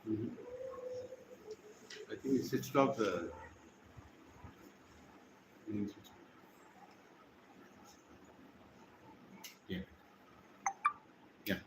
Mhm. I think we switched off the main switch. Yeah. Yeah.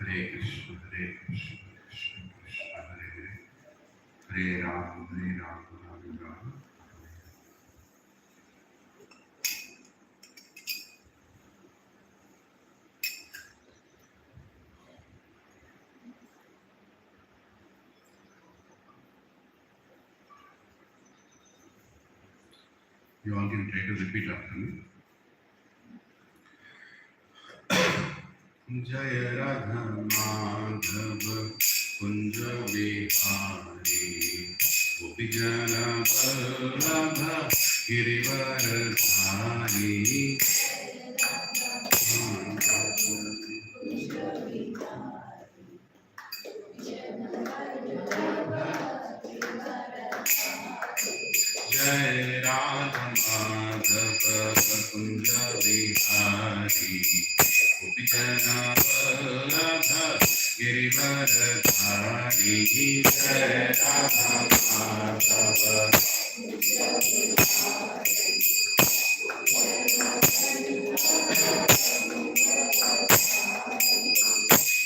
Hare Krishna, Hare Krishna, Krishna Krishna, Hare Hare, Hare Ram, Hare Ram, Ram Ram. You all can try to repeat after me. जय राधा माधव कुंज विहारी गोपी जन वल्लभ गिरिवरधारी जय राधा माधव कुंज विहारी गोपी जन वल्लभ गिरिवरधारी जय राधा माधव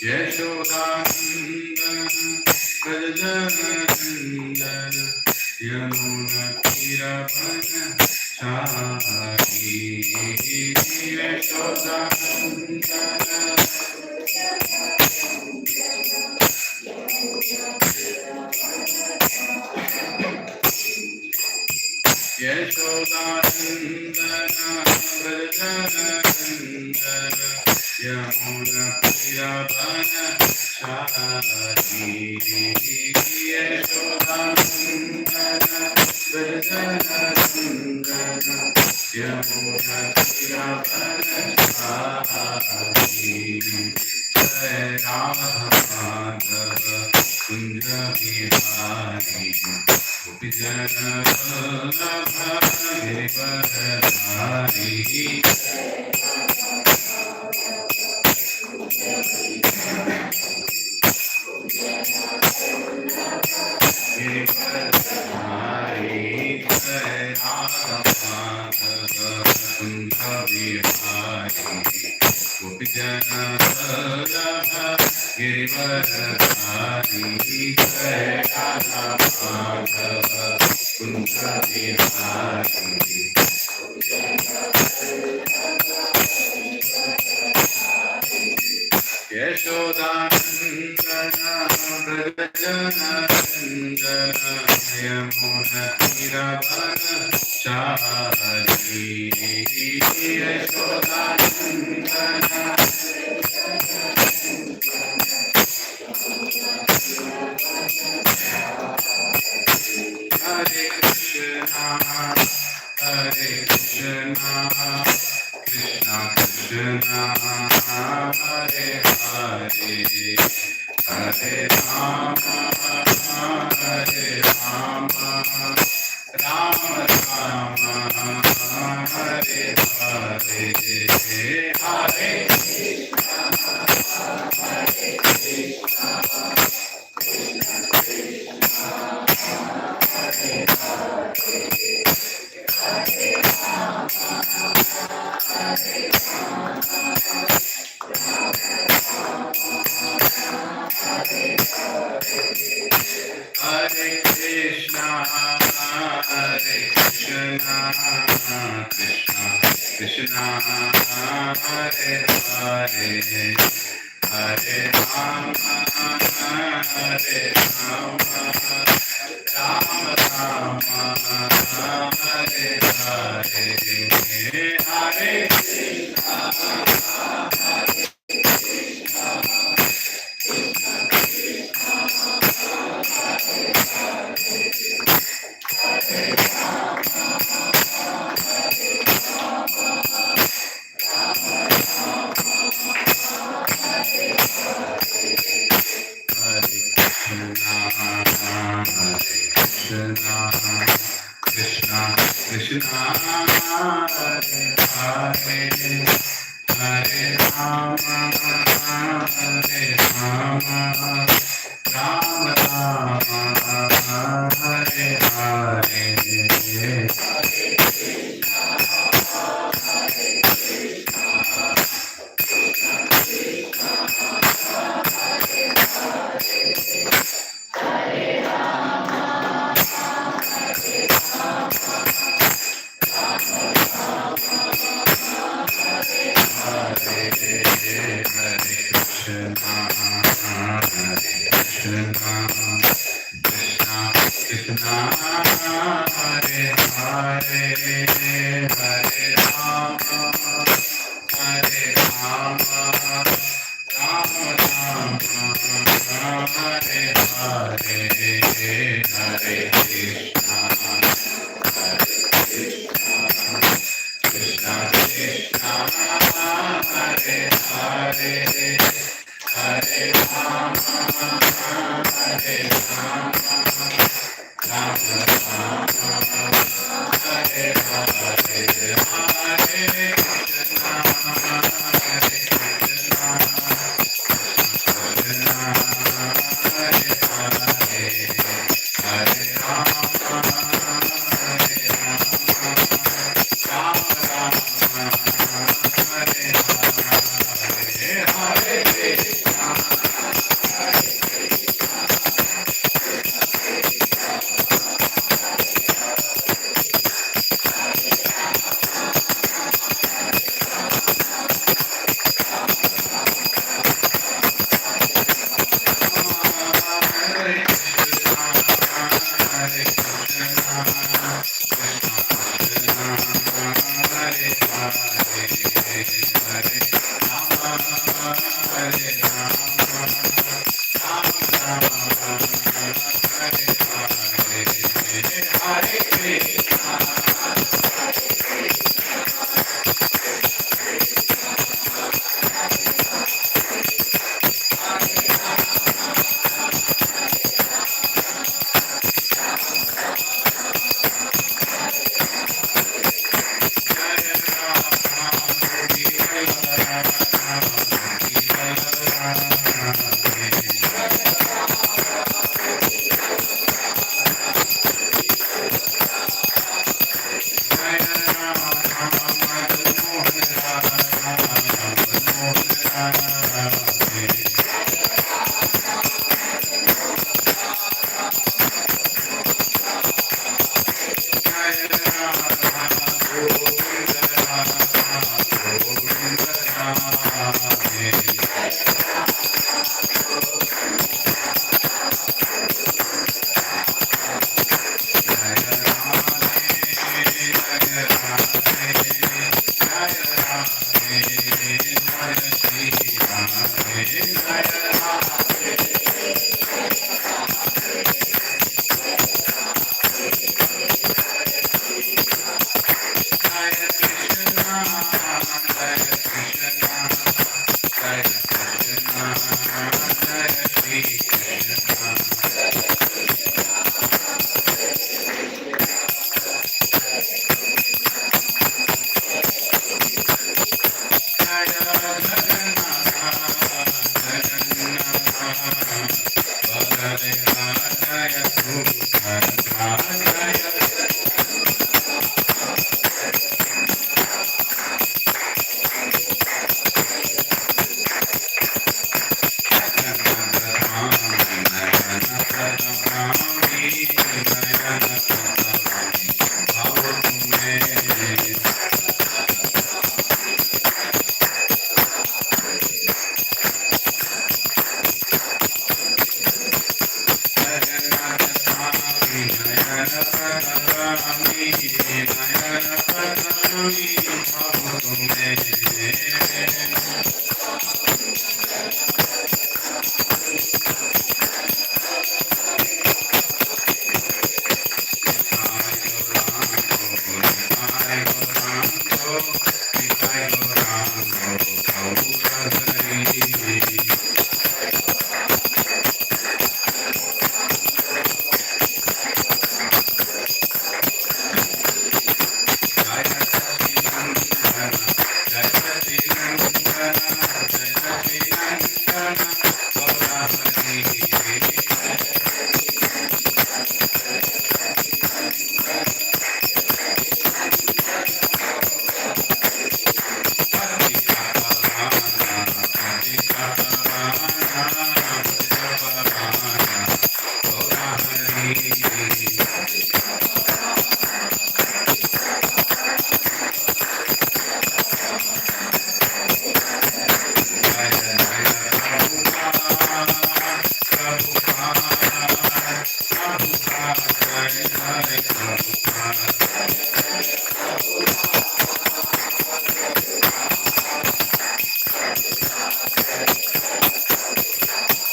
यशोदानन्दन व्रजनन्दन यमुनतीरवनचारी यशोदानन्दन यशोदानन्दन व्रजनन्दन यमुनतीरवनचारी यशोदानन्दन व्रजनन्दन यमुनतीरवनचारी जय राधा माधव कुंज विहारी गोपी जन वल्लभ गिरिवरधारी गिरिवरधारी जय राधा माधव कुंज विहारी गोपी जन वल्लभ गिरिवरधारी जय राधा माधव कुंज Vihari Yashodanandan व्रजनन्दन यमुनतीरवनचारी Yashodanandan Hare Krishna, Hare Krishna, Krishna Krishna, Hare Hare, Hare Rama, Hare Rama, Rama Rama, Hare Hare, Hare Hare Krishna, Hare Krishna, Krishna Krishna, Hare Hare, Hare Rama, Hare Rama, Rama Rama, Hare Hare, Hare Krishna Hare Hare Hare Rama Hare Rama Rama Rama Hare Hare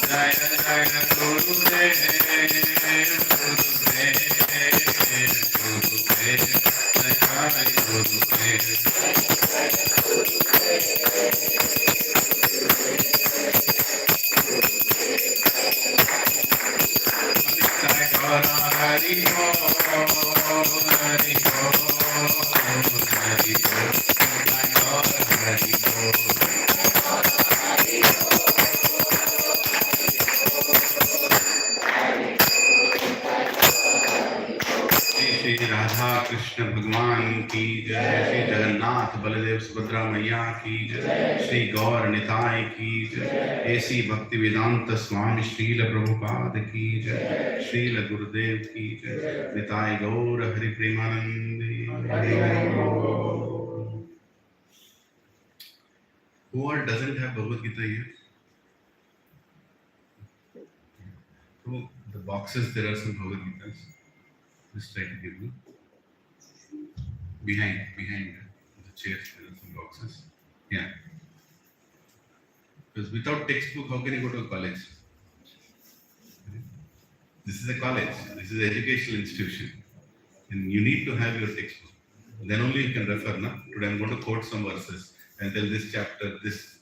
Jai Jai Gurudev, Gurudev, Gurudev, Jai Gaura Hari Bo, Hari Bo, Hari Bo, Jai Gaura Hari Bo. Shri Radha Krishna भगवान की जय, श्री जगन्नाथ बलदेव सुभद्रा मैया की जय, श्री गौर निताय की जय, ऐसी भक्ति वेदांत स्वामी श्रील प्रभुपाद की जय, श्रील गुरुदेव की जय, निताय गौर हरि प्रेमानंदे। Who all doesn't have Bhagavad Gita here? So the boxes, there are some Bhagavad Gitas. Just try to give you behind the chairs, there are some boxes. Yeah. Because without textbook, how can you go to a college? This is a college. This is an educational institution, and you need to have your textbook. Then only you can refer. Na? Today I'm going to quote some verses and tell this chapter, this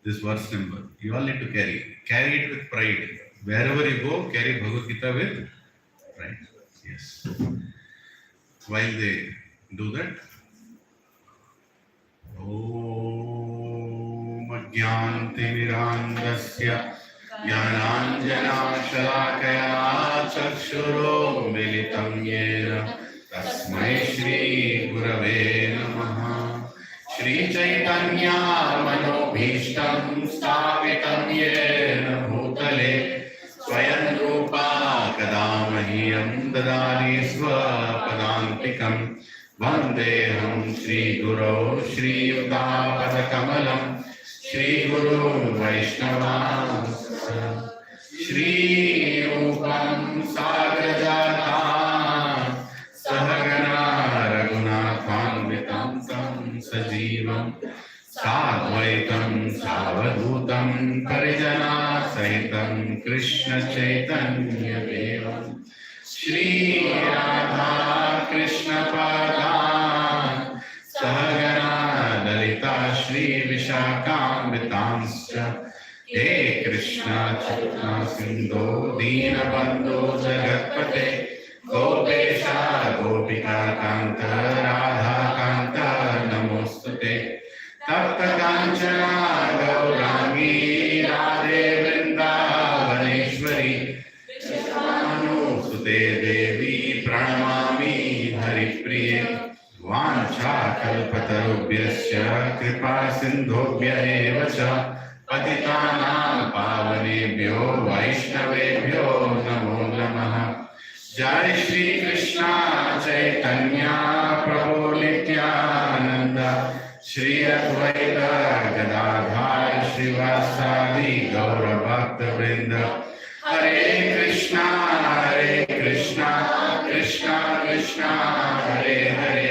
verse number. You all need to carry it with pride. Wherever you go, carry Bhagavad Gita with pride. Yes. While they do that, Om Ajnanatimirandasya Jnananjanashalakaya Chakshuro Militam Yena Tasmai Shri Gurave Namaha. Shri Chaitanya Manobhishtam Sthapitam Yena Bhutale Swayam Rupa Kadamahyam Dadani Swapadantikam Vandeham Shri Guru Shri Yudapadakamalam Shri Guru Vaishnava Shri Rupam Sagrajatan Sahagana Raghunathanvitam Tam Sajivam Sadvaitam Savadhutam Parijana Sahitam Krishna Chaitanya Devam Shri Radha Krishna Padan Sahagana Dalita Shri Vishakambitanscha He Krishna Chaitanya Sindhu Dina Bandhu Jagatpate Gopesha Gopika Kanta Radha Kanta Namostute Tapta Kanchana Gaurangi Radhe Vrindavaneshwari Vishnu Sute Devi Pranamami Haripriye Vancha Kalpatarubhyasya Kripa Sindhobhya eva cha Patitanam Pavanebhyo Vaishnavebhyo Namo Namaha. Jai Shri Krishna Chaitanya Prabhu Nityananda Shri Advaita Gadadhar Srivasadi Gaura Bhakta Vrinda Hare Krishna Krishna Krishna Hare Hare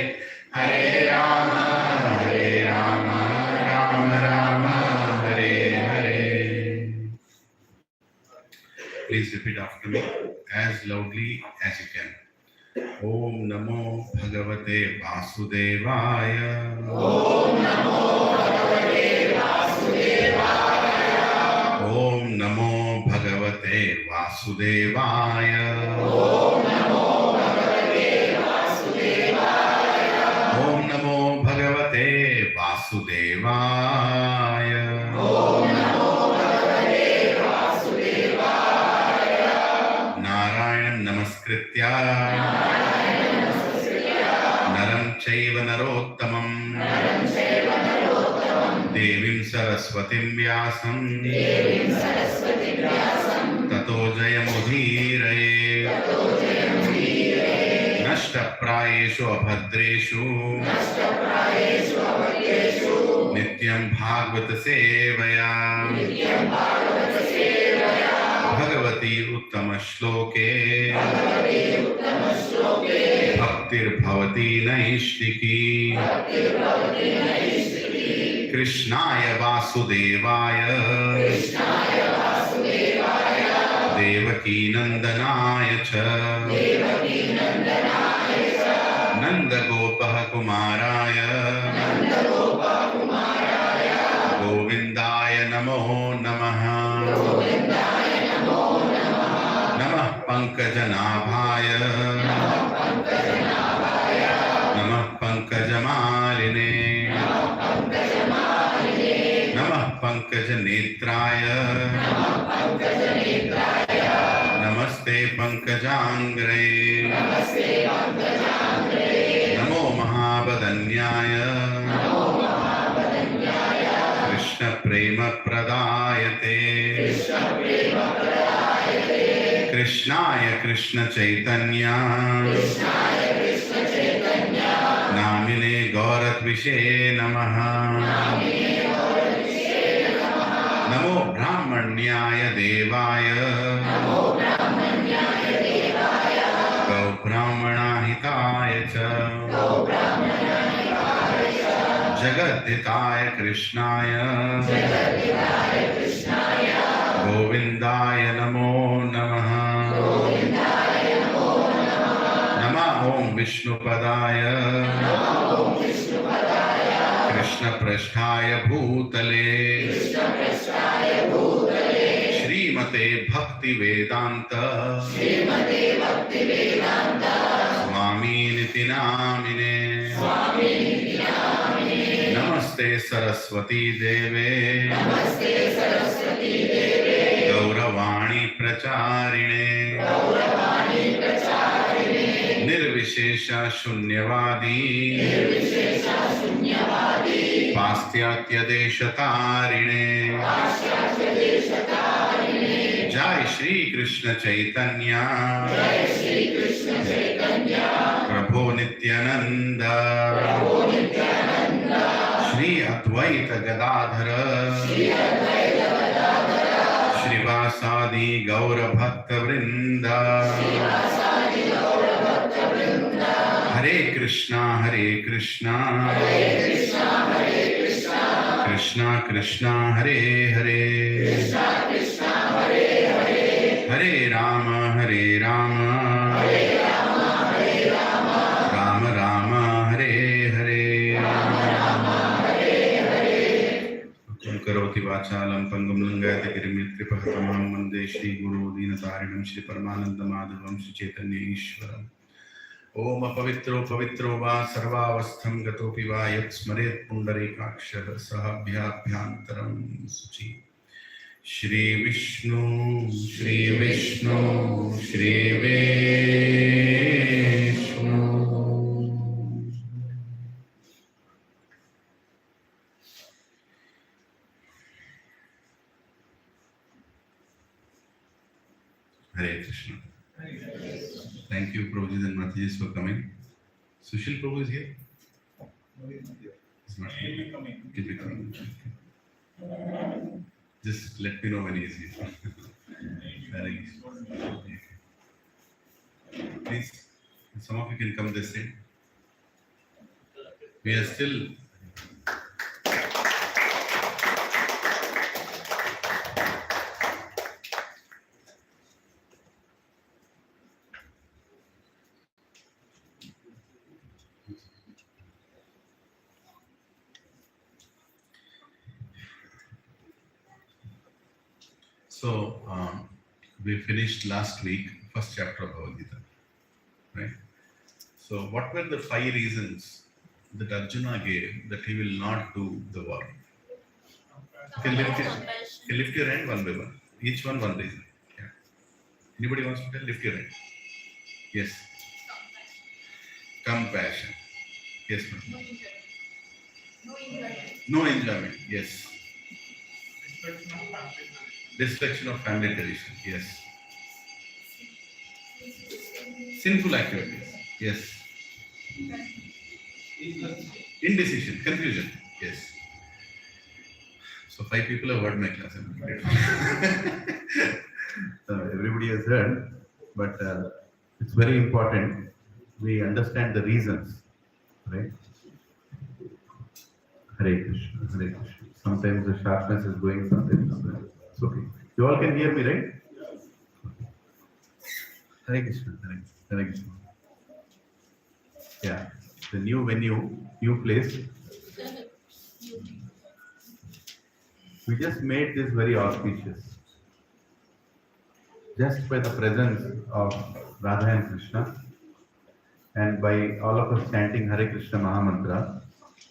Hare Rama Rama Rama Hare Hare. Please repeat after me as loudly as you can. Om Namo Bhagavate Vasudevaya. Om Namo Bhagavate Vasudevaya. Om Namo Bhagavate Vasudevaya. Om Namo Bhagavate Vasudevaya. Om Namo Bhagavate Vasudevaya. Om Namo Bhagavate Vasudevaya. Narayanam Namaskritya Naram Chaiva Narottamam Devim Saraswatim Vyasam Tato Jayamudhiraye Nashta Prayeshu Abhadreshu Nityam Bhagavata Sevaya Bhagavati Uttama Shloke Bhaktir Bhavati Naishtiki Krishnaya Vasudevaya Devaki Nandanaya cha Nanda Gopah Kumaraya Govindaya Namo Namaha Namah Pankajanabhaya Namah Pankajamarine Namah Pankajanetraya Namaste Pankajangre Namo Mahabadanyaya Krishna Prema Pradayate Krishnaya Krishna Chaitanya Namine Gauratvishe Namaha Namo Brahmanyaya Devaya Gau Brahmana Hitaya cha Jagadhitaya Krishnaya Govindaya Namo Namaha Nama Om Vishnupadaya Krishna Prasthaya Bhutale Srimate Bhakti Vedanta Swami Niti Namine Namaste Saraswati Deve Gauravani Pracharine Nirvishesha Shunyavadi Pastyatya Deshatarine Jai Shri Krishna Chaitanya Prabhu Nityananda Shri Advaita Gadadhara Shrivasadi Gaura Bhakta Vrinda Hare Krishna Krishna Krishna Hare Hare Hare Rama Rama Rama Hare Hare Karoti Vachalam Pangam Langayata Girimitri Mande Shri Guru Dinatarinam Shri Paramananda Madhavam Shri Chaitanya Ishwaram Om Pavitro Va Sarvavastham Gatopi Va Yat Smaret Pundarikakshar Sahabhyabhyantaram Suchi Shri Vishnu Shri Vishnu Hare Krishna. Thank you, Prabhuji and Mataji, for coming. Sushil Prabhu is here? He's not here. He'll be coming. Just let me know when he is here. Please, some of you can come this side. We are still. So, we finished last week, first chapter of Bhagavad Gita, right? So, what were the 5 reasons that Arjuna gave that he will not do the war? You can lift your hand one by one. Each one reason. Yeah. Anybody wants to tell? Lift your hand. Yes. Compassion. Yes, ma'am. No enjoyment. Yes. Destruction of family tradition. Yes. Sinful activities. Yes. Indecision. Confusion. Yes. So 5 people have heard my class. Everybody has heard, but it's very important we understand the reasons, right? Hare Krishna, Hare Krishna. Sometimes the sharpness is going, sometimes not. It's okay. You all can hear me, right? Hare Krishna, Hare Krishna. Yeah, the new venue, new place. We just made this very auspicious. Just by the presence of Radha and Krishna, and by all of us chanting Hare Krishna Mahamantra,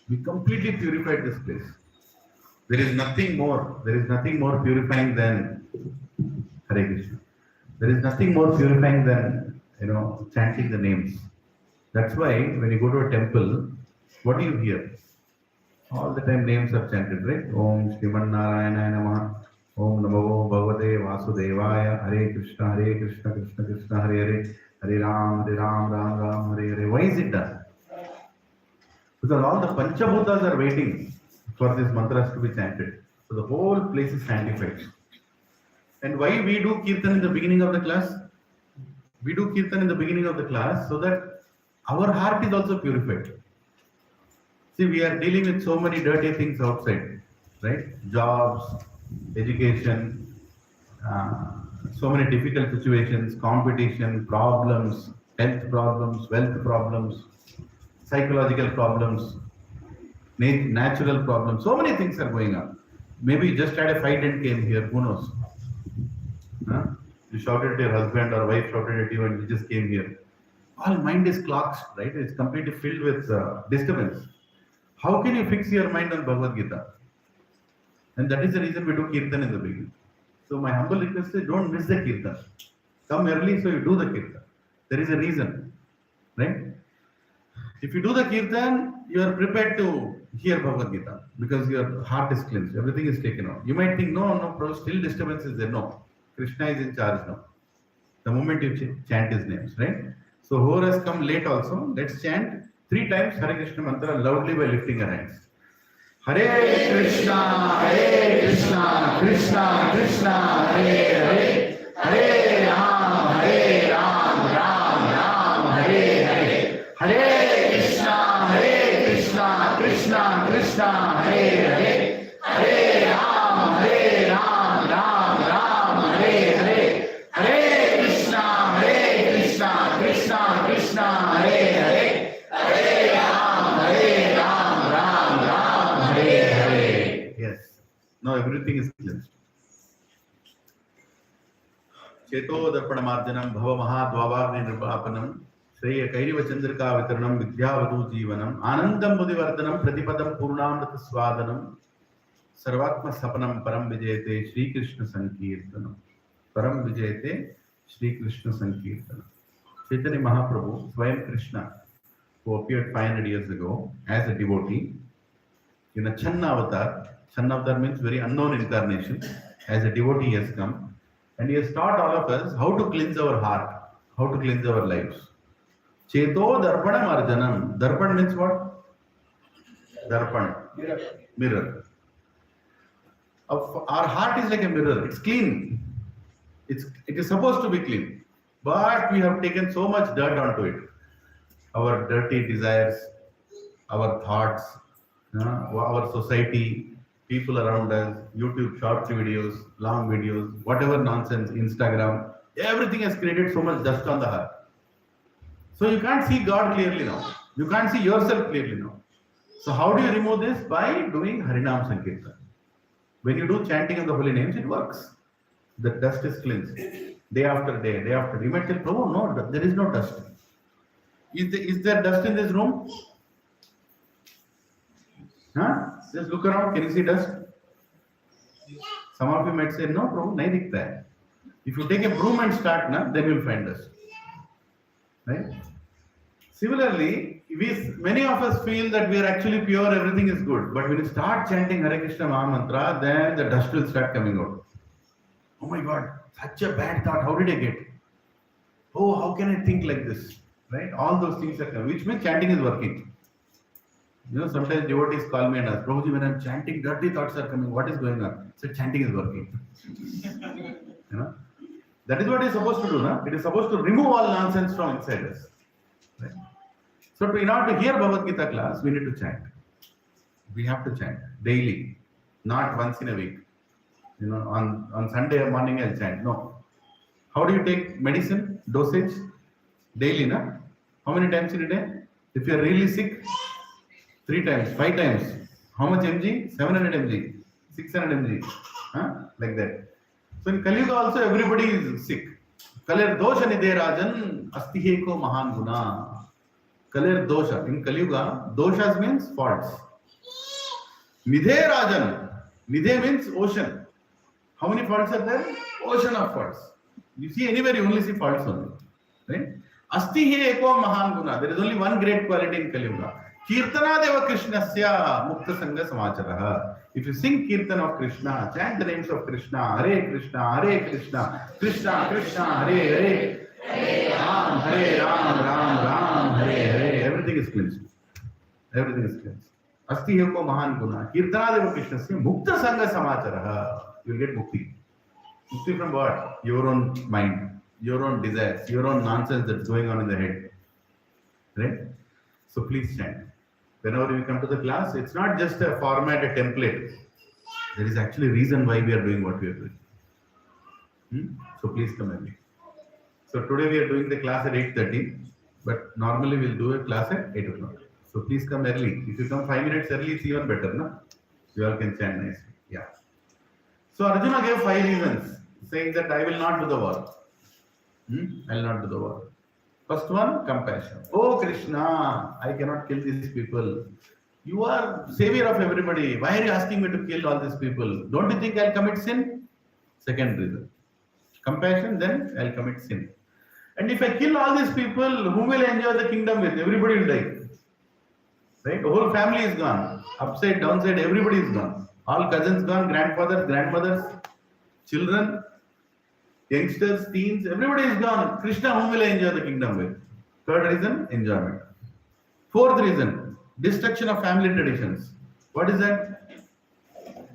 we completely purified this place. There is nothing more purifying than Hare Krishna. There is nothing more purifying than chanting the names. That's why when you go to a temple, what do you hear? All the time names are chanted, right? Om Shriman Narayana Namaha, Om Namo Bhagavate Vasudevaya, Hare Krishna, Krishna Krishna, Hare Hare, Hare Ram, Ram Ram, Hare Hare. Why is it done? Because all the Panchabhutas are waiting for these mantras to be chanted. So the whole place is sanctified. And why we do kirtan in the beginning of the class? We do kirtan in the beginning of the class so that our heart is also purified. See, we are dealing with so many dirty things outside, right? Jobs, education, so many difficult situations, competition, problems, health problems, wealth problems, psychological problems, natural problems. So many things are going on. Maybe you just had a fight and came here. Who knows? You shouted at your husband or wife shouted at you and you just came here. All mind is clogged, right? It's completely filled with disturbance. How can you fix your mind on Bhagavad Gita? And that is the reason we do kirtan in the beginning. So my humble request is don't miss the kirtan. Come early so you do the kirtan. There is a reason, right? If you do the kirtan, you are prepared to hear Bhagavad Gita because your heart is cleansed. Everything is taken out. You might think, no, bro, still disturbance is there. No, Krishna is in charge now. The moment you chant his names, right? So whoever has come late also, let's chant 3 times Hare Krishna mantra loudly by lifting our hands. Hare Krishna, Krishna Krishna, Hare Hare, Hare Ram, Ram Ram, Hare Hare, Hare Krishna, Krishna Krishna, Hare Hare, Hare Ram, Ram, Hare Hare, Hare Krishna, Krishna Krishna, Hare Hare, Hare Ram, Ram, Hare Hare. Yes. Now everything is cleansed. Cheto darpanamarjanam bhava mahadvavagni nirvapanam Shreya Kairiva Chandrika Vitranam Vidyavadu Jeevanam Anandam Buddhivardhanam Pratipadam Purnamrita Swadanam Sarvatma Sapanam Param Vijayate Shri Krishna Sankirtanam Param Vijayate Shri Krishna Sankirtanam. Chaitanya Mahaprabhu, Swayam Krishna, who appeared 500 years ago as a devotee in a Channa avatar. Channa avatar means very unknown incarnation. As a devotee he has come and he has taught all of us how to cleanse our heart, how to cleanse our lives. Cheto darpanam arjanam. Darpan means what? Darpan. Mirror. Our heart is like a mirror. It's clean. It is supposed to be clean. But we have taken so much dirt onto it. Our dirty desires, our thoughts, our society, people around us, YouTube short videos, long videos, whatever nonsense, Instagram, everything has created so much dust on the heart. So you can't see God clearly now. You can't see yourself clearly now. So how do you remove this? By doing Harinam Sankirtan. When you do chanting of the holy names, it works. The dust is cleansed. Day after day, day after day. You might tell, Prabhu, no, there is no dust. Is there dust in this room? Just look around. Can you see dust? Some of you might say, no, Prabhu, nahi dikhta hai. If you take a broom and start, then you will find dust. Right? Similarly, many of us feel that we are actually pure, everything is good. But when you start chanting Hare Krishna Mahamantra, then the dust will start coming out. Oh my God, such a bad thought. How did I get? Oh, how can I think like this? Right? All those things are coming, which means chanting is working. Sometimes devotees call me and ask, Prabhuji, when I'm chanting, dirty thoughts are coming. What is going on? So chanting is working. That is what it is supposed to do. It is supposed to remove all nonsense from inside us. Right? So in order to hear Bhagavad Gita class, we need to chant. We have to chant daily, not once in a week. On Sunday morning I'll chant. No. How do you take medicine? Dosage? Daily, na? How many times in a day? If you are really sick, 3 times, 5 times. How much mg? 700 mg, 600 mg. Like that. So in Kali Yuga also everybody is sick. Kalir dosha nidhe rajan astiheko mahan guna. Kalir dosha. In Kali Yuga, doshas means faults. Nidhe rajan. Nidhe means ocean. How many faults are there? Ocean of faults. You see anywhere, you only see faults only. Right? Astiheko mahan guna. There is only one great quality in Kali Yuga. Kirtanadeva Krishnasya Mukta Sangha Samacharaha. If you sing Kirtan of Krishna, chant the names of Krishna, Hare Krishna, Hare Krishna, Krishna Krishna, Hare Hare, Hare Ram, Ram Ram, Hare Hare, everything is cleansed. Everything is cleansed. Asti Heko Mahan Guna. Kirtanadeva Krishnasya Mukta Sangha Samacharaha. You will get Mukti. Mukti from what? Your own mind, your own desires, your own nonsense that's going on in the head. Right? So please chant. Whenever we come to the class, it's not just a format, a template. There is actually a reason why we are doing what we are doing. So please come early. So today we are doing the class at 8:30, but normally we'll do a class at 8 o'clock. So please come early. If you come 5 minutes early, it's even better, no? You all can chant nicely. Yeah. So Arjuna gave 5 reasons, saying that I will not do the war. I will not do the war. First one, compassion. Oh Krishna, I cannot kill these people. You are savior of everybody. Why are you asking me to kill all these people? Don't you think I'll commit sin? Second reason. Compassion, then I'll commit sin. And if I kill all these people, who will enjoy the kingdom with? Everybody will die. Right? The whole family is gone. Upside, downside, everybody is gone. All cousins gone, grandfathers, grandmothers, children, youngsters, teens, everybody is gone. Krishna, whom will I enjoy the kingdom with? Third reason, enjoyment. Fourth reason, destruction of family traditions. What is that?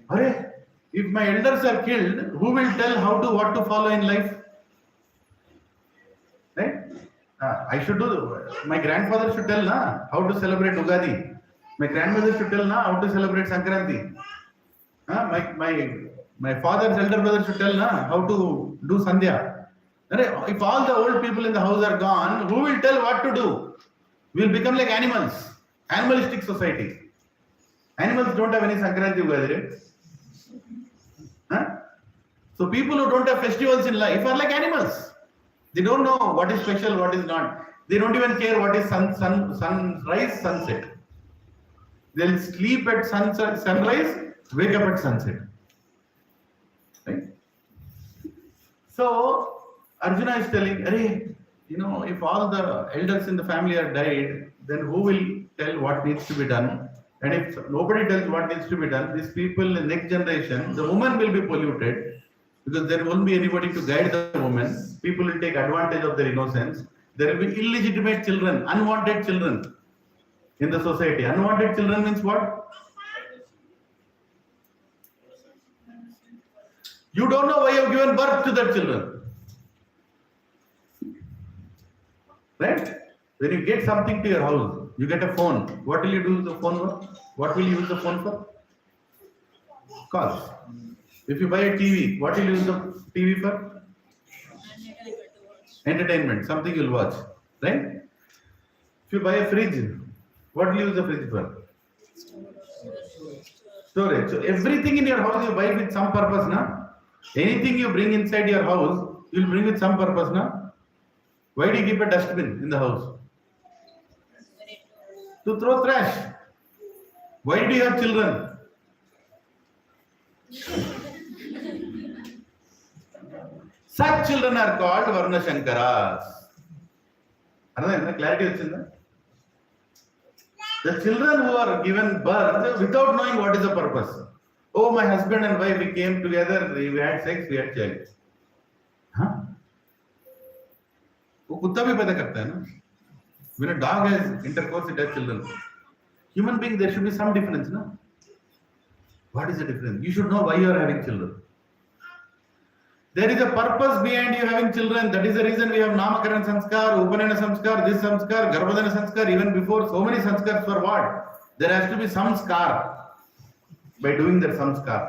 Arey, if my elders are killed, who will tell what to follow in life? Right? I should do. My grandfather should tell how to celebrate Ugadi. My grandmother should tell how to celebrate Sankranti. My father's elder brother should tell how to do Sandhya. If all the old people in the house are gone, who will tell what to do? We will become like animals. Animalistic society. Animals don't have any Sankranti Ugadi. So people who don't have festivals in life are like animals. They don't know what is special, what is not. They don't even care what is sunrise, sunset. They'll sleep at sunrise, wake up at sunset. Right? So Arjuna is telling, if all the elders in the family are died, then who will tell what needs to be done? And if nobody tells what needs to be done, these people in the next generation, the woman will be polluted because there won't be anybody to guide the woman. People will take advantage of their innocence. There will be illegitimate children, unwanted children in the society. Unwanted children means what? You don't know why you have given birth to that children. Right? When you get something to your house, you get a phone. What will you do with the phone for? What will you use the phone for? Calls. If you buy a TV, what will you use the TV for? Entertainment, something you'll watch. Right? If you buy a fridge, what will you use the fridge for? Storage. So everything in your house you buy with some purpose, na? Anything you bring inside your house, you'll bring with some purpose, na? Why do you keep a dustbin in the house? To throw trash. Why do you have children? Such children are called Varna Shankaras. Clarity వచ్చిందా? The children who are given birth without knowing what is the purpose. Oh, my husband and wife, we came together, we had sex, we had child. वो कुत्ता भी पैदा करता है ना? When a dog has intercourse, it has children. Human being, there should be some difference, no? What is the difference? You should know why you are having children. There is a purpose behind you having children. That is the reason we have Namakaran Sanskar, Upanayana Sanskar, this Sanskar, Garbhadana Sanskar, even before so many Sanskars for what? There has to be some scar. by doing that samskar.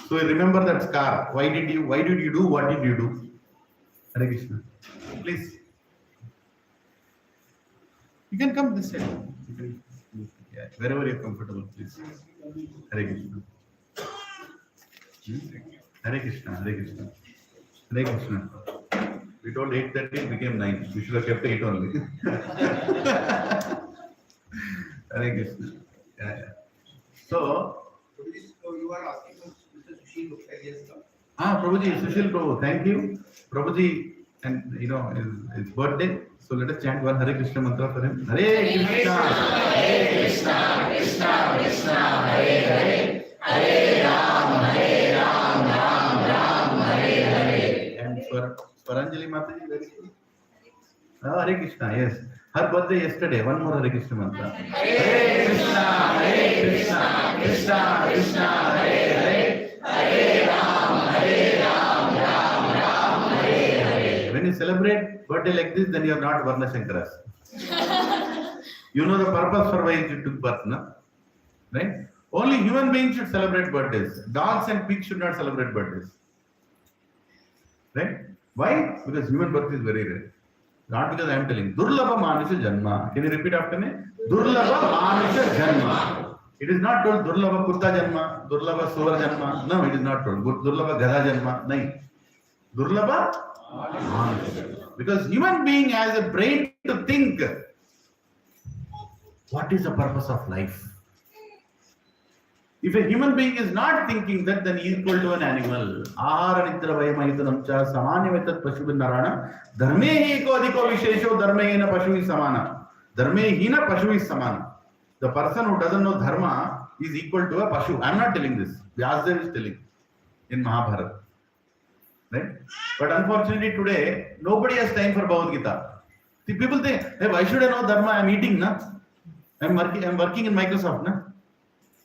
So you remember that scar. Why did you do? What did you do? Hare Krishna. Please. You can come this side. You can, yeah, wherever you're comfortable, please. Hare Krishna. Hare Krishna. Hare Krishna. Hare Krishna. We told 8:30, it became 9. We should have kept 8 only. Hare Krishna. Yeah. So, you are asking Mr. Sushil Gupta. Prabhuji, Sushil Prabhu, thank you. Prabhuji, and his birthday. So let us chant one Hare Krishna mantra for him. Hare Krishna, Hare Krishna, Krishna Krishna, Hare Hare, Hare Ram, Ram Ram, Hare Hare. and Swaranjali Mataji, very good. Hare Krishna, yes. Her birthday yesterday. One more Hare Krishna mantra. Hare Krishna, Krishna Krishna, Hare Hare, Hare Ram, Ram Hare Hare. When you celebrate birthday like this, then you are not Varna Shankaras. You know the purpose for why you took birth, no? Right? Only human beings should celebrate birthdays. Dogs and pigs should not celebrate birthdays. Right? Why? Because human birth is very rare. Not because I am telling. Durlabha Manusha Janma. Can you repeat after me? Durlabha Manusha Janma. It is not told Durlabha Kutta Janma, Durlabha Sura Janma. No, it is not told. Durlabha Gada Janma. No. Durlabha Manusha Janma. Because human being has a brain to think. What is the purpose of life? If a human being is not thinking that, then he is equal to an animal. Ahara nidra vayamahitanam cha samanyavatat pashubin narana dharme hi eko adhiko vishesho dharme hina pashu is samana. Dharme hina pashu is samana. The person who doesn't know dharma is equal to a pashu. I am not telling this. Vyasadeva is telling in Mahabharata. Right? But unfortunately today, nobody has time for Bhagavad Gita. See, people think, hey, why should I know dharma? I am eating, na? I am working in Microsoft, na?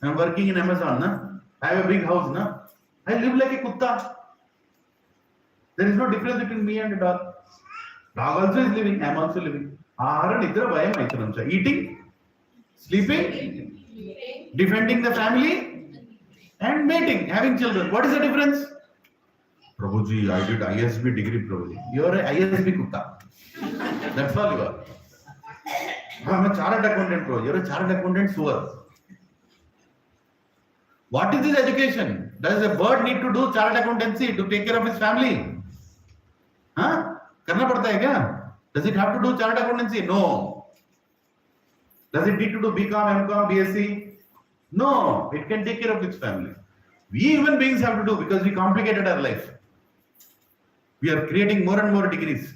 I am working in Amazon, na? I have a big house, na? I live like a kutta. There is no difference between me and a dog. Dog also is living, I am also living. Ahara nidra vayam aitanam. Eating, sleeping, defending the family, and mating, having children. What is the difference? Prabhuji, I did ISB degree, Prabhuji. You are a ISB kutta. That's all you are. I am a chartered accountant, Prabhuji. You are a chartered accountant sewer. What is his education? Does a bird need to do chartered accountancy to take care of his family? Huh? Karna padta hai kya? Does it have to do chartered accountancy? No. Does it need to do BCom, MCom, BSc? No. It can take care of its family. We human beings have to do because we complicated our life. We are creating more and more degrees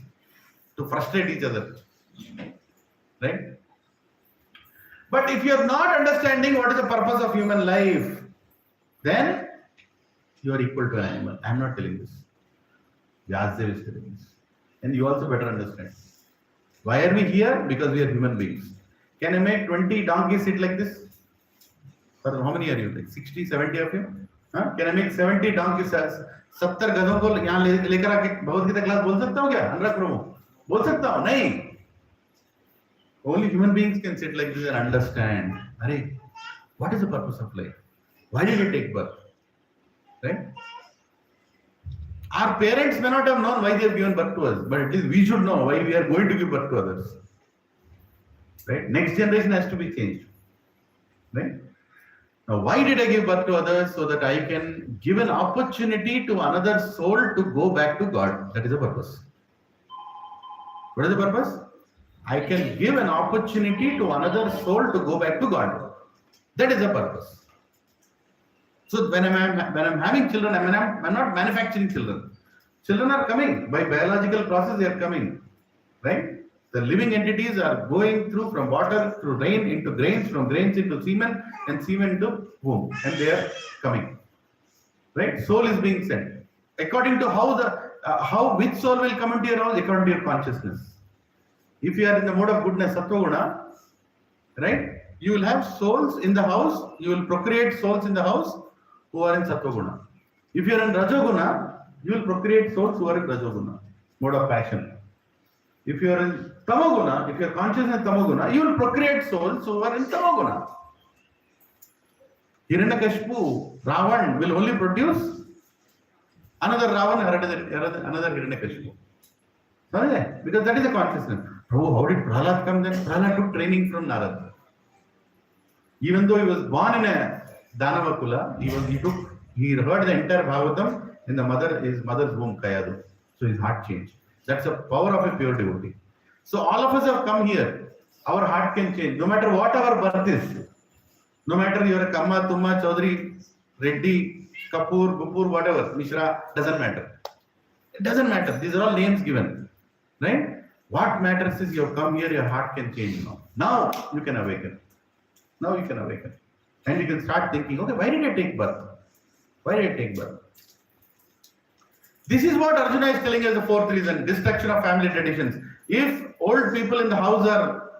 to frustrate each other. Right? But if you are not understanding what is the purpose of human life, then you are equal to an animal. I am not telling this. Vyasadeva is telling this. And you also better understand. Why are we here? Because we are human beings. Can I make 20 donkeys sit like this? For how many are you? Like 60, 70 of you? Huh? Can I make 70 donkeys? 70 गधों को यहाँ लेकर आके Bhagavad Gita class बोल सकता हूँ क्या? 100 प्रभु बोल सकता हूँ? नहीं. Only human beings can sit like this and understand. Arey, what is the purpose of life? Why did we take birth? Right? Our parents may not have known why they have given birth to us, but at least we should know why we are going to give birth to others. Right? Next generation has to be changed. Right? Now, why did I give birth to others? So that I can give an opportunity to another soul to go back to God. That is the purpose. What is the purpose? I can give an opportunity to another soul to go back to God. That is the purpose. So when I'm having children, I'm not manufacturing children. Children are coming by biological process. They are coming, right? The living entities are going through from water through rain into grains, from grains into semen, and semen into womb, and they are coming, right? Soul is being sent according to how which soul will come into your house according to your consciousness. If you are in the mode of goodness, sattva guna, right? You will have souls in the house. You will procreate souls in the house who are in sattva guna. If you are in rajoguna, you will procreate souls who are in rajoguna, mode of passion. If you are in tamoguna, if your consciousness is tamoguna, you will procreate souls who are in tamoguna. Hiranyakashipu, Ravan will only produce another Ravan, another Hiranyakashipu. Because that is the consciousness. Oh, how did Prahlad come then? Prahlad took training from Narad. Even though he was born in a Danava Kula, he heard the entire Bhagavatam in his mother's womb, Kayadu. So his heart changed. That's the power of a pure devotee. So all of us have come here. Our heart can change. No matter what our birth is. No matter you're a Kamma, Tumma, Chaudhary, Reddy, Kapoor, Gupur, whatever, Mishra, doesn't matter. It doesn't matter. These are all names given. Right? What matters is you have come here, your heart can change now. Now you can awaken. Now you can awaken. And you can start thinking, okay, why did I take birth? Why did I take birth? This is what Arjuna is telling as the fourth reason, destruction of family traditions. If old people in the house are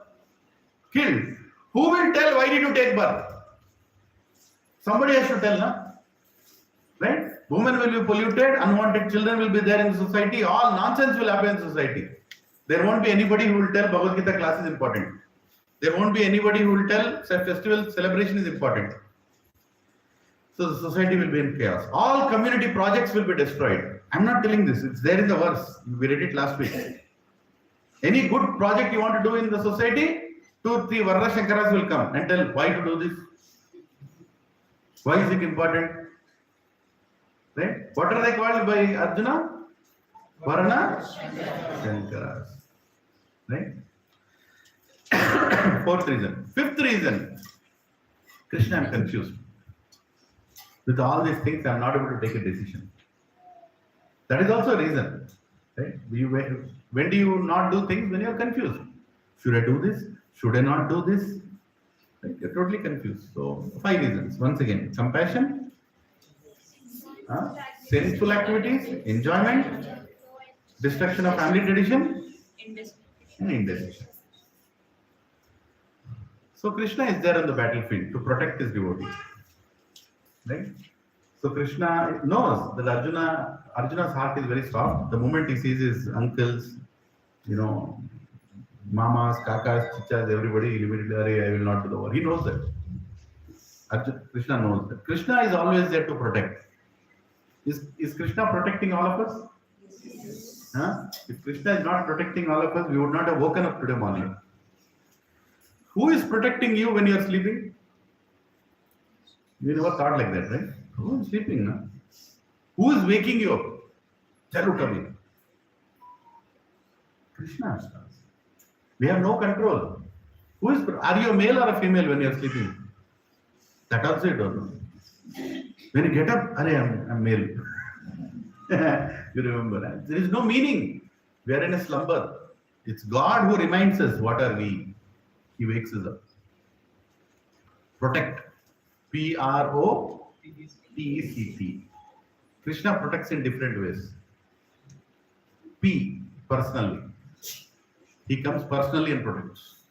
killed, who will tell why did you take birth? Somebody has to tell, na? Right? Women will be polluted, unwanted children will be there in society, all nonsense will happen in society. There won't be anybody who will tell Bhagavad Gita class is important. There won't be anybody who will tell festival celebration is important. So the society will be in chaos. All community projects will be destroyed. I'm not telling this, it's there in the verse. We read it last week. Any good project you want to do in the society, 2 or 3 Varna Shankaras will come and tell why to do this. Why is it important? Right? What are they called by Arjuna? Varna Shankaras. Right? Fourth reason. Fifth reason. Krishna, I'm confused. With all these things, I'm not able to take a decision. That is also a reason. Right? When do you not do things? When you are confused. Should I do this? Should I not do this? Right? You're totally confused. So, 5 reasons. Once again, compassion, sensual activities, enjoyment, destruction of family tradition, and indecision. So Krishna is there on the battlefield to protect his devotee. Right? So Krishna knows that Arjuna's heart is very soft. The moment he sees his uncles, mamas, kakas, chichas, everybody, he immediately, I will not do the war. He knows that. Krishna knows that. Krishna is always there to protect. Is Krishna protecting all of us? Yes. If Krishna is not protecting all of us, we would not have woken up today morning. Who is protecting you when you are sleeping? You never thought like that, right? Who is sleeping now? Who is waking you up? Charutavi. Krishna. We have no control. Are you a male or a female when you are sleeping? That also you don't know. When you get up, I'm male. You remember. There is no meaning. We are in a slumber. It's God who reminds us what are we. He wakes us up. Protect. P-R-O-T-E-C-T. Krishna protects in different ways. P, personally. He comes personally and protects.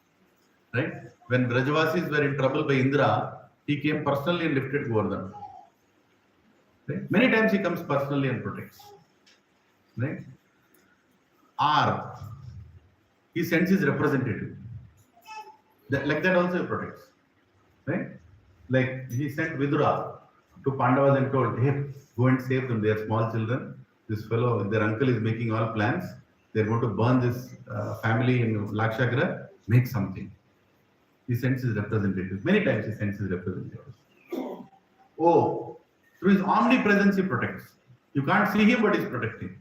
Right? When Brajavasis were in trouble by Indra, he came personally and lifted Govardhan. Right? Many times he comes personally and protects. Right? R, he sends his representative. Like that also he protects. Right? Like he sent Vidura to Pandavas and told, hey, go and save them. They are small children. This fellow, their uncle is making all plans. They're going to burn this family in Lakshagra. Make something. He sends his representatives. Many times he sends his representatives. Oh, through his omnipresence he protects. You can't see him, but he's protecting.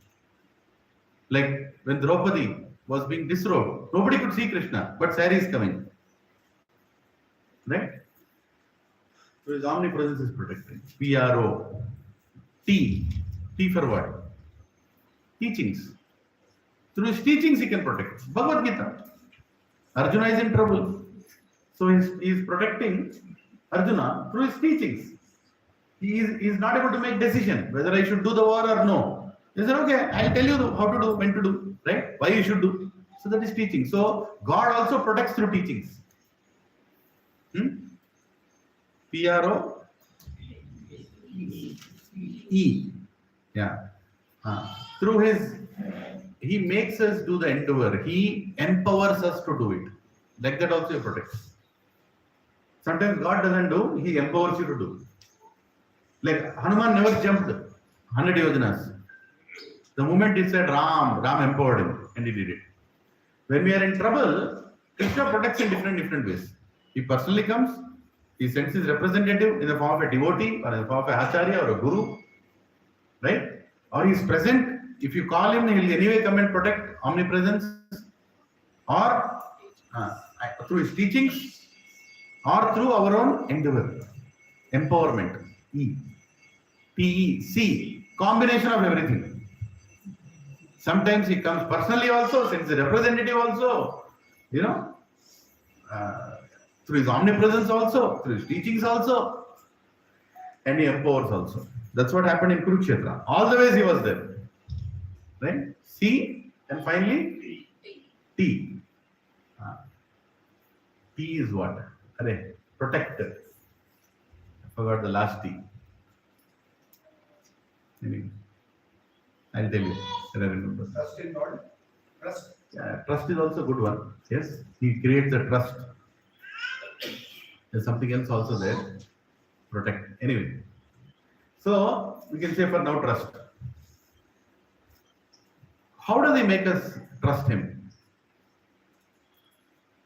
Like when Draupadi was being disrobed, nobody could see Krishna, but Sari is coming. Right? So his omnipresence is protecting. P-R-O. T. T for what? Teachings. Through his teachings he can protect. Bhagavad Gita. Arjuna is in trouble. So he is protecting Arjuna through his teachings. He is not able to make decision whether I should do the war or no. He said, okay, I'll tell you how to do, when to do, right? Why you should do. So that is teaching. So God also protects through teachings. P-R-O-E. Yeah. Through he makes us do the endeavor. He empowers us to do it. Like that also he protects. Sometimes God doesn't do, he empowers you to do. Like Hanuman never jumped 100 yojanas. The moment he said Ram, Ram empowered him and he did it. When we are in trouble, Krishna protects in different ways. He personally comes, he sends his representative in the form of a devotee or in the form of a acharya or a guru, right? Or he is present. If you call him, he will anyway come and protect, omnipresence, or through his teachings, or through our own endeavor, empowerment. E, P, E, C, combination of everything. Sometimes he comes personally also, sends a representative also, through his omnipresence also, through his teachings also, and he empowers also. That's what happened in Kurukshetra. All the ways he was there. Right? C, and finally T. T is what? Protector. I forgot the last T. Anyway, I'll tell you. I remember. Trust in God. Trust. Yeah, trust is also a good one. Yes, he creates the trust. There's something else also there. Protect. Anyway, so we can say for now trust. How does he make us trust him?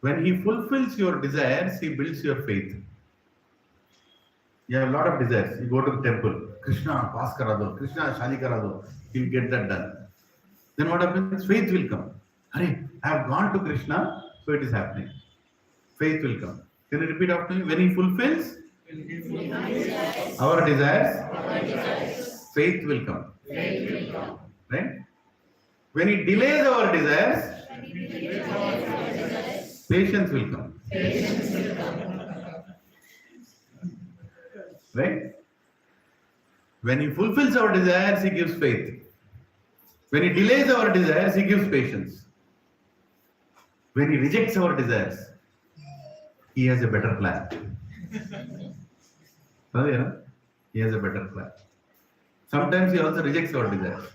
When he fulfills your desires, he builds your faith. You have a lot of desires. You go to the temple. Krishna, pass kara do. Krishna, shadi kara do. He'll get that done. Then what happens? Faith will come. Hare, I have gone to Krishna, so it is happening. Faith will come. Can you repeat after me? When he fulfills our desires, faith will come. Right? When he delays our desires, patience will come. Right? When he fulfills our desires, he gives faith. When he delays our desires, he gives patience. When he rejects our desires, he has a better plan. He has a better plan. Sometimes he also rejects our desires.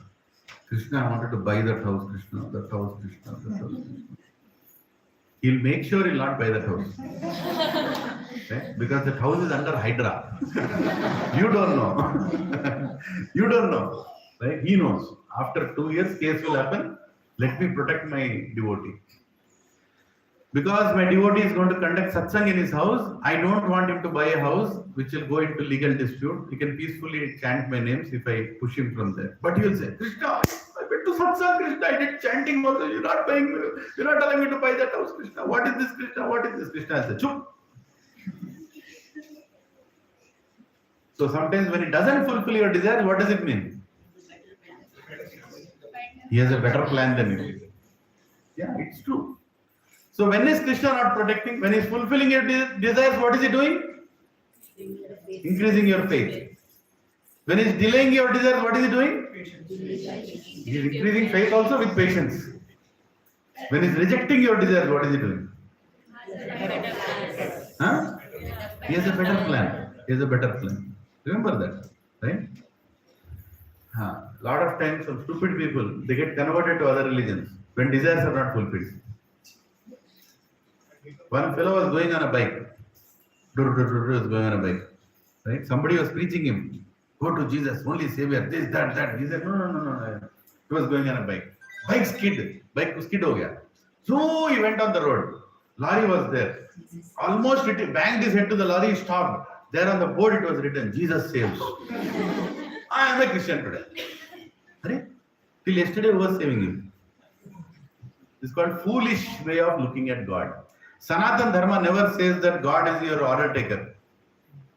Krishna, I wanted to buy that house, Krishna, that house, Krishna, that house. He'll make sure he'll not buy that house. Okay? Because that house is under Hydra. You don't know. You don't know. Right? He knows. After 2 years, case will happen. Let me protect my devotee. Because my devotee is going to conduct satsang in his house, I don't want him to buy a house which will go into legal dispute. He can peacefully chant my names if I push him from there. But he will say, Krishna, I went to satsang, Krishna, I did chanting also. You're not telling me to buy that house, Krishna. What is this, Krishna? What is this, Krishna? I say, chup. So sometimes when he doesn't fulfill your desires, what does it mean? He has a better plan than you. Yeah, it's true. So when is Krishna not protecting? When he is fulfilling your desires, what is he doing? Increasing your faith. When he is delaying your desires, what is he doing? He is increasing faith also with patience. When he is rejecting your desires, what is he doing? Huh? He has a better plan. He has a better plan. Remember that, right? A lot of times some stupid people, they get converted to other religions when desires are not fulfilled. One fellow was going on a bike. Was going on a bike. Right? Somebody was preaching him. Go to Jesus, only Savior, this, that. He said, no. He was going on a bike. Bike skid. Bike skid ho gaya. So he went on the road. Lorry was there. Almost it banged his head to the lorry, stopped. There on the board it was written, Jesus saves. I am a Christian today. Till yesterday who was saving him? This is called foolish way of looking at God. Sanatana Dharma never says that God is your order taker.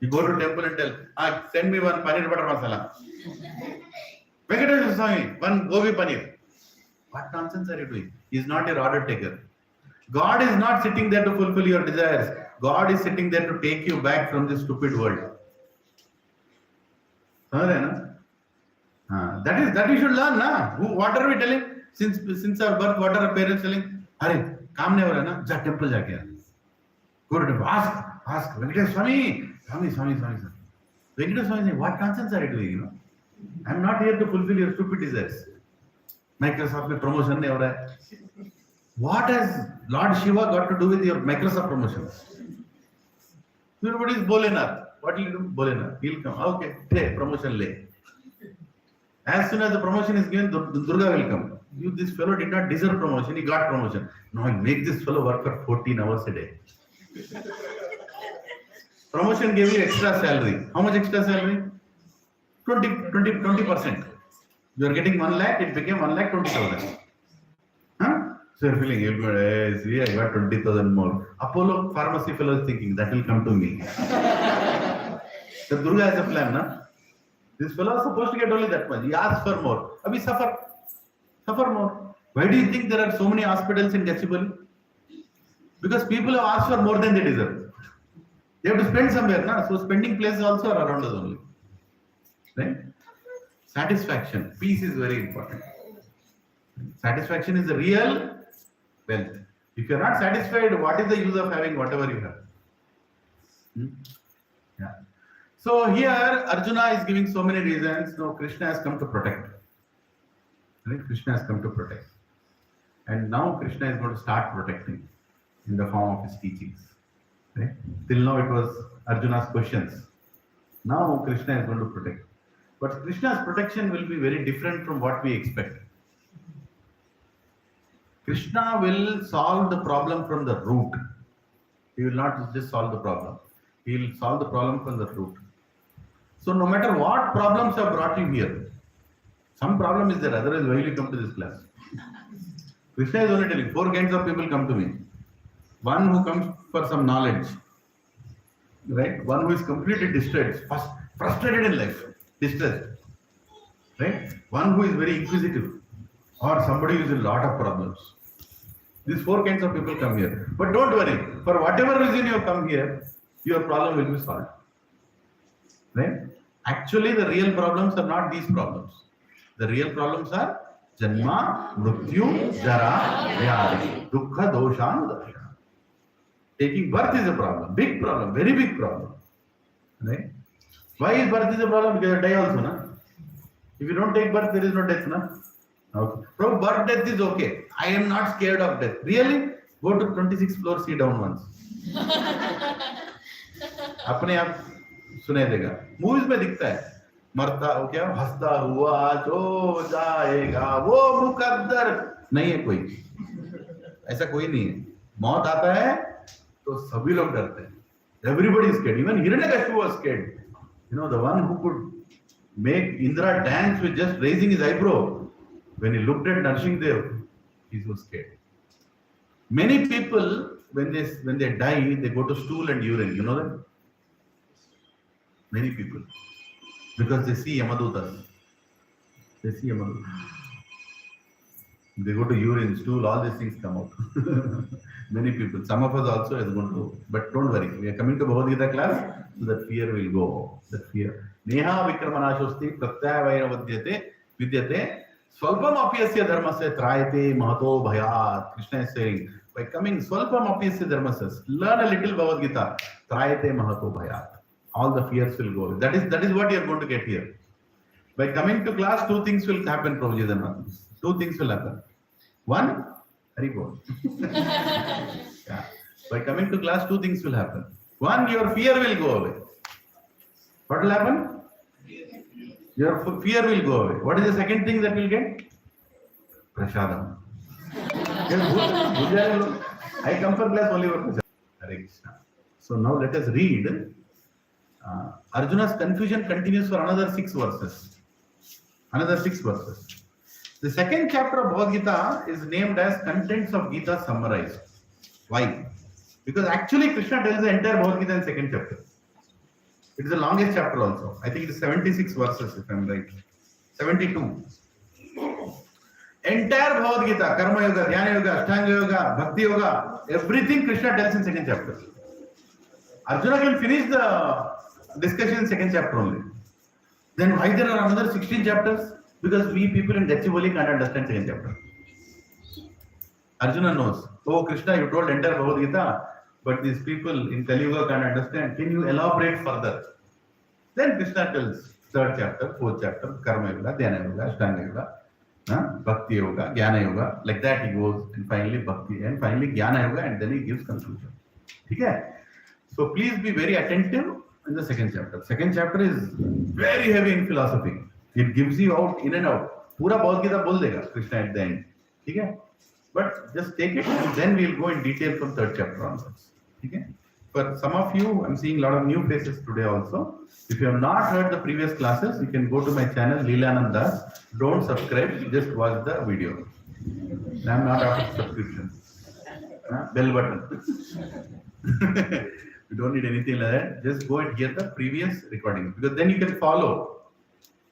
You go to temple and tell, send me one paneer butter masala. Venkateswara Swami, one gobi paneer. What nonsense are you doing? He is not your order taker. God is not sitting there to fulfill your desires. God is sitting there to take you back from this stupid world. That you should learn, na? What are we telling? Since our birth, what are our parents telling? Hare, काम नहीं हो रहा ना, जा temple जाके आ. Go to temple. Ask. Venkateswara Swami. Venkateswara Swami saying, what nonsense are you doing? I'm not here to fulfill your stupid desires. Microsoft में promotion नहीं हो रहा है. What has Lord Shiva got to do with your Microsoft promotion? Everybody is Bholenath. What will you do? Bole na, he'll come. Okay, hey, promotion lay. As soon as the promotion is given, Durga will come. This fellow did not deserve promotion, he got promotion. Now I make this fellow work for 14 hours a day. Promotion gave you extra salary. How much extra salary? 20%. You are getting 1 lakh, it became 1,20,000. Huh? So you're feeling, hey, see, I got 20,000 more. Apollo pharmacy fellow is thinking, that will come to me. So Durga has a plan, na? This fellow is supposed to get only that much. He asks for more. Abhi suffer more. Why do you think there are so many hospitals in Gachibowli? Because people have asked for more than they deserve. They have to spend somewhere, na? So spending places also are around us only. Right? Satisfaction, peace is very important. Satisfaction is the real wealth. If you are not satisfied, what is the use of having whatever you have? Yeah. So here Arjuna is giving so many reasons. No, Krishna has come to protect. Right? Krishna has come to protect. And now Krishna is going to start protecting in the form of his teachings. Right? Till now it was Arjuna's questions. Now Krishna is going to protect. But Krishna's protection will be very different from what we expect. Krishna will solve the problem from the root. He will not just solve the problem. He will solve the problem from the root. So no matter what problems have brought you here, some problem is there, otherwise why will you come to this class? Krishna is only telling, 4 kinds of people come to me. One who comes for some knowledge, right? One who is completely distressed, frustrated in life, distressed, right? One who is very inquisitive, or somebody who has a lot of problems. These 4 kinds of people come here. But don't worry, for whatever reason you have come here, your problem will be solved. Right? Actually, the real problems are not these problems. The real problems are Janma, Mrityu, Jara, Vyadi, Dukkha, Doshan, Taking birth is a problem, big problem, very big problem. Right? Why is birth is a problem? Because you die also, na? If you don't take birth, there is no death, na? Okay. From birth, death is okay. I am not scared of death. Really? Go to 26th floor, sit down once. अपने आप सुनाई देगा. Movies में दिखता है, मरता हो क्या, हंसता हुआ जो जाएगा वो मुकद्दर. नहीं है कोई, ऐसा कोई नहीं है. मौत आता है तो सभी लोग डरते हैं. Everybody is scared. Even Hiranyakashipu was scared. You know, the one who could make Indra dance with just raising his eyebrow, when he looked at Narsimhadev, he was scared. Many people, when they die, they go to stool and urine. You know that? Many people, because they see Yamadutas. They see Yamadutas. They go to urine, stool, all these things come out. Many people. Some of us also is going to. But don't worry, we are coming to Bhagavad Gita class, so that fear will go. That fear. Neha vikramanashosti pratyayavayana vidyate swalpam apyasya dharmasya trayate mahato bhayat. Krishna is saying, by coming swalpam apyasya dharmasya, learn a little Bhagavad Gita, trayate mahato bhayat. All the fears will go. That is what you are going to get here. By coming to class, 2 things will happen, Prabhuji Dhanma. 2 things will happen. One, Haribol. Yeah. By coming to class, 2 things will happen. One, your fear will go away. What will happen? Your fear will go away. What is the second thing that will get? Prasadam. I come for class only for Prasadam. Hare Krishna. So now let us read. Arjuna's confusion continues for another 6 verses. Another 6 verses. The second chapter of Bhagavad Gita is named as Contents of Gita Summarized. Why? Because actually Krishna tells the entire Bhagavad Gita in second chapter. It is the longest chapter also. I think it is 76 verses if I am right. 72. Entire Bhagavad Gita, Karma Yoga, Dhyana Yoga, Ashtanga Yoga, Bhakti Yoga, everything Krishna tells in second chapter. Arjuna can finish the discussion in second chapter only. Then why there are another 16 chapters? Because we people in Gachibowli can't understand second chapter. Arjuna knows. Oh Krishna, you told entire Bhagavad Gita, but these people in Kali Yuga can't understand. Can you elaborate further? Then Krishna tells 3rd chapter, 4th chapter, Karma Yoga, Dhyana Yoga, Ashtanga Yoga, Bhakti Yoga, Jnana Yoga. Like that he goes, and finally Bhakti, and finally Jnana Yoga, and then he gives conclusion. Okay? So please be very attentive In the second chapter. Second chapter is very heavy in philosophy. It gives you out in and out. Pura Bhagavad Gita bol dega Krishna at the end. Okay? But just take it and then we'll go in detail from third chapter onwards. Okay? For some of you, I'm seeing a lot of new faces today also. If you have not heard the previous classes, you can go to my channel Leelanand Das. Don't subscribe, just watch the video. I'm not after subscription. Bell button. You don't need anything like that. Just go and hear the previous recording because then you can follow.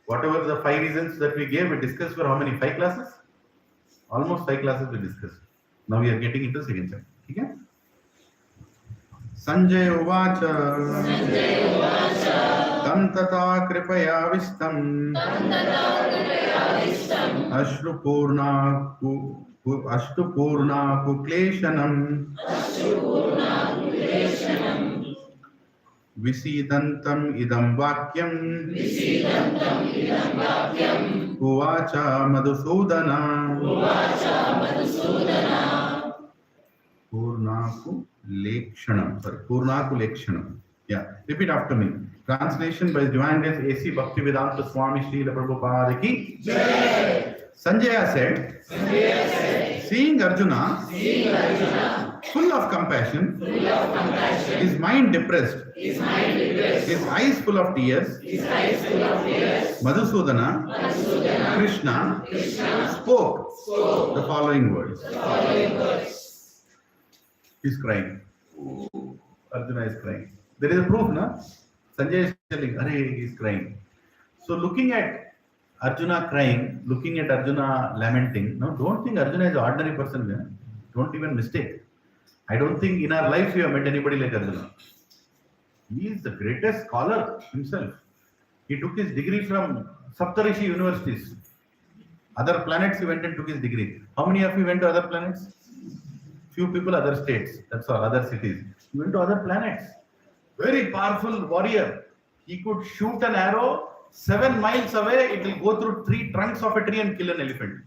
Whatever the 5 reasons that we gave, we discussed for how many? 5 classes? Almost 5 classes we discussed. Now we are getting into second chapter. Okay? Sanjay Uvacha Tam tata kripayavistam Ashrupurna kukleshanam Visidantam idam vakyam Uvacha Madhusudana Purnaku Lekshanam. Sorry, Purnaku Lekshanam. Yeah, repeat after me. Translation by Divine Grace A.C. Bhaktivedanta Swami Srila Prabhupada ki Jai. Sanjaya said, seeing Arjuna, full of compassion, his mind depressed, his eyes full of tears, Madhusudana, Krishna, spoke the following words. He's crying. Arjuna is crying. There is a proof, na? Sanjay is telling, Arey, he's crying. So looking at Arjuna crying, looking at Arjuna lamenting, no, don't think Arjuna is an ordinary person. Man. Don't even mistake. I don't think in our life we have met anybody like Arjuna. He is the greatest scholar himself. He took his degree from Saptarishi universities. Other planets he went and took his degree. How many of you went to other planets? Few people, other states. That's all, other cities. He went to other planets. Very powerful warrior. He could shoot an arrow 7 miles away. It will go through 3 trunks of a tree and kill an elephant.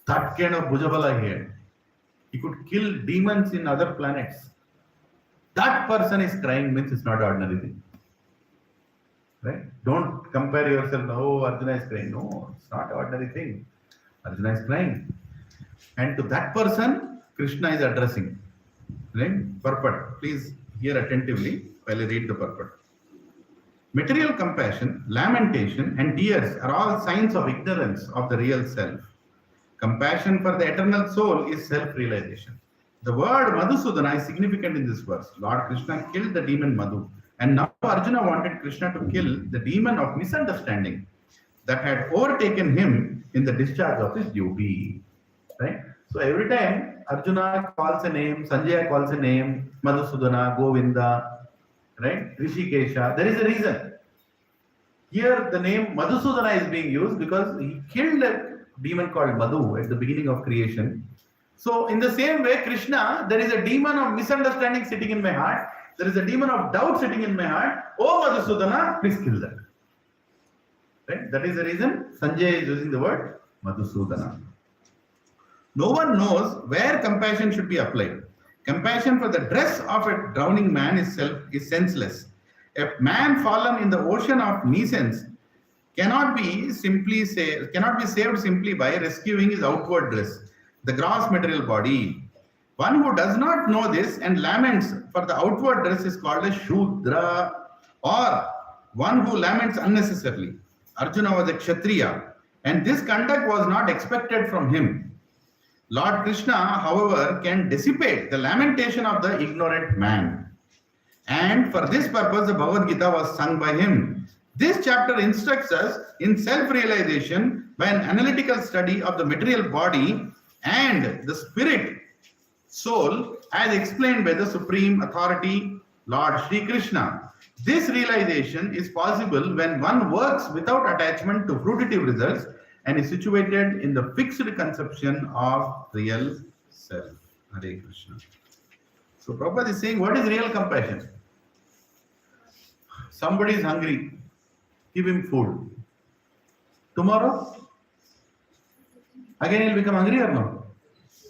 That kind of Bhujabala he had. He could kill demons in other planets. That person is crying means it's not ordinary thing. Right? Don't compare yourself, oh, Arjuna is crying. No, it's not ordinary thing. Arjuna is crying. And to that person, Krishna is addressing. Right? Purport. Please hear attentively while I read the purport. Material compassion, lamentation, and tears are all signs of ignorance of the real self. Compassion for the eternal soul is self-realization. The word Madhusudana is significant in this verse. Lord Krishna killed the demon Madhu, and now Arjuna wanted Krishna to kill the demon of misunderstanding that had overtaken him in the discharge of his duty. Right? So every time Arjuna calls a name, Sanjaya calls a name, Madhusudana, Govinda, right? Rishikesha, there is a reason. Here the name Madhusudana is being used because he killed a demon called Madhu at the beginning of creation. So in the same way, Krishna, there is a demon of misunderstanding sitting in my heart. There is a demon of doubt sitting in my heart. Oh Madhusudana, please kill that. Right? That is the reason Sanjay is using the word Madhusudana. No one knows where compassion should be applied. Compassion for the dress of a drowning man is senseless. A man fallen in the ocean of nescience cannot be saved simply by rescuing his outward dress, the gross material body. One who does not know this and laments for the outward dress is called a Shudra, or one who laments unnecessarily. Arjuna was a Kshatriya, and this conduct was not expected from him. Lord Krishna, however, can dissipate the lamentation of the ignorant man. And for this purpose, the Bhagavad Gita was sung by him. This chapter instructs us in self-realization by an analytical study of the material body and the spirit, soul, as explained by the Supreme Authority, Lord Sri Krishna. This realization is possible when one works without attachment to fruitive results and is situated in the fixed conception of real self. Hare Krishna. So Prabhupada is saying, what is real compassion? Somebody is hungry, give him food. Tomorrow, again he'll become hungry or no?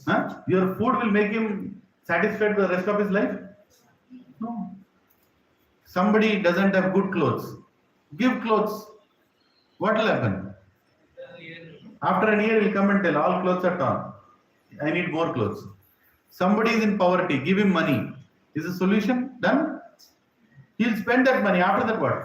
Huh? Your food will make him satisfied for the rest of his life? No. Somebody doesn't have good clothes. Give clothes. What will happen? After a year, he'll come and tell, all clothes are torn. I need more clothes. Somebody is in poverty. Give him money. Is the solution done? He'll spend that money. After that, what?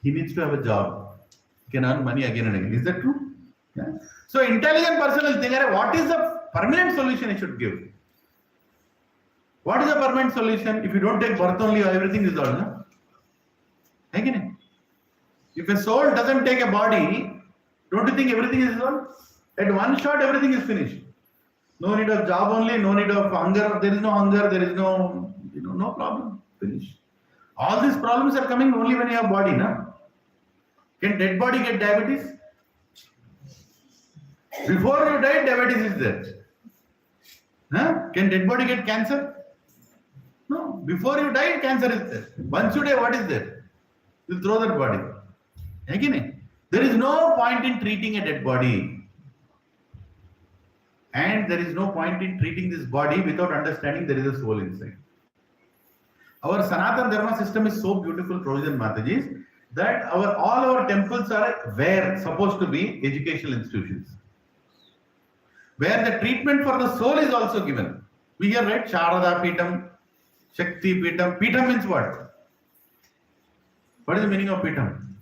He needs to have a job. He can earn money again and again. Is that true? Yeah. So intelligent person will think, what is the permanent solution I should give? What is the permanent solution? If you don't take birth only, everything is all. No? Again. If a soul doesn't take a body, don't you think everything is all? At one shot, everything is finished. No need of job only, no need of hunger. There is no hunger, there is no, no problem. Finish. All these problems are coming only when you have body, na? Can dead body get diabetes? Before you die, diabetes is there. Huh? Can dead body get cancer? No. Before you die, cancer is there. Once you die, what is there? You throw that body. Again, there is no point in treating a dead body. And there is no point in treating this body without understanding there is a soul inside. Our Sanatana Dharma system is so beautiful, Prabhuji and Mataji, that all our temples are where supposed to be educational institutions. Where the treatment for the soul is also given. We hear, right? Sharada Pitam, Shakti Pitam. Pitam means what? What is the meaning of Pitam?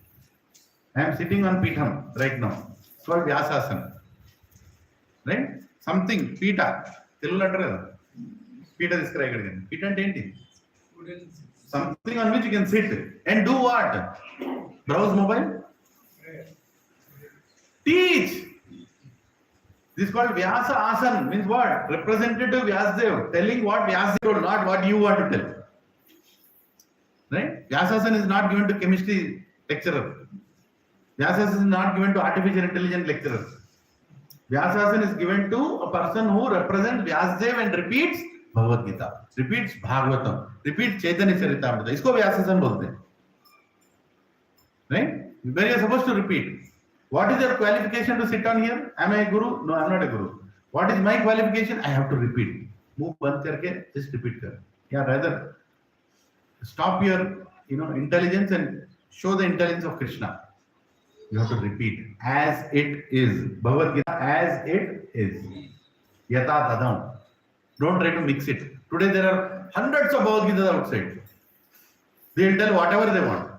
I am sitting on Pitam right now. It's called Vyasasana. Right? Something, Pita. Telugu letter. Pita describe again. Pita and enti. Something on which you can sit and do what? Browse mobile? Teach. This is called Vyasa Asan. Means what? Representative Vyasadev telling what Vyasadev told, not what you want to tell. Right? Vyasasana is not given to chemistry lecturer. Vyasasana is not given to artificial intelligence lecturer. Vyasasana is given to a person who represents Vyasadev and repeats Bhagavad Gita, repeats Bhagavatam, repeats Chaitanya Charitamrita. Isko Vyasasana bolte hain. Right? Where you are supposed to repeat. What is your qualification to sit on here? Am I a guru? No, I am not a guru. What is my qualification? I have to repeat. Move band karke, just repeat kar. Yeah, rather stop your intelligence and show the intelligence of Krishna. You have to repeat as it is. Bhagavad Gita as it is. Yata tadam. Don't try to mix it. Today there are hundreds of Bhagavad Gita outside. They'll tell whatever they want.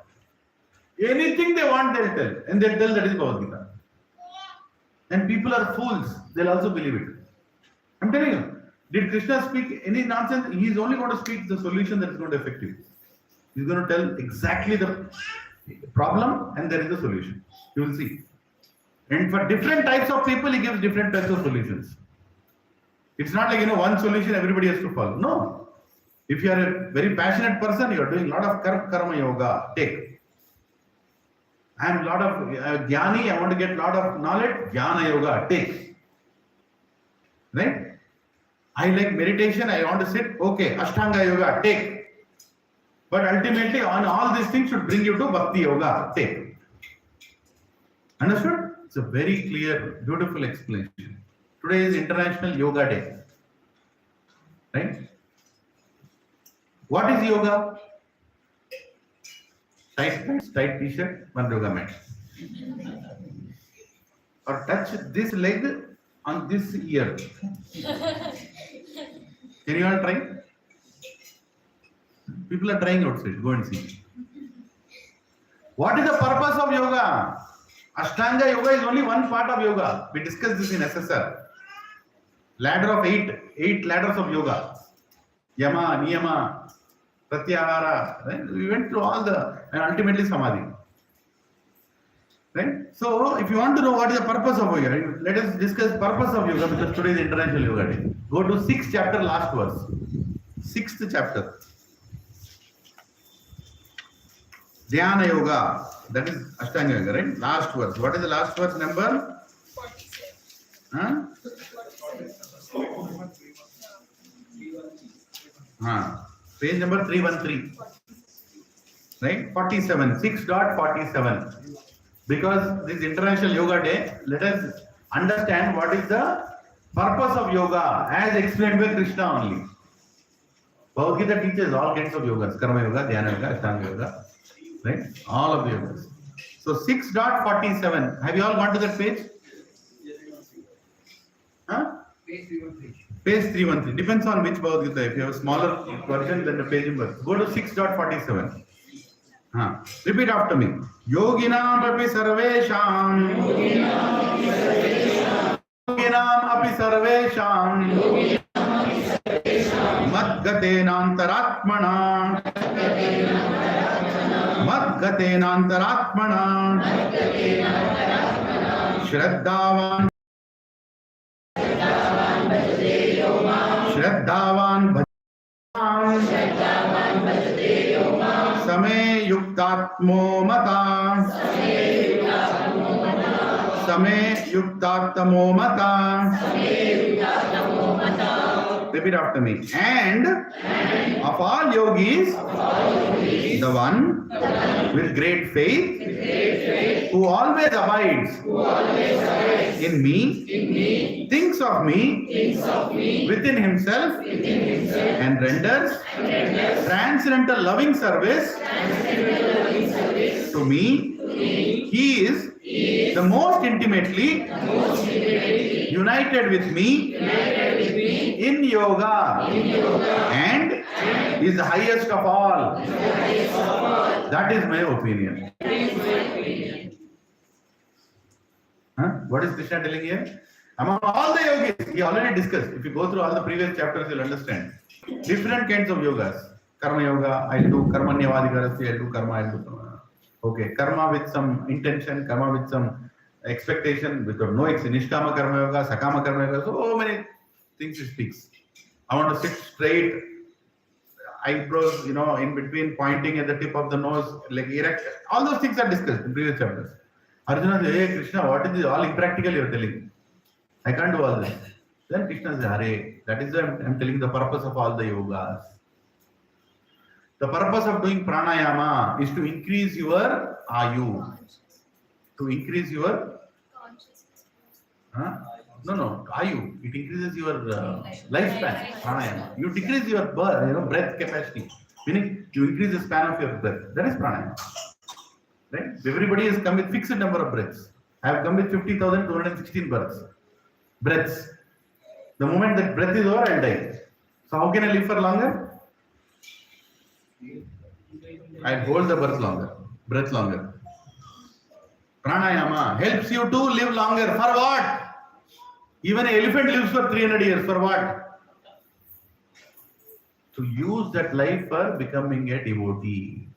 Anything they want, they'll tell. And they'll tell that is Bhagavad Gita. And people are fools. They'll also believe it. I'm telling you. Did Krishna speak any nonsense? He's only going to speak the solution that is going to affect you. He's going to tell exactly the problem and there is a solution. You will see. And for different types of people, he gives different types of solutions. It's not like, one solution everybody has to follow. No. If you are a very passionate person, you are doing a lot of karma yoga. Take. I am a lot of jnani, I want to get a lot of knowledge. Jnana yoga. Take. Right? I like meditation, I want to sit. Okay. Ashtanga yoga. Take. But ultimately, on all these things should bring you to Bhakti yoga. Take. Understood? It's a very clear, beautiful explanation. Today is International Yoga Day. Right? What is yoga? Tight pants, tight t-shirt, one yoga mat. Or touch this leg on this ear. Can you all try? People are trying outside. Go and see. What is the purpose of yoga? Ashtanga yoga is only one part of yoga. We discussed this in SSR. Ladder of eight ladders of yoga. Yama, Niyama, Pratyahara. Right? We went through all and ultimately Samadhi. Right? So, if you want to know what is the purpose of yoga, let us discuss purpose of yoga because today is International Yoga Day. Go to 6th chapter, last verse. 6th chapter. Dhyana Yoga. That is Ashtanga Yoga, right? Last verse. What is the last verse number? 47. Huh? Page number 313. Right? 47. 6.47. Because this International Yoga Day, let us understand what is the purpose of yoga as explained by Krishna only. Bhagavad Gita teaches all kinds of yogas, karma yoga, dhyana yoga, ashtanga yoga, right? All of the yogas. So 6.47. Have you all gone to that page? Huh? Page 313. Page 313. Depends on which Bhagavad Gita. If you have a smaller version, then the page number. Go to 6.47. Repeat after me. Yoginam api sarvesham. Yoginam api sarvesham. Madgatenantaratmana. Madgatenantaratmana. Shraddhavan. Shraddhavan bhajam. Same yuktatmo mata. Same yuktatmo mata. Repeat after me. And of all yogis, the one with great faith, who always abides in me, thinks of me within himself, and renders transcendental loving service to me, he is the most intimately united with me in yoga and is the highest of all. That is my opinion. What is Krishna telling here? Among all the yogis, he already discussed. If you go through all the previous chapters, you'll understand. Different kinds of yogas. Karma yoga, I'll do karmanyavadikarasya, I'll do karma, I'll do karma. Okay, karma with some intention, karma with some expectation, with no nishkama karma yoga, sakama karma yoga, so many things he speaks. I want to sit straight, eyebrows, in between, pointing at the tip of the nose, like erect. All those things are discussed in previous chapters. Arjuna says, hey Krishna, what is this? All impractical you are telling. I can't do all this. Then Krishna says, Hare, that is why I'm telling the purpose of all the yogas. The purpose of doing pranayama is to increase your ayu, to increase your ayu. It increases your lifespan. Pranayama. You decrease your breath capacity, meaning you increase the span of your breath. That is pranayama. Right? Everybody has come with fixed number of breaths. I have come with 50,216 breaths. The moment that breath is over, I'll die. So how can I live for longer? I hold the breath longer. Pranayama helps you to live longer. For what? Even an elephant lives for 300 years. For what? To use that life for becoming a devotee.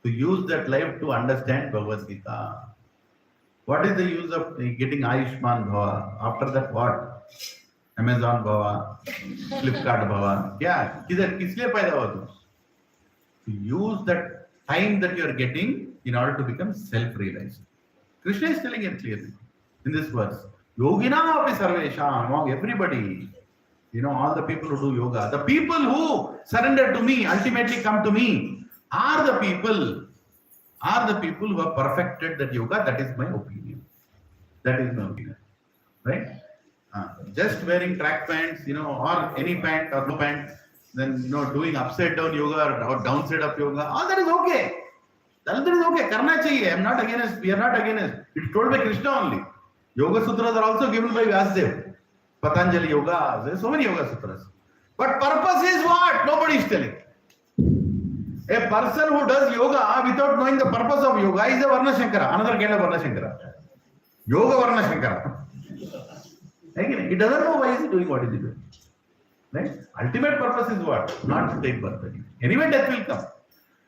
To use that life to understand Bhagavad Gita. What is the use of getting Ayushman Bhava? After that, what? Amazon Bhava, Flipkart Bhava. Yeah, kisliye paida hua tu? To use that time that you are getting in order to become self-realized. Krishna is telling it clearly in this verse. Yogina api sarvesham, among everybody, all the people who do yoga, the people who surrender to me, ultimately come to me, are the people who have perfected that yoga. That is my opinion. Right? Just wearing track pants, or any pant or no pant, then doing upside down yoga or downside up yoga, all that is okay. That is okay. Karna chahiye. I'm not against. We are not against. It's told by Krishna only. Yoga sutras are also given by Vyasadeva. Patanjali yoga. There are so many yoga sutras. But purpose is what? Nobody is telling. A person who does yoga without knowing the purpose of yoga is a Varna Shankara. Another kind of Varna Shankara. Yoga Varna Shankara. He doesn't know why is he doing what is he doing. Right? Ultimate purpose is what? Not to take birth again. Anyway, death will come.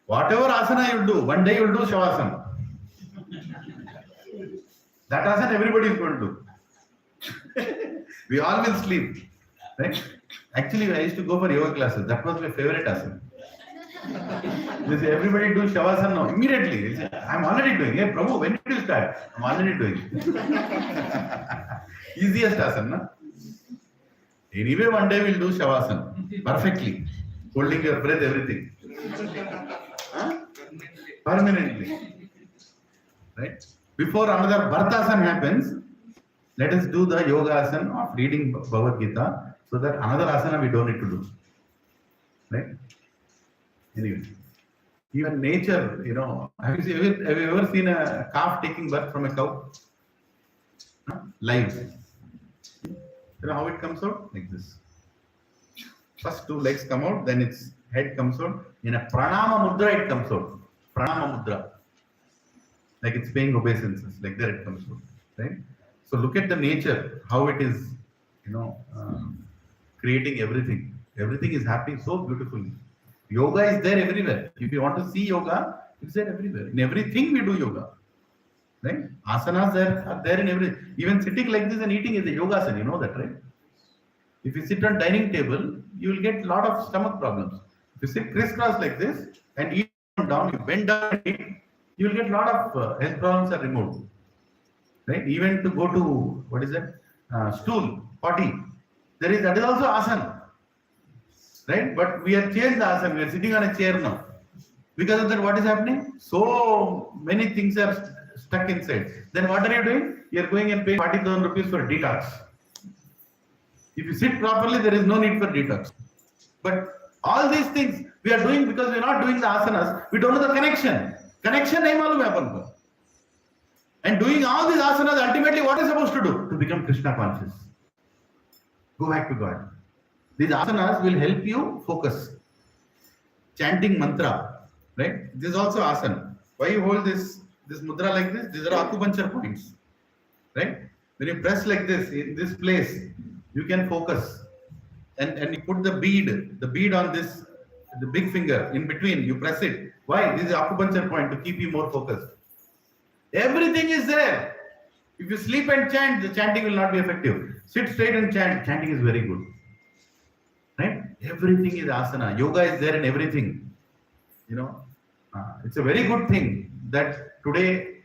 Whatever asana you do, one day you will do Shavasana. That asana everybody is going to do. We all will sleep. Right? Actually, I used to go for yoga classes. That was my favorite asana. They say, everybody do Shavasana now. Immediately. They say, I'm already doing. Hey, Prabhu, when did you start? I'm already doing. Easiest asana. Anyway, one day we'll do Shavasana. Perfectly. Holding your breath, everything. Permanently. Right? Before another Bhartasana happens, let us do the yoga asana of reading Bhagavad Gita so that another asana we don't need to do. right? Anyway, even nature, have you ever seen a calf taking birth from a cow? Huh? Live. You know how it comes out? Like this. First two legs come out, then its head comes out. In a pranama mudra, it comes out. Pranama mudra. Like it's paying obeisances. Like that it comes out. Right? So look at the nature, how it is, creating everything. Everything is happening so beautifully. Yoga is there everywhere. If you want to see yoga, it's there everywhere. In everything we do yoga. Right? Asanas are there in every. Even sitting like this and eating is a yogasana. You know that, right? If you sit on dining table, you will get a lot of stomach problems. If you sit crisscross like this and eat down, you bend down and eat, you will get a lot of health problems are removed. Right? Even to go to what is that? Stool, potty. That is also asana. Right? But we have changed the asana. We are sitting on a chair now. Because of that, what is happening? So many things are stuck inside. Then what are you doing? You are going and paying 40,000 rupees for detox. If you sit properly, there is no need for detox. But all these things we are doing because we are not doing the asanas. We don't know the connection. Connection nahi malum hai apan ko. And doing all these asanas, ultimately what is supposed to do? To become Krishna conscious. Go back to God. These asanas will help you focus. Chanting mantra, right? This is also asana. Why you hold this mudra like this? These are acupuncture points, right? When you press like this in this place, you can focus, and you put the bead on this, the big finger in between. You press it. Why? This is acupuncture point to keep you more focused. Everything is there. If you sleep and chant, the chanting will not be effective. Sit straight and chant. Chanting is very good. Right? Everything is asana. Yoga is there in everything. It's a very good thing that today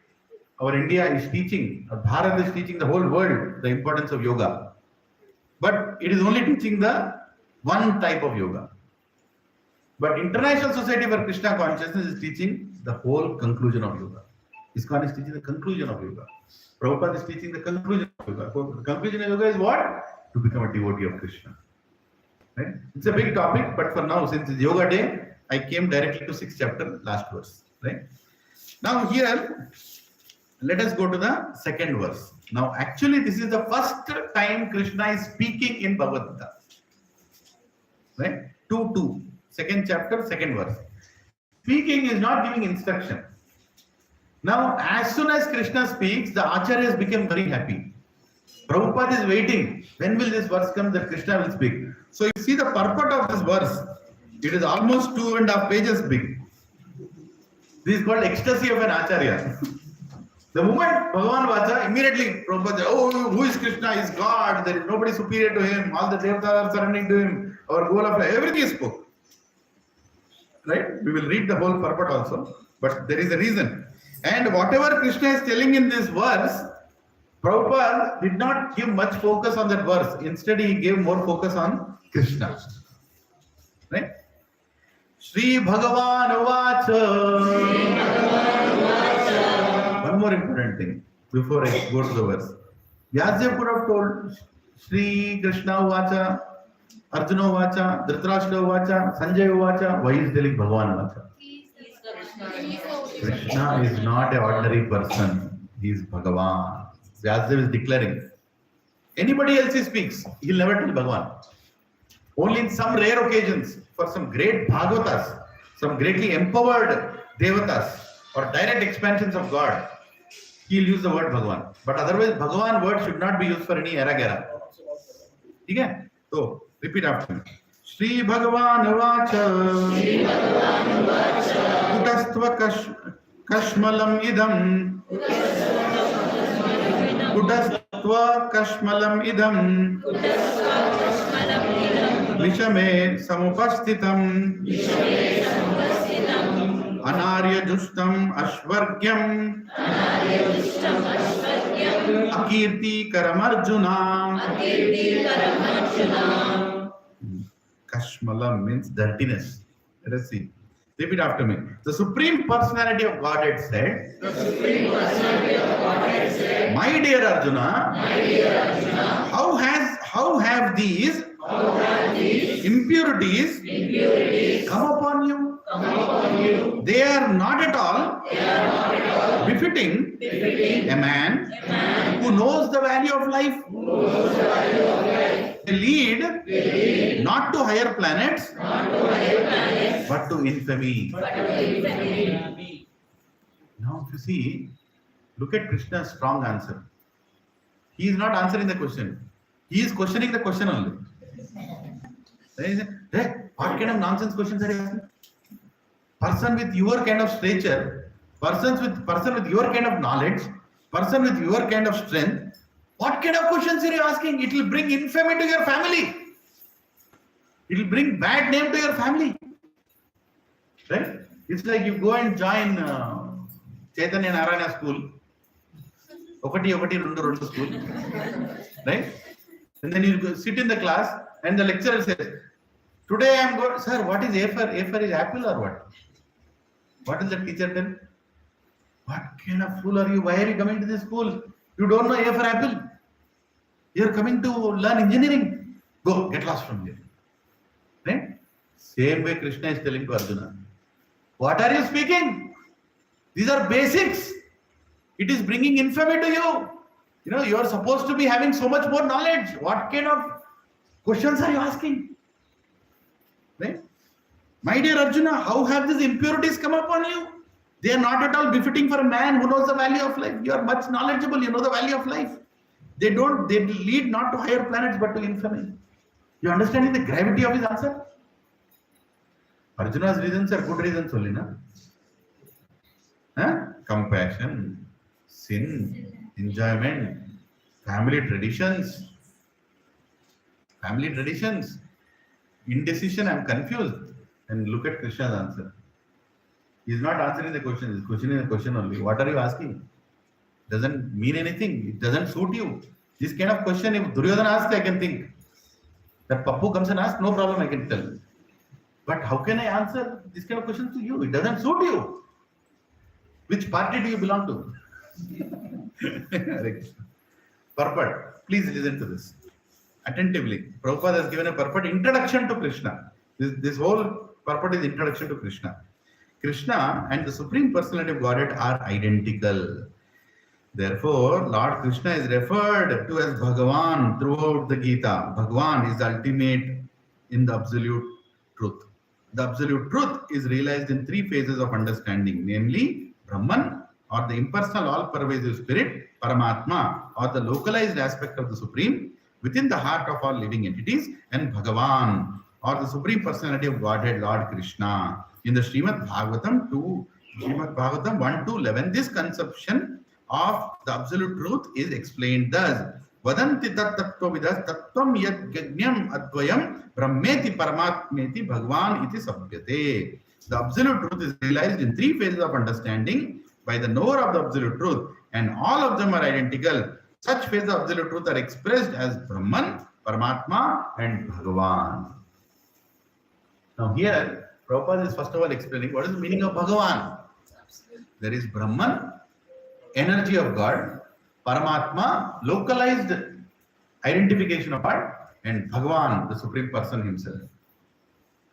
our India is teaching, Bharat is teaching the whole world the importance of yoga. But it is only teaching the one type of yoga. But International Society for Krishna Consciousness is teaching the whole conclusion of yoga. ISKCON is teaching the conclusion of yoga. Prabhupada is teaching the conclusion of yoga. The conclusion of yoga is what? To become a devotee of Krishna. Right? It's a big topic, but for now, since it's Yoga Day, I came directly to 6th chapter, last verse. Right? Now here, let us go to the 2nd verse. Now, actually, this is the first time Krishna is speaking in Bhagavad Gita. Right? 2:2. 2nd chapter, 2nd verse. Speaking is not giving instruction. Now, as soon as Krishna speaks, the acharyas become very happy. Prabhupada is waiting. When will this verse come that Krishna will speak? So, you see the purport of this verse. It is almost 2.5 pages big. This is called ecstasy of an acharya. The moment Bhagavan Vacha, immediately Prabhupada said, oh, who is Krishna? He is God. There is nobody superior to him. All the devatas are surrendering to him. Our goal of life, everything is spoke. Right? We will read the whole purport also. But there is a reason. And whatever Krishna is telling in this verse, Prabhupada did not give much focus on that verse. Instead, he gave more focus on Krishna. Right? Shri Bhagavan Vacha. One more important thing before I go to the verse. Vyasdev could have told Shri Krishna Vacha, Arjuna Vacha, Dhritarashtra Vacha, Sanjay Vacha. Why is telling Bhagavan Vacha? Krishna is not an ordinary person. He is Bhagavan. Vyasdev is declaring. Anybody else he speaks, he will never tell Bhagavan. Only in some rare occasions, for some great Bhagavatas, some greatly empowered Devatas, or direct expansions of God, he will use the word Bhagavan. But otherwise, Bhagavan word should not be used for any era-gera. Okay? So, repeat after me. Shri Bhagavan Vacha. Kutastva kashmalam idam. Kutastva kashmalam idam. Vishame samupasthitam. Anarya justam ashvargyam. Akirti karamarjuna. Kashmalam means dirtiness. Let us see. Repeat after me. The Supreme Personality of Godhead said, My dear Arjuna, how have these impurities come upon you. They are not at all befitting a man who knows the value of life. They lead not to higher planets, but to infamy. Now, if you see, look at Krishna's strong answer. He is not answering the question. He is questioning the question only. Hey, what kind of nonsense questions are you asking? Person with your kind of stature, person with your kind of knowledge, person with your kind of strength, what kind of questions are you asking? It will bring infamy to your family. It will bring bad name to your family. Right? It's like you go and join Chaitanya Narayana school. Okati Rundu school. Right? And then you go sit in the class and the lecturer says, today I am going, sir, what is A for? A for is apple or what? What is the teacher tell? What kind of fool are you? Why are you coming to this school? You don't know A for apple. You are coming to learn engineering. Go, get lost from here. Right? Same way Krishna is telling to Arjuna. What are you speaking? These are basics. It is bringing infamy to you. You know, you are supposed to be having so much more knowledge. What kind of questions are you asking? Right? My dear Arjuna, how have these impurities come upon you? They are not at all befitting for a man who knows the value of life. You are much knowledgeable, you know the value of life. They lead not to higher planets but to infamy. You understanding the gravity of his answer? Arjuna's reasons are good reasons only, na? Compassion, sin, enjoyment, family traditions, indecision, I'm confused. And look at Krishna's answer. He is not answering the question, he's questioning the question only. What are you asking? Doesn't mean anything, it doesn't suit you. This kind of question, if Duryodhana asks, I can think. That Pappu comes and asks, no problem, I can tell. But how can I answer this kind of question to you? It doesn't suit you. Which party do you belong to? Purport. Please listen to this attentively. Prabhupada has given a purport introduction to Krishna. This whole purport is introduction to Krishna. Krishna and the Supreme Personality of Godhead are identical. Therefore, Lord Krishna is referred to as Bhagavan throughout the Gita. Bhagavan is the ultimate in the absolute truth. The absolute truth is realized in three phases of understanding, namely Brahman, or the impersonal all-pervasive spirit, Paramatma, or the localized aspect of the Supreme within the heart of all living entities, and Bhagavan, or the Supreme Personality of Godhead, Lord Krishna. In the Srimad Bhagavatam 1 to 11, this conception of the absolute truth is explained thus. Vadanti tat tattvavidas tattvam yad gagnyam advayam brahmeti paramatmeti bhagwan iti sabhyate. The absolute truth is realized in three phases of understanding by the knower of the absolute truth, and all of them are identical. Such phases of absolute truth are expressed as Brahman, Paramatma, and Bhagavan. Now here, Prabhupada is first of all explaining what is the meaning of Bhagavan. There is Brahman, energy of God, Paramatma, localized identification of God, and Bhagavan, the Supreme Person himself.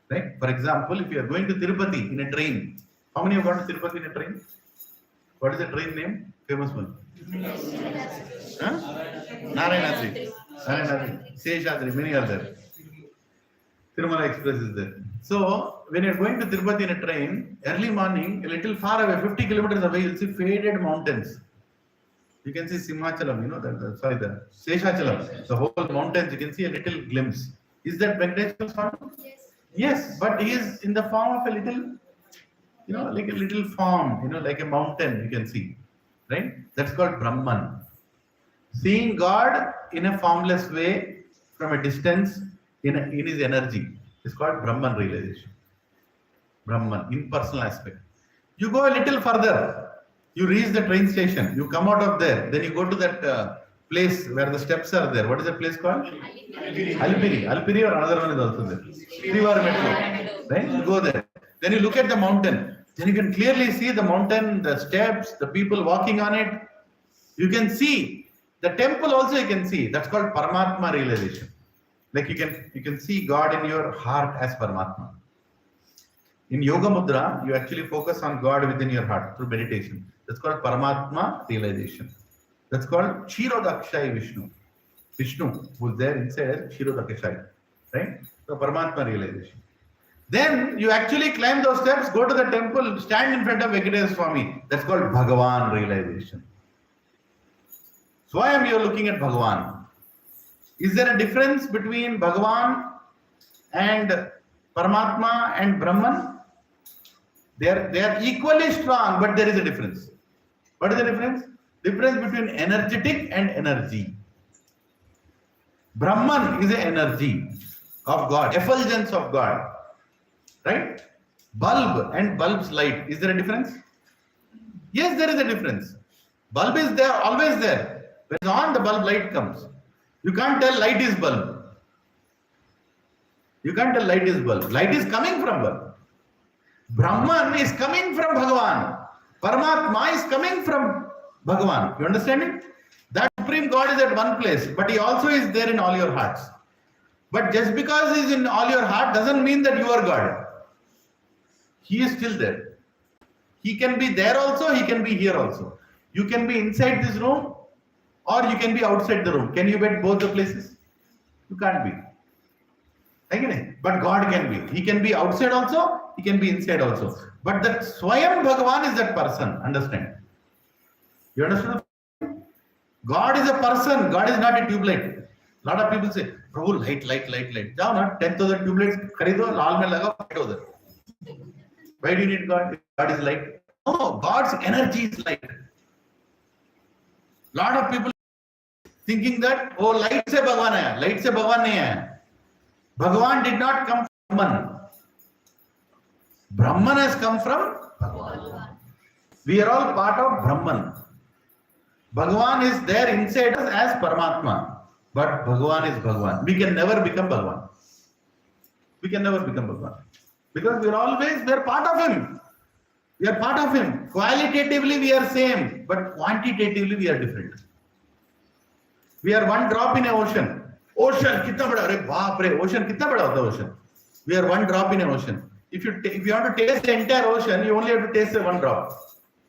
Right? For example, if you are going to Tirupati in a train, how many have gone to Tirupati in a train? What is the train name? Famous one. Narayanadri. Seshadri, many are there. Tirumala Express is there. So, when you're going to Tirupati in a train, early morning, a little far away, 50 kilometers away, you'll see faded mountains. You can see Simhachalam, you know, the Seshachalam, the whole mountains, you can see a little glimpse. Is that Venkateshwara Swami? Yes, but he is in the form of a little, you know, like a little form, you know, like a mountain, you can see. Right? That's called Brahman. Seeing God in a formless way from a distance in his energy is called Brahman realization. Brahman, impersonal aspect. You go a little further, you reach the train station, you come out of there, then you go to that place where the steps are there. What is the place called? Alpiri. Alpiri, or another one is also there. Srivar Metro. Right? You go there. Then you look at the mountain. Then you can clearly see the mountain, the steps, the people walking on it. You can see. The temple also you can see. That's called Paramatma realization. Like you can see God in your heart as Paramatma. In Yoga Mudra, you actually focus on God within your heart through meditation. That's called Paramatma realization. That's called Kshirodakshay Vishnu. Vishnu, who's there inside Kshirodakshay, right? So Paramatma realization. Then you actually climb those steps, go to the temple, stand in front of Venkateswara Swami. That's called Bhagavan realization. Swayam, you are looking at Bhagavan. Is there a difference between Bhagavan and Paramatma and Brahman? They are equally strong, but there is a difference. What is the difference? Difference between energetic and energy. Brahman is an energy of God, effulgence of God. Right? Bulb and bulb's light. Is there a difference? Yes, there is a difference. Bulb is there, always there. When it's on, the bulb light comes. You can't tell light is bulb. You can't tell light is bulb. Light is coming from bulb. Brahman is coming from Bhagavan. Paramatma is coming from Bhagavan. You understand it? That Supreme God is at one place, but He also is there in all your hearts. But just because He is in all your heart doesn't mean that you are God. He is still there. He can be there also, He can be here also. You can be inside this room or you can be outside the room. Can you be at both the places? You can't be. But God can be. He can be outside also, He can be inside also. But that Swayam Bhagavan is that person. Understand? You understand? God is a person. God is not a tube light. A lot of people say, Prabhu, light. Jao na 10,000 tube lights kharido, lal mein laga, white ho there. Why do you need God? God is light. No, God's energy is light. Lot of people thinking that, oh, light se Bhagavan hai, light se Bhagavan nahi hai. Bhagavan did not come from Brahman. Brahman has come from Bhagavan. We are all part of Brahman. Bhagavan is there inside us as Paramatma. But Bhagavan is Bhagavan. We can never become Bhagavan. We can never become Bhagavan. Because we are part of Him. We are part of Him. Qualitatively we are same, but quantitatively we are different. We are one drop in an ocean. Ocean, kitna bada? Arey baap re, ocean, kitna bada hota ocean? We are one drop in an ocean. If you want to taste the entire ocean, you only have to taste one drop.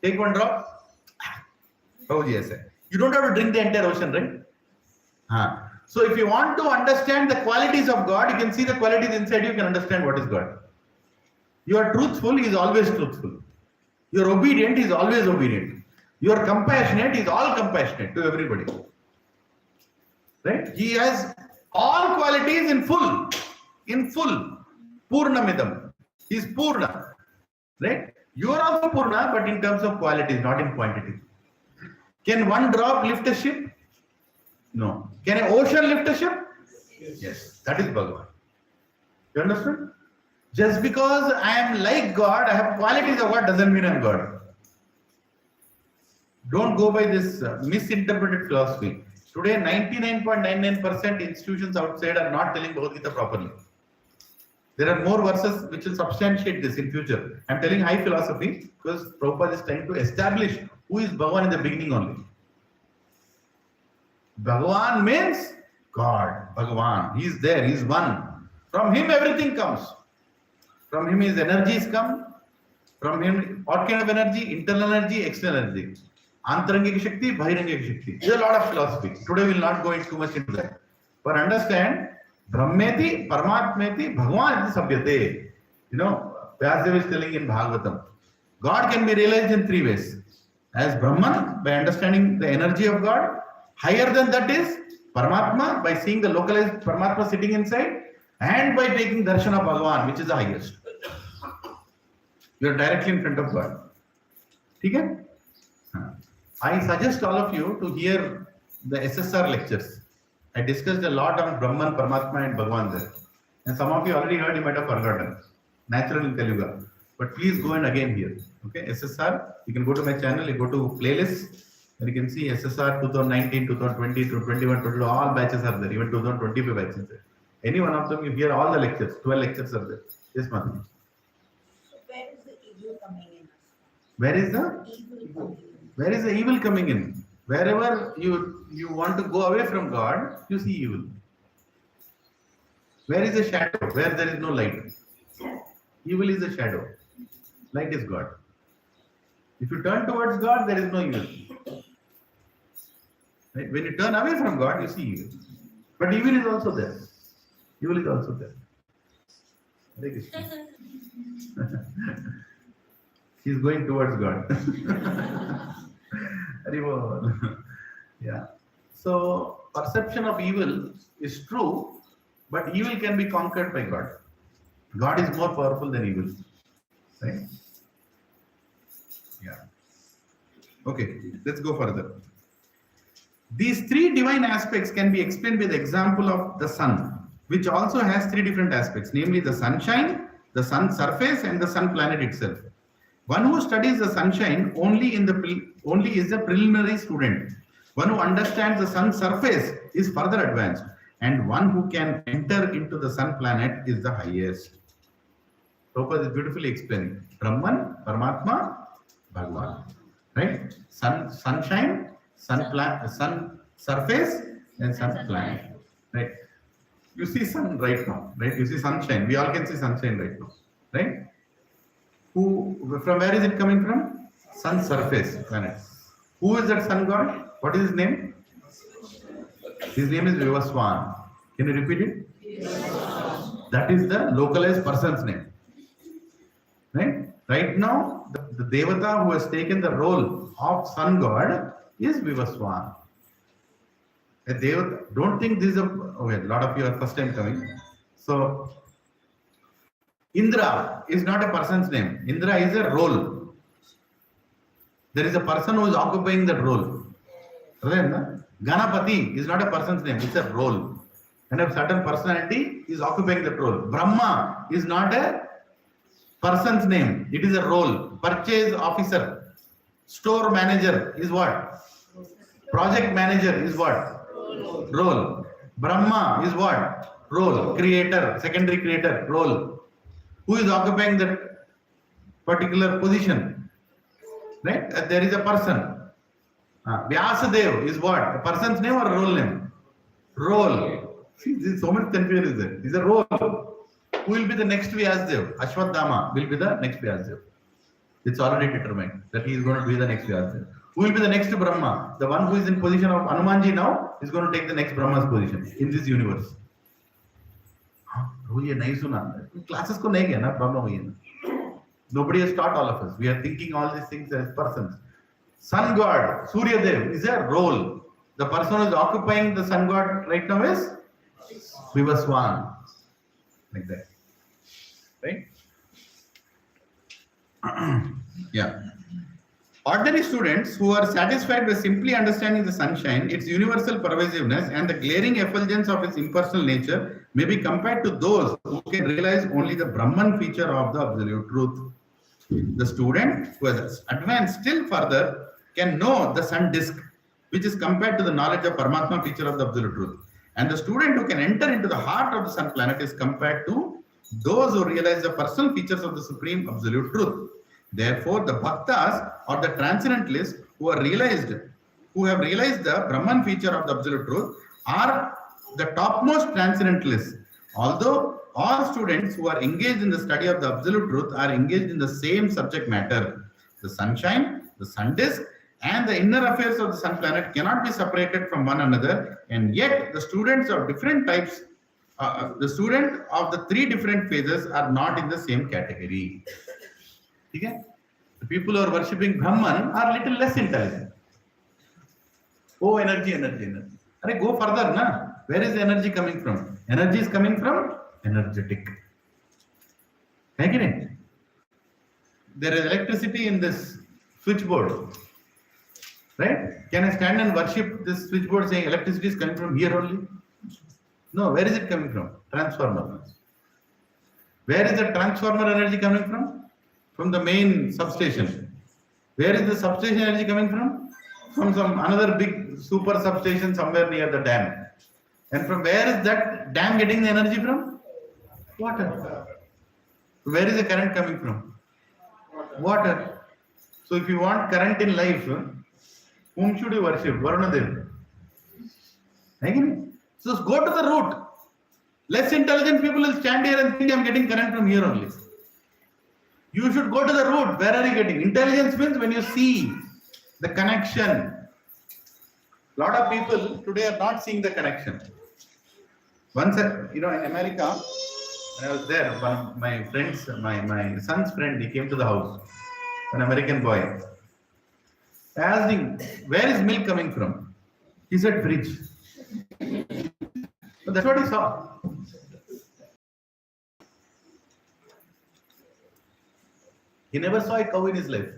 Take one drop. Oh yes, sir. You don't have to drink the entire ocean, right? So if you want to understand the qualities of God, you can see the qualities inside you can understand what is God. You are truthful, He is always truthful. You are obedient, He is always obedient. You are compassionate, He is all compassionate to everybody. Right? He has all qualities in full. In full. Purnamidam. He is Purna. Right? You are also Purna, but in terms of qualities, not in quantity. Can one drop lift a ship? No. Can an ocean lift a ship? Yes. That is Bhagavan. You understand? Just because I am like God, I have qualities of God, doesn't mean I am God. Don't go by this misinterpreted philosophy. Today, 99.99% institutions outside are not telling Bhagavad Gita properly. There are more verses which will substantiate this in future. I am telling high philosophy because Prabhupada is trying to establish who is Bhagavan in the beginning only. Bhagavan means God. Bhagavan. He is there. He is one. From Him everything comes. From Him His energies come. From Him, what kind of energy? Internal energy, external energy. Antarangika Shakti, Bahirangika Shakti. There is a lot of philosophy. Today we will not go too much into that. But understand, Brahmeti, Paramatmeti, Bhagavan is Sabhyate. You know, Vyasadeva is telling in Bhagavatam. God can be realized in three ways. As Brahman, by understanding the energy of God. Higher than that is Paramatma, by seeing the localized Paramatma sitting inside. And by taking darshan of Bhagavan, which is the highest. You are directly in front of God. Okay? I suggest all of you to hear the SSR lectures. I discussed a lot on Brahman, Paramatma and Bhagavan there. And some of you already heard, you might have forgotten. Natural in Telugu. But please go and again hear. Okay? SSR, you can go to my channel, you go to playlists, and you can see SSR 2019, 2020, 2021, 22, all batches are there. Even 2025 batches are there. Any one of them, you hear all the lectures. 12 lectures are there. Yes, Madhuri. So where is the evil coming in? Where is the Evil coming in. Where is the evil coming in? Wherever you want to go away from God, you see evil. Where is the shadow? Where there is no light. Evil is a shadow. Light is God. If you turn towards God, there is no evil. Right? When you turn away from God, you see evil. But evil is also there. Evil is also there. Hare Krishna. He is going towards God. Haribol. Yeah. So perception of evil is true, but evil can be conquered by God. God is more powerful than evil. Right? Yeah. Okay, let's go further. These three divine aspects can be explained with the example of the sun, which also has three different aspects, namely the sunshine, the sun surface, and the sun planet itself. One who studies the sunshine only is a preliminary student. One who understands the sun surface is further advanced, and one who can enter into the sun planet is the highest. Prabhupada is beautifully explaining. Brahman, Paramatma, Bhagavad. Right? Sunshine, sun surface, and sun planet. Right? You see sun right now, right? You see sunshine. We all can see sunshine right now, right? From where is it coming from? Sun surface planet. Who is that sun god? What is his name? His name is Vivaswan. Can you repeat it? That is the localized person's name. Right? Right now, the Devata who has taken the role of sun god is Vivaswan. A Devata, don't think this is okay, a lot of you are first time coming. So, Indra is not a person's name. Indra is a role. There is a person who is occupying that role. Ganapati is not a person's name, it's a role. And a certain personality is occupying that role. Brahma is not a person's name, it is a role. Purchase officer, store manager is what? Project manager is what? Role. Brahma is what? Role. Creator, secondary creator, role. Who is occupying that particular position? Right? There is a person. Vyasadev is what? A person's name or a role name? Role. See, there is so much confusion is there. It's a role. Who will be the next Vyasadev? Ashwatthama will be the next Vyasadev. It's already determined that he is going to be the next Vyasadev. Who will be the next Brahma? The one who is in position of Hanumanji now is going to take the next Brahma's position in this universe. Classes ko nahi na problem. Nobody has taught all of us. We are thinking all these things as persons. Sun God, Surya Dev, is a role. The person who is occupying the sun god right now is Vivaswan. Like that. Right? Yeah. Ordinary students who are satisfied with simply understanding the sunshine, its universal pervasiveness, and the glaring effulgence of its impersonal nature may be compared to those who can realize only the Brahman feature of the absolute truth. The student who has advanced still further can know the sun disk, which is compared to the knowledge of Paramatma feature of the absolute truth. And the student who can enter into the heart of the sun planet is compared to those who realize the personal features of the supreme absolute truth. Therefore, the bhaktas or the transcendentalists who have realized the Brahman feature of the absolute truth are the topmost transcendentalists. Although all students who are engaged in the study of the absolute truth are engaged in the same subject matter, the sunshine, the sun disk, and the inner affairs of the sun planet cannot be separated from one another, and yet the students of different types, the student of the three different phases are not in the same category. Okay? The people who are worshipping Brahman are little less intelligent. Oh, energy. Arey, go further, na? Where is the energy coming from? Energy is coming from energetic. There is electricity in this switchboard. Right? Can I stand and worship this switchboard saying electricity is coming from here only? No, where is it coming from? Transformer. Where is the transformer energy coming from? From the main substation. Where is the substation energy coming from? From some another big super substation somewhere near the dam. And from where is that dam getting the energy from? Water. Where is the current coming from? Water. So if you want current in life, whom should you worship? Varuna Dev. So go to the root. Less intelligent people will stand here and think I'm getting current from here only. You should go to the root. Where are you getting? Intelligence means when you see the connection. A lot of people today are not seeing the connection. Once, in America, when I was there, one of my friends, my son's friend, he came to the house, an American boy. I asked him, where is milk coming from? He said, fridge. So that's what he saw. He never saw a cow in his life.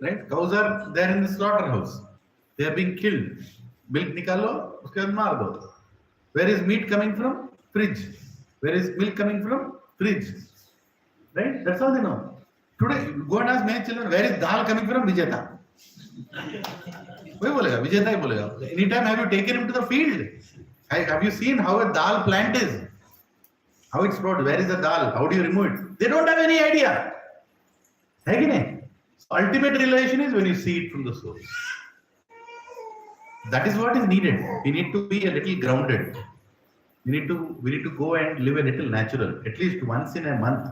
Right? Cows are there in the slaughterhouse. They are being killed. Milk nikalo, uske baad maar do. Where is meat coming from? Fridge. Where is milk coming from? Fridge. Right? That's all they know. Today, go and ask many children, where is dal coming from? Vijeta. Why bolega? Vijeta hi bolega. Anytime have you taken him to the field? Have you seen how a dal plant is? How it's brought? Where is the dal? How do you remove it? They don't have any idea. Hai ki nahi? So ultimate realization is when you see it from the source. That is what is needed. We need to be a little grounded. We need to go and live a little natural. At least once in a month,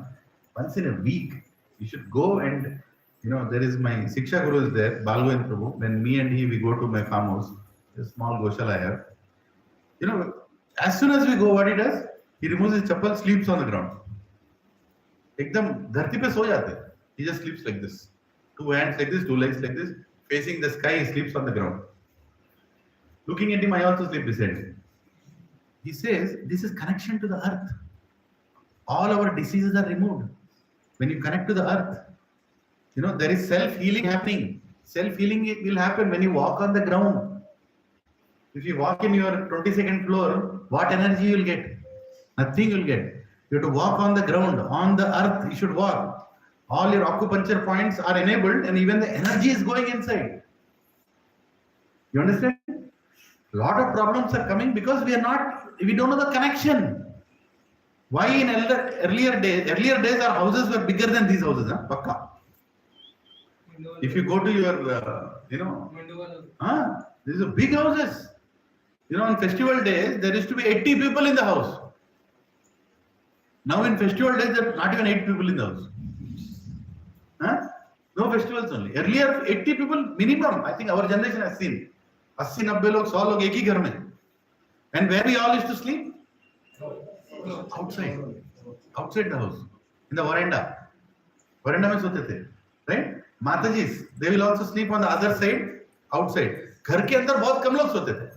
once in a week, you should go and, there is my Siksha Guru is there, Bhagavad Prabhu. When me and he, we go to my farmhouse, a small Goshala I have. As soon as we go, what he does? He removes his chappal, sleeps on the ground. Ekdam dharti pe so jate. He just sleeps like this. 2 hands like this, 2 legs like this, facing the sky, he sleeps on the ground. Looking at him, I also sleep beside him. He says, this is connection to the earth. All our diseases are removed. When you connect to the earth, there is self-healing happening. Self-healing will happen when you walk on the ground. If you walk in your 22nd floor, what energy you will get? Nothing you will get. You have to walk on the ground, on the earth, you should walk. All your acupuncture points are enabled and even the energy is going inside. You understand? A lot of problems are coming because we don't know the connection. Why in earlier days our houses were bigger than these houses, huh? Pakka. If you go to your, these are big houses. On festival days, there used to be 80 people in the house. Now in festival days, there are not even 8 people in the house. Huh? No festivals only. Earlier, 80 people minimum. I think our generation has seen. 80, 90 log, 100 log, ek hi ghar mein. And where we all used to sleep? Outside. Outside the house. In the veranda. Veranda mein sote the. Right? Matajis, they will also sleep on the other side, outside. घर के अंदर बहुत कम लोग सोते थे.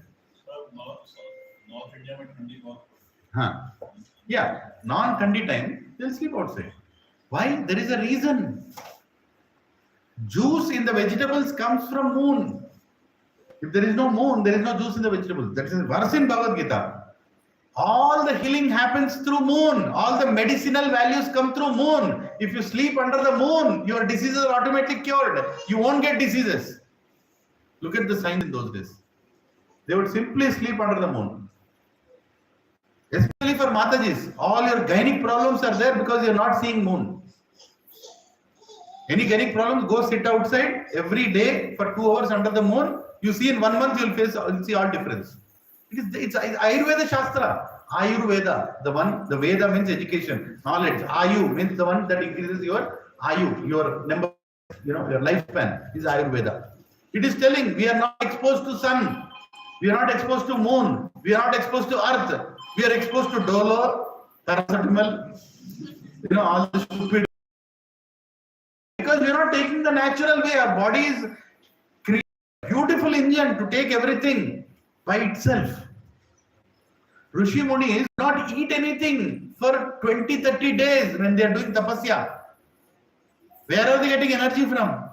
North India में ठंडी बहुत. हाँ. Yeah, non-thandi time, they'll sleep outside. Why? There is a reason. Juice in the vegetables comes from moon. If there is no moon, there is no juice in the vegetables. That is a verse in Bhagavad Gita. All the healing happens through moon. All the medicinal values come through moon. If you sleep under the moon, your diseases are automatically cured. You won't get diseases. Look at the signs in those days. They would simply sleep under the moon. Especially for Matajis, all your gynec problems are there because you're not seeing moon. Any gynec problems, go sit outside every day for 2 hours under the moon. You see in 1 month, you'll see all difference. It's Ayurveda Shastra. Ayurveda, the Veda means education, knowledge. Ayu means the one that increases your Ayu, your number, your lifespan is Ayurveda. It is telling we are not exposed to sun, we are not exposed to moon, we are not exposed to earth. We are exposed to Dolo, paracetamol, all the stupid. Because we are not taking the natural way. Our body is a beautiful engine to take everything by itself. Rishi Munis not eat anything for 20-30 days when they are doing tapasya. Where are they getting energy from?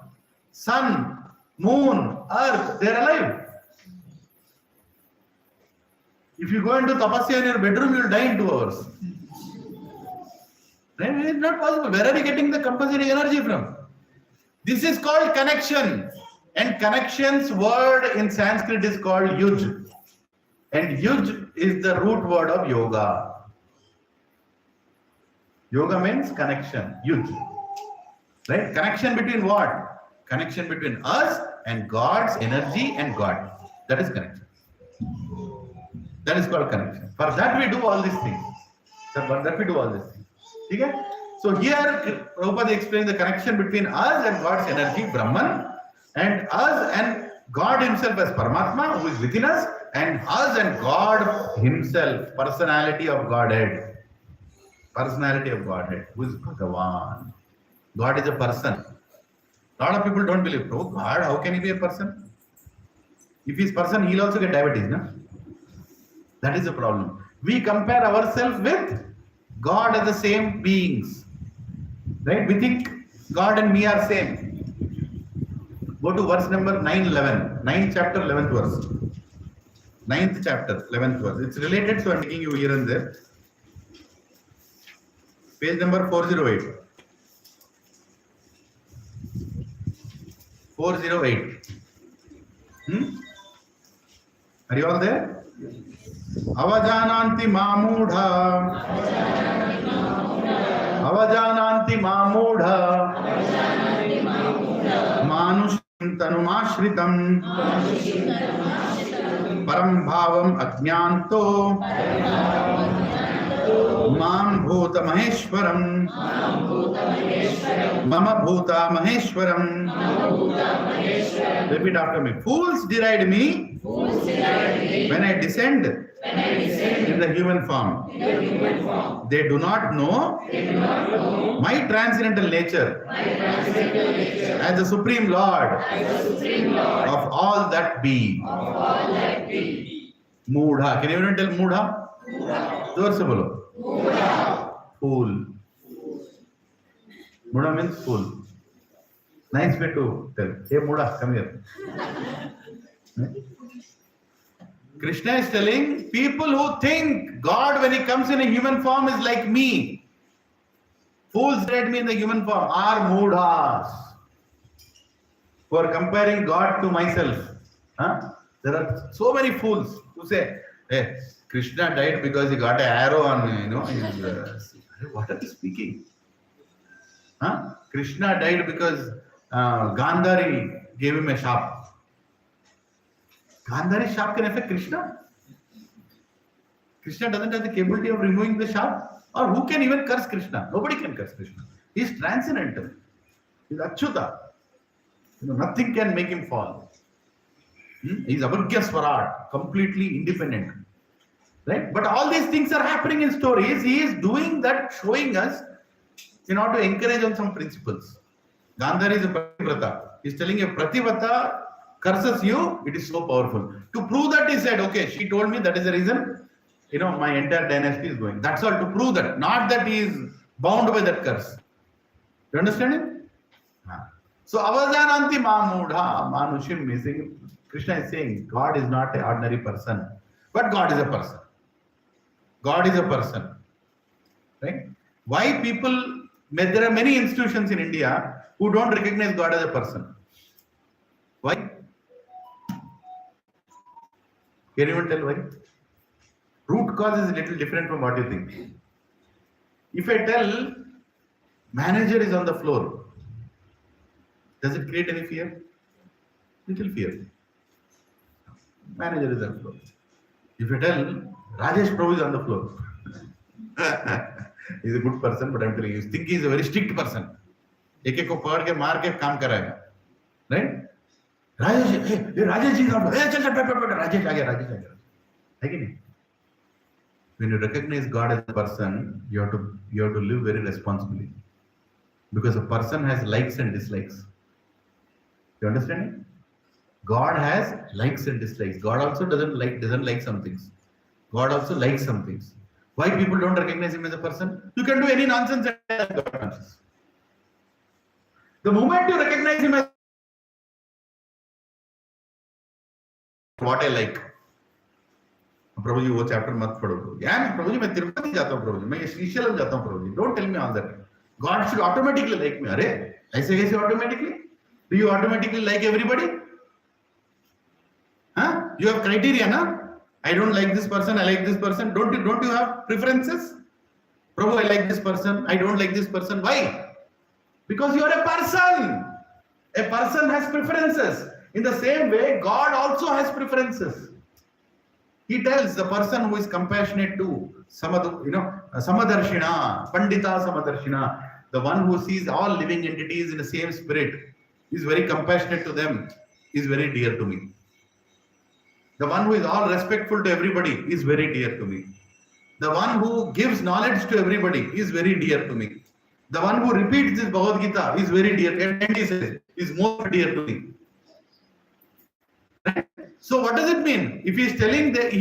Sun, moon, earth, they are alive. If you go into tapasya in your bedroom, you will die in 2 hours. It's not possible. Where are you getting the compulsory energy from? This is called connection. And connection's word in Sanskrit is called yuj. And yuj is the root word of yoga. Yoga means connection, yuj. Right? Connection between what? Connection between us and God's energy and God. That is connection. That is called connection. For that we do all these things. For that we do all these things. Okay? So here Prabhupada explains the connection between us and God's energy, Brahman, and us and God himself as Paramatma, who is within us, and us and God himself, personality of Godhead. Personality of Godhead, who is Bhagavan. God is a person. A lot of people don't believe, oh God, how can he be a person? If he's person, he'll also get diabetes, no? That is the problem. We compare ourselves with God as the same beings. Right? We think God and me are same. Go to verse number 9:11. 9th chapter, 11th verse. 9th chapter, 11th verse. It's related, so I'm taking you here and there. Page number 408. 408. Are you all there? Avajananti mamudha. Avajananti mamudha. Manushim tanumashritam. Param bhavam ajnanto. Mam bhuta maheshwaram. Mama bhuta maheshwaram. Repeat after me. Fools deride me when I descend in the human form. They do not know my transcendental nature as the Supreme Lord of all that be. Moodha. Can everyone tell Moodha? जोर से बोलो. Fool. Muda means fool. Nice way to tell. Hey Muda, come here. Krishna is telling people who think God when he comes in a human form is like me. Fools read me in the human form are Mudhas. Who are comparing God to myself. There are so many fools who say, hey, Krishna died because he got an arrow on, his. What are you speaking? Krishna died because Gandhari gave him a sharp. Gandhari sharp can affect Krishna? Krishna doesn't have the capability of removing the sharp? Or who can even curse Krishna? Nobody can curse Krishna. He is transcendental. He is Achyuta. Nothing can make him fall. He is Abhagya Swarad, completely independent. Right? But all these things are happening in stories. He is doing that, showing us in order to encourage on some principles. Gandhari is a Pativrata. He is telling a Pativrata curses you, it is so powerful. To prove that, he said, okay, she told me that is the reason, my entire dynasty is going. That's all, to prove that. Not that he is bound by that curse. You understand it? So, Avajananti Mamudha, Manushim missing. Krishna is saying, God is not an ordinary person, but God is a person. God is a person. Right? Why people, there are many institutions in India who don't recognize God as a person. Why? Can anyone tell why? Root cause is a little different from what you think. If I tell manager is on the floor, does it create any fear? Little fear. Manager is on the floor. If I tell Rajesh Prabhu is on the floor, he's a good person, but I'm telling you, think he's a very strict person. एक को पकड़ के मार के काम कराएगा, right? Rajesh जी का, Rajesh आ गया, है कि नहीं? When you recognize God as a person, you have to live very responsibly, because a person has likes and dislikes. You understand it? God has likes and dislikes. God also doesn't like some things. God also likes some things. Why people don't recognize him as a person? You can do any nonsense and God nonsense. The moment you recognize him as what I like. प्रभु जी वो chapter मत पढ़ो प्रभु जी मैं तिरुपति जाता हूँ प्रभु जी मैं श्रीशैलम जाता हूँ प्रभु जी don't tell me all that God should automatically like me अरे ऐसे कैसे automatically do you automatically like everybody you have criteria na I don't like this person I like this person don't you have preferences Prabhu I like this person I don't like this person why because you are a person has preferences in the same way God also has preferences He tells the person who is compassionate to Samadarshina, Pandita Samadarshina, the one who sees all living entities in the same spirit, is very compassionate to them, is very dear to me. The one who is all respectful to everybody is very dear to me. The one who gives knowledge to everybody is very dear to me. The one who repeats this Bhagavad Gita is very dear, and he says, is more dear to me. Right? So what does it mean? If he is telling that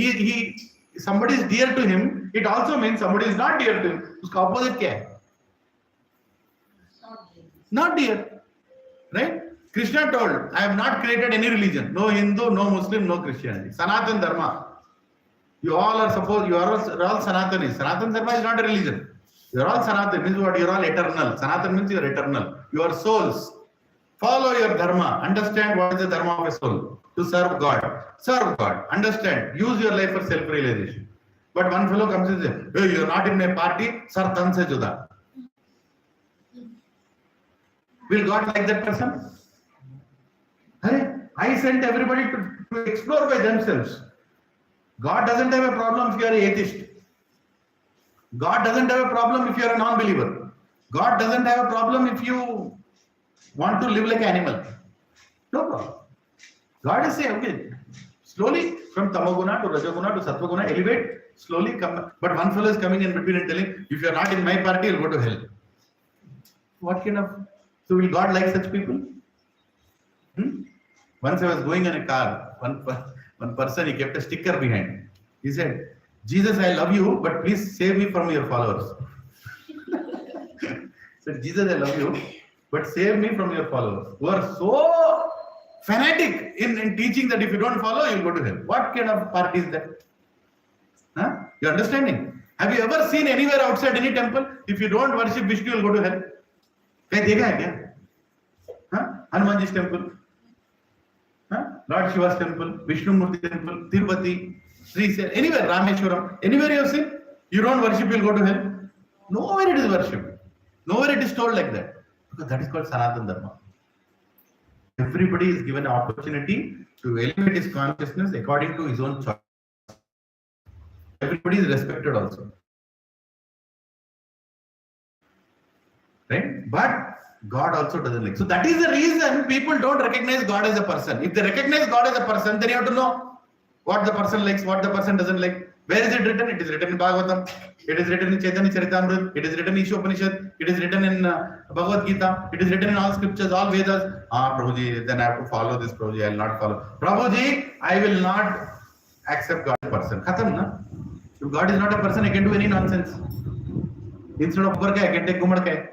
somebody is dear to him, it also means somebody is not dear to him. Uska opposite kya hai? Not dear. Right? Krishna told, I have not created any religion. No Hindu, no Muslim, no Christianity. Sanatan Dharma. You all are all Sanatanis. Sanatan Dharma is not a religion. You are all Sanatan, means what? You are all eternal. Sanatan means you are eternal. You are souls. Follow your Dharma. Understand what is the Dharma of a soul. To serve God. Serve God. Understand. Use your life for self-realization. But one fellow comes and says, hey, you are not in my party, sir tan se juda. Will God like that person? Hey, I sent everybody to explore by themselves. God doesn't have a problem if you are an atheist. God doesn't have a problem if you are a non-believer. God doesn't have a problem if you want to live like an animal. No problem. God is saying, okay, slowly from Tamaguna to Rajaguna to Satvaguna, elevate, slowly come. But one fellow is coming in between and telling, if you are not in my party, you'll go to hell. What kind of... So will God like such people? Once I was going in a car, one person, he kept a sticker behind. He said, Jesus, I love you, but please save me from your followers. Said, Jesus, I love you, but save me from your followers, who are so fanatic in teaching that if you don't follow, you'll go to hell. What kind of party is that? Huh? You understanding? Have you ever seen anywhere outside any temple, if you don't worship Vishnu, you'll go to hell? कहीं देखा है क्या? Hanuman ji temple, Lord Shiva's temple, Vishnu Murti temple, Tirupati, Sri, anywhere, Rameshwaram, anywhere you have seen, you don't worship, you'll go to hell. Nowhere it is worshipped. Nowhere it is told like that. Because that is called Sanatana Dharma. Everybody is given an opportunity to elevate his consciousness according to his own choice. Everybody is respected also. Right? But God also doesn't like. So that is the reason people don't recognize God as a person. If they recognize God as a person, then you have to know what the person likes, what the person doesn't like. Where is it written? It is written in Bhagavatam. It is written in Chaitanya Charitamrita. It is written in Ishopanishad. It is written in Bhagavad Gita. It is written in all scriptures, all Vedas. Prabhuji, then I have to follow this. Prabhuji, I will not follow. Prabhuji, I will not accept God as a person. Khatam, na? If God is not a person, I can do any nonsense. Instead of Burka, I can take Gumadkai.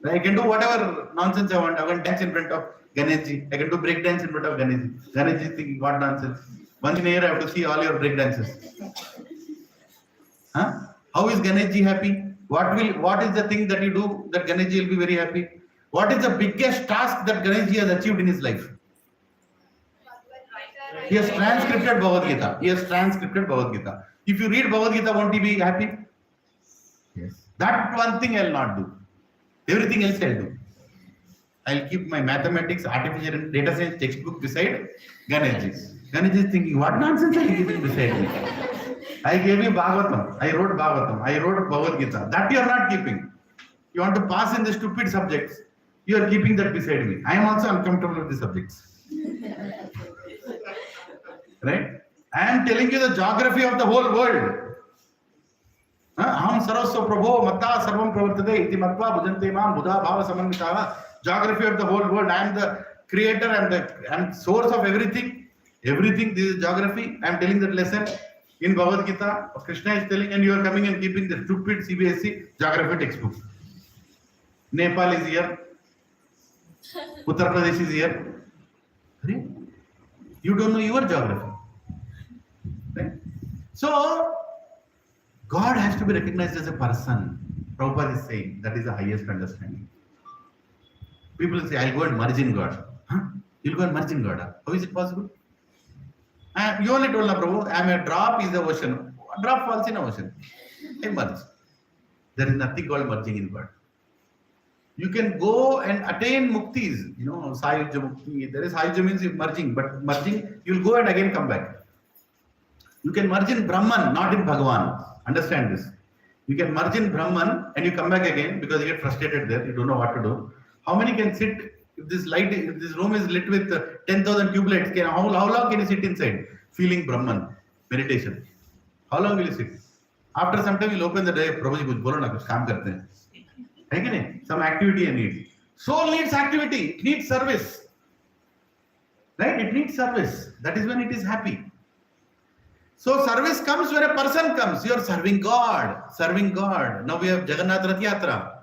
I can do whatever nonsense I want. I can dance in front of Ganeshji. I can do break dance in front of Ganeshji. Ganeshji is thinking, what nonsense? Once in a year, I have to see all your break dances. Huh? How is Ganeshji happy? What is the thing that you do that Ganeshji will be very happy? What is the biggest task that Ganeshji has achieved in his life? He has transcribed Bhagavad Gita. He has transcribed Bhagavad Gita. If you read Bhagavad Gita, won't he be happy? Yes. That one thing I will not do. Everything else I'll do. I'll keep my mathematics, artificial and data science textbook beside Ganeshji. Ganeshji is thinking, what nonsense are you keeping beside me? I gave you Bhagavatam. I wrote Bhagavatam. I wrote Bhagavad Gita. That you are not keeping. You want to pass in the stupid subjects. You are keeping that beside me. I am also uncomfortable with the subjects. Right? I am telling you the geography of the whole world. Aham sarasva prabho matta sarvam pravartate iti matva bhujante mam buddha bhava samanvitava. Geography of the whole world. I am the creator, I am source of everything. Everything, this is geography. I am telling that lesson in Bhagavad Gita. Krishna is telling, and you are coming and keeping the stupid CBSE geography textbook. Nepal is here. Uttar Pradesh is here. You don't know your geography. Right? So, God has to be recognized as a person. Prabhupada is saying that is the highest understanding. People say, I'll go and merge in God. Huh? You'll go and merge in God. Huh? How is it possible? You only told, na Prabhu, I am a drop is the ocean. A drop falls in the ocean. I merge. There is nothing called merging in God. You can go and attain muktis. You know, Sayujya Mukti. There is Sayujya means merging, but merging, you'll go and again come back. You can merge in Brahman, not in Bhagavan. Understand this. You can merge in Brahman and you come back again because you get frustrated there. You don't know what to do. How many can sit if this light, if this room is lit with 10,000 tube lights? How long can you sit inside feeling Brahman meditation? How long will you sit? After some time, you'll open the day. Prabhuji, kuch bolo na, kuch kaam karte hain. Hai ki nahi? Some activity I need. Soul needs activity. It needs service. Right? It needs service. That is when it is happy. So service comes when a person comes. You are serving God. Serving God. Now we have Jagannath Rath Yatra.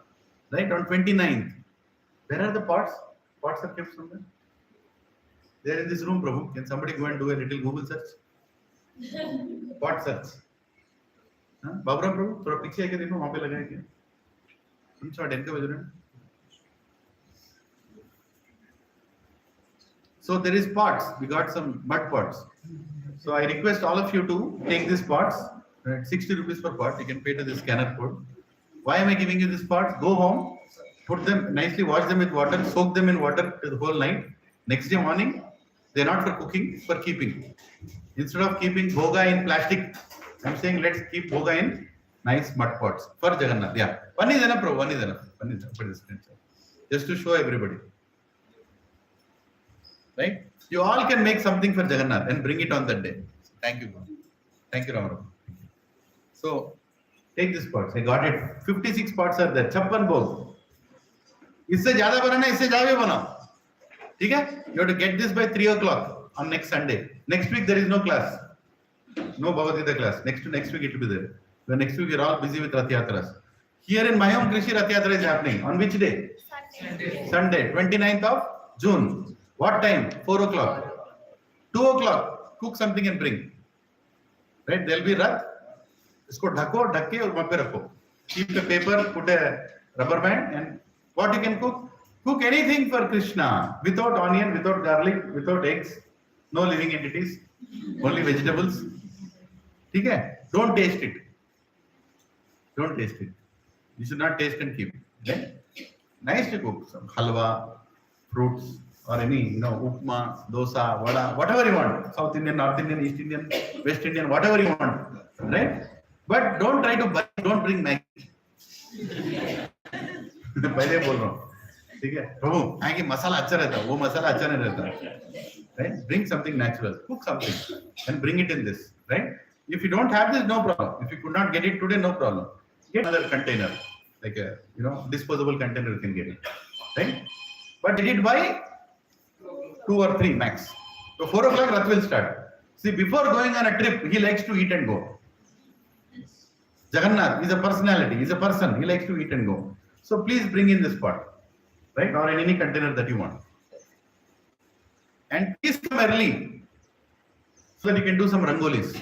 Right? On 29th. Where are the pots? Pots are kept somewhere. They are in this room, Prabhu. Can somebody go and do a little Google search? Pot search. बाबरा प्रभु थोड़ा पीछे आके देखो वहां पे लगा है क्या तुम थोड़ा डेन के बज रहे हैं so there is pots we got some mud pots so I request all of you to take these pots 60 rupees per pot you can pay to the scanner code why am I giving you these pots go home put them nicely wash them with water soak them in water the whole night next day morning they're not for cooking for keeping instead of keeping bhoga in plastic I'm saying let's keep bhoga in nice mud pots for Jagannath. Yeah, one is enough, bro. One is enough. One is enough. Just to show everybody. Right? You all can make something for Jagannath and bring it on that day. Thank you, bro. Thank you, Ramaram. So take this pots. I got it. 56 pots are there. 56 bhog. इससे ज़्यादा बनाना, इससे ज़्यादा बनाओ. ठीक है? You have to get this by 3 o'clock on next Sunday. Next week there is no class. No Bhagavad Gita class. Next week it will be there. So next week we are all busy with Rath Yatras. Here in my home, Krishe Rath Yatra is happening. On which day? Sunday. 29th of June. What time? 4 o'clock. 2 o'clock. Cook something and bring. Right? There will be Rath. इसको ढको, ढक के और वहाँ पे रखो. Keep the paper, put a rubber band and what you can cook? Cook anything for Krishna. Without onion, without garlic, without eggs. No living entities. Only vegetables. ठीक है? Don't taste it. Don't taste it. You should not taste and keep. Then nice to cook some halwa, fruits, or any upma, dosa, vada, whatever you want. South Indian, North Indian, East Indian, West Indian, whatever you want, right? But don't try to buy. Don't bring Maggi. पहले बोल रहा हूँ, ठीक है? प्रभु, आगे मसाला अच्छा रहता है, वो मसाला अच्छा नहीं रहता, right? Bring something natural, cook something, and bring it in this, right? If you don't have this, no problem. If you could not get it today, no problem. Get another container, like a disposable container you can get it, right? But get it by 2 or 3 max. So 4 o'clock Rath will start. See, before going on a trip, he likes to eat and go. Jagannath is a personality, he's a person, he likes to eat and go. So please bring in this pot, right? Or in any container that you want. And please come early so that you can do some rangolis.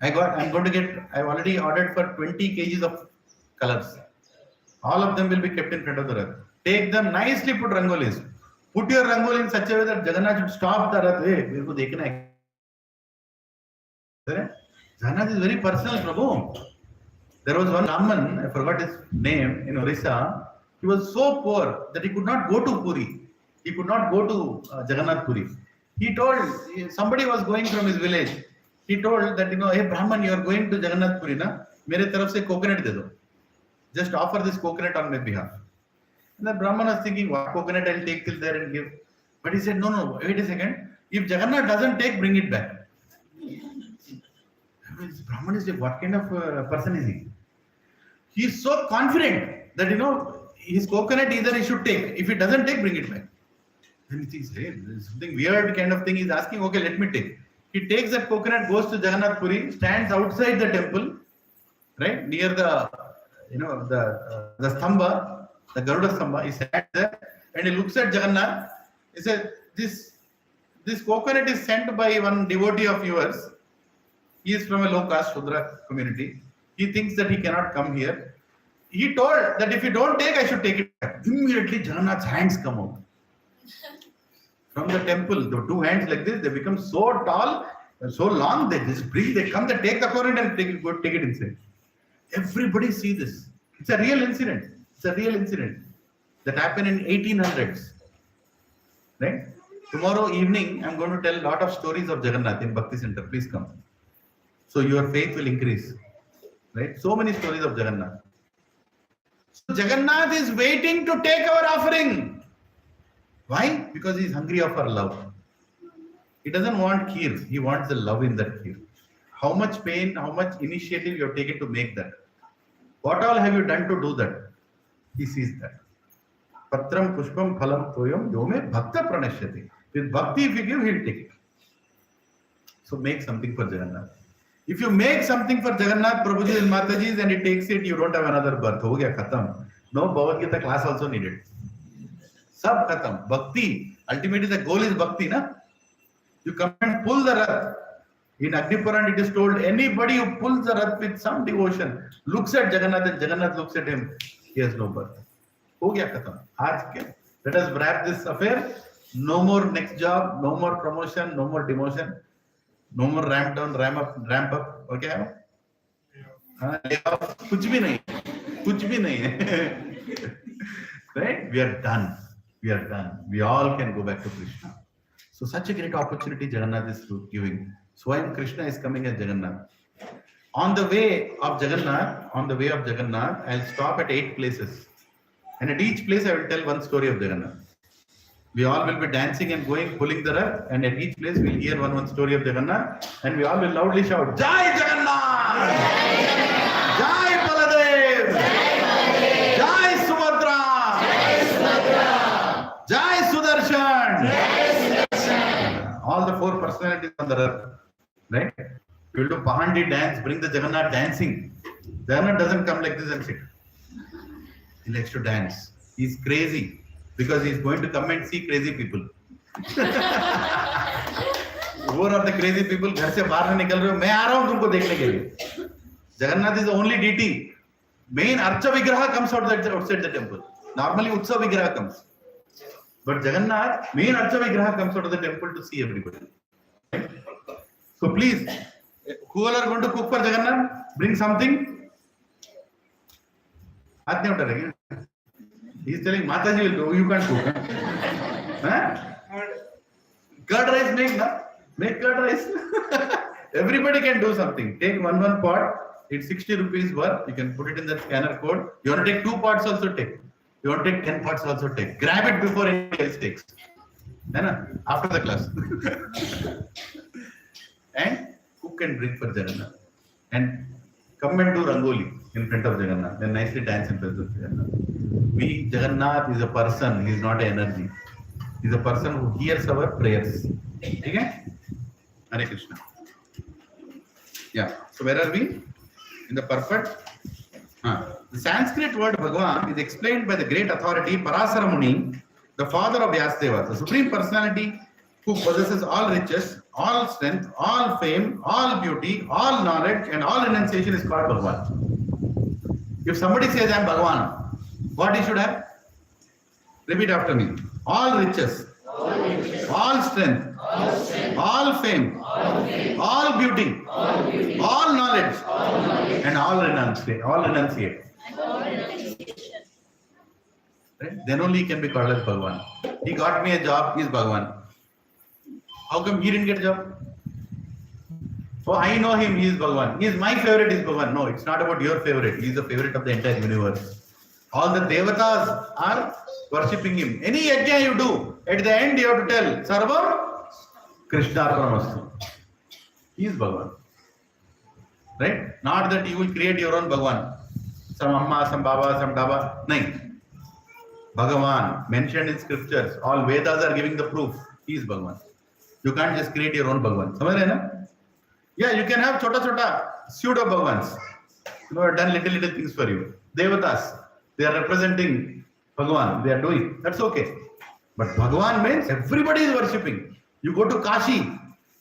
I've already ordered for 20 kgs of colors. All of them will be kept in front of the Rath. Take them nicely, put rangolis. Put your rangoli in such a way that Jagannath should stop the Rath. Hey, मेरे को देखना है. Jagannath is very personal, Prabhu. There was one Brahman, I forgot his name, in Orissa. He was so poor that he could not go to Puri. He could not go to Jagannath Puri. He told, somebody was going from his village. He told that, hey Brahman, you are going to Jagannath Puri, na? मेरे तरफ से coconut दे दो. Just offer this coconut on my behalf. And the Brahman was thinking, what coconut I'll take till there and give. But he said, no, wait a second. If Jagannath doesn't take, bring it back. Brahman is like, what kind of person is he? He is so confident that, his coconut either he should take. If he doesn't take, bring it back. Then he thinks, hey, there's something weird kind of thing he's asking. Okay, let me take. He takes that coconut, goes to Jagannath Puri, stands outside the temple, right, near the, the stamba, the Garuda stamba. He stands there and he looks at Jagannath. He said, this coconut is sent by one devotee of yours. He is from a low caste Shudra community. He thinks that he cannot come here. He told that if you don't take, I should take it back. Immediately Jagannath's hands come out. From the temple, the 2 hands like this, they become so tall, so long, they just bring, they come, they take the coconut and take it inside. Everybody see this. It's a real incident. It's a real incident that happened in 1800s. Right? Tomorrow evening, I'm going to tell a lot of stories of Jagannath in Bhakti Center. Please come. So your faith will increase. Right? So many stories of Jagannath. So Jagannath is waiting to take our offering. Why? Because he is hungry of our love. He doesn't want kheer. He wants the love in that kheer. How much pain, how much initiative you have taken to make that? What all have you done to do that? He sees that. Patram pushpam phalam toyam yome bhakta pranashyati. With bhakti, if you give, he'll take it. So make something for Jagannath. If you make something for Jagannath, Prabhuji and Mataji, and he takes it, you don't have another birth. Ho gaya, khatam. No Bhagavad Gita class also needed. Sab khatam. Bhakti. Ultimately, the goal is bhakti, na? You come and pull the rath. In Agnipuran, it is told anybody who pulls the rath with some devotion, looks at Jagannath and Jagannath looks at him, he has no birth. Ho gaya khatam. Aaj ke. Let us wrap this affair. No more next job, no more promotion, no more demotion, no more ramp down, ramp up. Okay? Kuch bhi nahi. Kuch bhi nahi. Right? We are done. We are done. We all can go back to Krishna. So such a great opportunity Jagannath is giving. Swayam Krishna is coming as Jagannath. On the way of Jagannath, I'll stop at 8 places. And at each place I will tell one story of Jagannath. We all will be dancing and going, pulling the rath, and at each place we'll hear one story of Jagannath, and we all will loudly shout, Jai Jagannath! Jai Baladev! Jai Subhadra! Jai Sudarshan! All the 4 personalities on the rath, right? We will do Pahandi dance, bring the Jagannath dancing. Jagannath doesn't come like this and sit. He likes to dance. He's crazy. Because he is going to come and see crazy people. Who are the crazy people? घर से बाहर नहीं निकल रहे हो, मैं आ रहा हूँ तुमको देखने के लिए. Jagannath is the only deity. Main Archa Vigraha comes outside the temple. Normally Utsav Vigraha comes. But Jagannath, main Archa Vigraha comes out of the temple to see everybody. So please, who all are going to cook for Jagannath? Bring something. हाथ नहीं उठा रहे. He is telling Mataji will do, you can't cook. Huh? Curd rice make, na? Make curd rice. Everybody can do something. Take one pot, it's 60 rupees worth. You can put it in the scanner code. You want to take 2 pots also take. You want to take 10 pots also take. Grab it before anybody else takes. After the class. And cook and drink for Jagannath. And come and do Rangoli in front of Jagannath. Then nicely dance in front of Jagannath. Jagannath is a person, he is not an energy. He is a person who hears our prayers. Okay? Hare Krishna. Yeah. So where are we? In the purport. The Sanskrit word Bhagavan is explained by the great authority Parasara Muni, the father of Vyasadeva, the supreme personality who possesses all riches, all strength, all fame, all beauty, all knowledge, and all renunciation is called Bhagavan. If somebody says I am Bhagavan, what he should have? Repeat after me. All riches, all strength, all fame, all beauty, all knowledge, and all renunciate. Right? Then only he can be called as Bhagavan. He got me a job, he is Bhagavan. How come he didn't get a job? Oh, I know him, he is Bhagavan. He is my favorite, he is Bhagavan. No, it's not about your favorite. He is the favorite of the entire universe. All the devatas are worshipping him. Any yajna you do, at the end you have to tell, Sarvam Krishna Arpanamastu. He is Bhagavan. Right? Not that you will create your own Bhagavan. Some Amma, some Baba, some Daba. No. Bhagavan, mentioned in scriptures, all Vedas are giving the proof. He is Bhagavan. You can't just create your own Bhagavan. Samajh rahe na? Yeah, you can have chota pseudo Bhagavans. You have done little things for you. Devatas, they are representing Bhagavan. They are doing. That's okay. But Bhagavan means everybody is worshipping. You go to Kashi,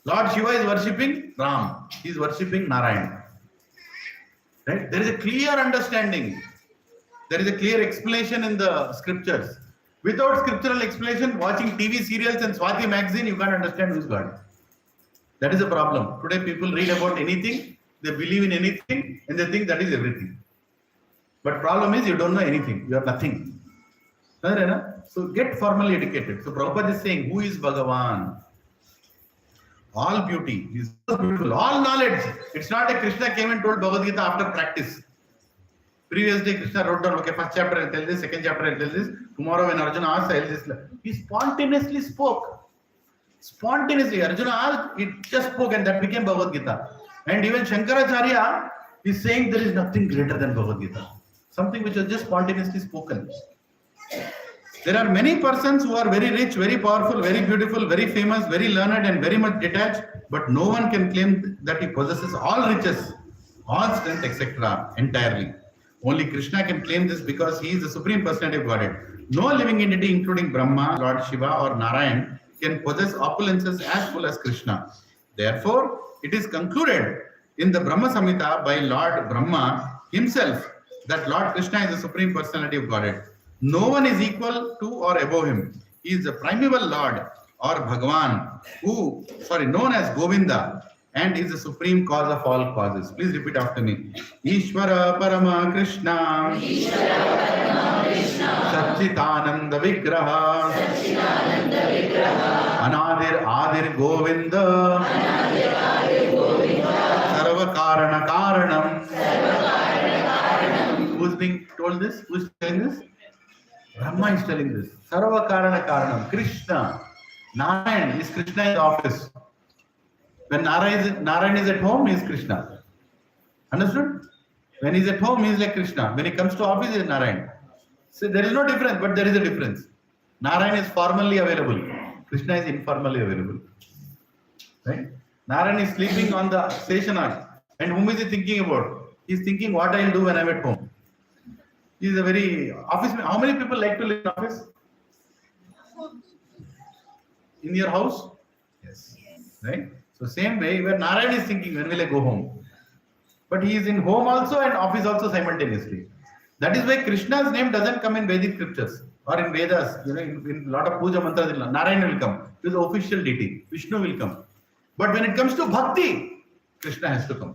Lord Shiva is worshipping Ram. He is worshipping Narayan. Right? There is a clear understanding. There is a clear explanation in the scriptures. Without scriptural explanation, watching TV serials and Swati magazine, you can't understand who is God. That is the problem. Today people read about anything, they believe in anything, and they think that is everything. But problem is you don't know anything. You are nothing. So get formally educated. So Prabhupada is saying, who is Bhagavan? all beauty. He's so beautiful, all knowledge. It's not like Krishna came and told Bhagavad Gita after practice. Previous day, Krishna wrote down, okay, first chapter I'll tell this, second chapter I'll tell this. Tomorrow when Arjuna asked, I'll this. He spontaneously spoke. Spontaneously, Arjuna asked, it just spoke, and that became Bhagavad Gita. And even Shankaracharya is saying there is nothing greater than Bhagavad Gita. Something which was just spontaneously spoken. There are many persons who are very rich, very powerful, very beautiful, very famous, very learned, and very much detached, but no one can claim that he possesses all riches, all strength, etc. entirely. Only Krishna can claim this because he is the Supreme Personality of Godhead. No living entity, including Brahma, Lord Shiva, or Narayan, can possess opulences as full as Krishna. Therefore, it is concluded in the Brahma Samhita by Lord Brahma himself that Lord Krishna is the Supreme Personality of Godhead. No one is equal to or above him. He is the primeval Lord or Bhagavan, known as Govinda, and is the supreme cause of all causes. Please repeat after me. Ishvara Parama Krishna, Satchitananda Vigraha, Anadir Adir Govinda, Sarva Karana Karanam. Who's being told this? Who's telling this? Brahma is telling this. Sarva Karana Karanam. Krishna. Narayan is Krishna in the office. When Narayan is at home, he is Krishna. Understood? When he is at home, he is like Krishna. When he comes to office, he is Narayan. So there is no difference, but there is a difference. Narayan is formally available. Krishna is informally available. Right? Narayan is sleeping on the station. And whom is he thinking about? He is thinking what I will do when I am at home. He is a very office. How many people like to live in office? In your house? Yes. Right? So same way, where Narayan is thinking, when will I go home? But he is in home also and office also simultaneously. That is why Krishna's name doesn't come in Vedic scriptures or in Vedas. In a lot of puja mantras, Narayan will come. He is the official deity. Vishnu will come. But when it comes to bhakti, Krishna has to come.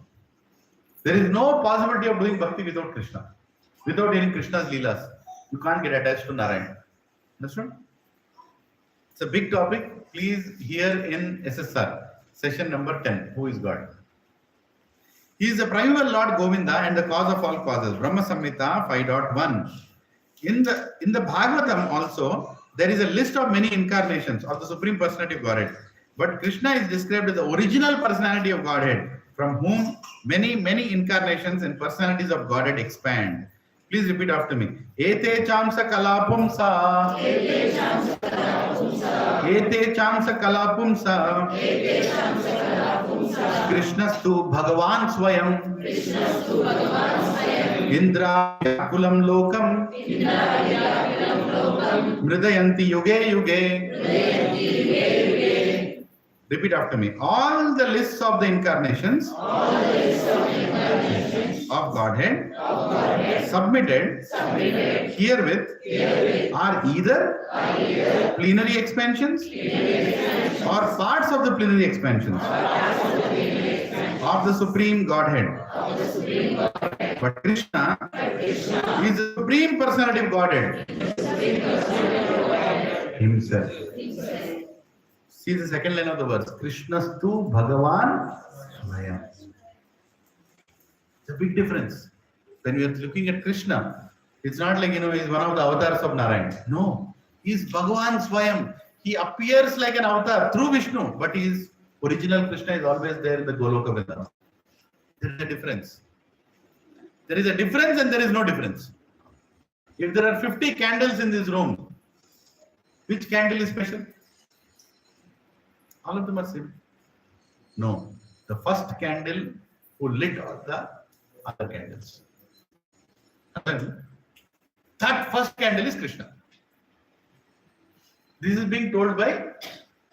There is no possibility of doing bhakti without Krishna. Without hearing Krishna's leelas, you can't get attached to Narayan. Understand? It's a big topic. Please hear in SSR, session number 10. Who is God? He is the primeval Lord Govinda and the cause of all causes. Brahma Samhita 5.1. In the Bhagavatam also, there is a list of many incarnations of the Supreme Personality of Godhead. But Krishna is described as the original personality of Godhead, from whom many incarnations and personalities of Godhead expand. Please repeat after me. Ete chamsa kalapumsa. Ete chamsa kalapumsa. Krishnastu Bhagavan Swayam. Indra Kulam Lokam. Mridayanti Yuge Yuge. Repeat after me. All the lists of the incarnations of Godhead submitted herewith are either plenary expansions or parts of the plenary expansions of the Supreme Godhead. But Krishna is the Supreme Personality of Godhead himself. See the second line of the verse. Krishnastu Bhagavan Swayam. It's a big difference. When we are looking at Krishna, it's not like, he's one of the avatars of Narayan. No. He's Bhagavan Swayam. He appears like an avatar through Vishnu, but his original Krishna is always there in the Goloka Vrindavan. There is a difference. There is a difference and there is no difference. If there are 50 candles in this room, which candle is special? All of them are same. No. The first candle who lit all the other candles. That first candle is Krishna. This is being told by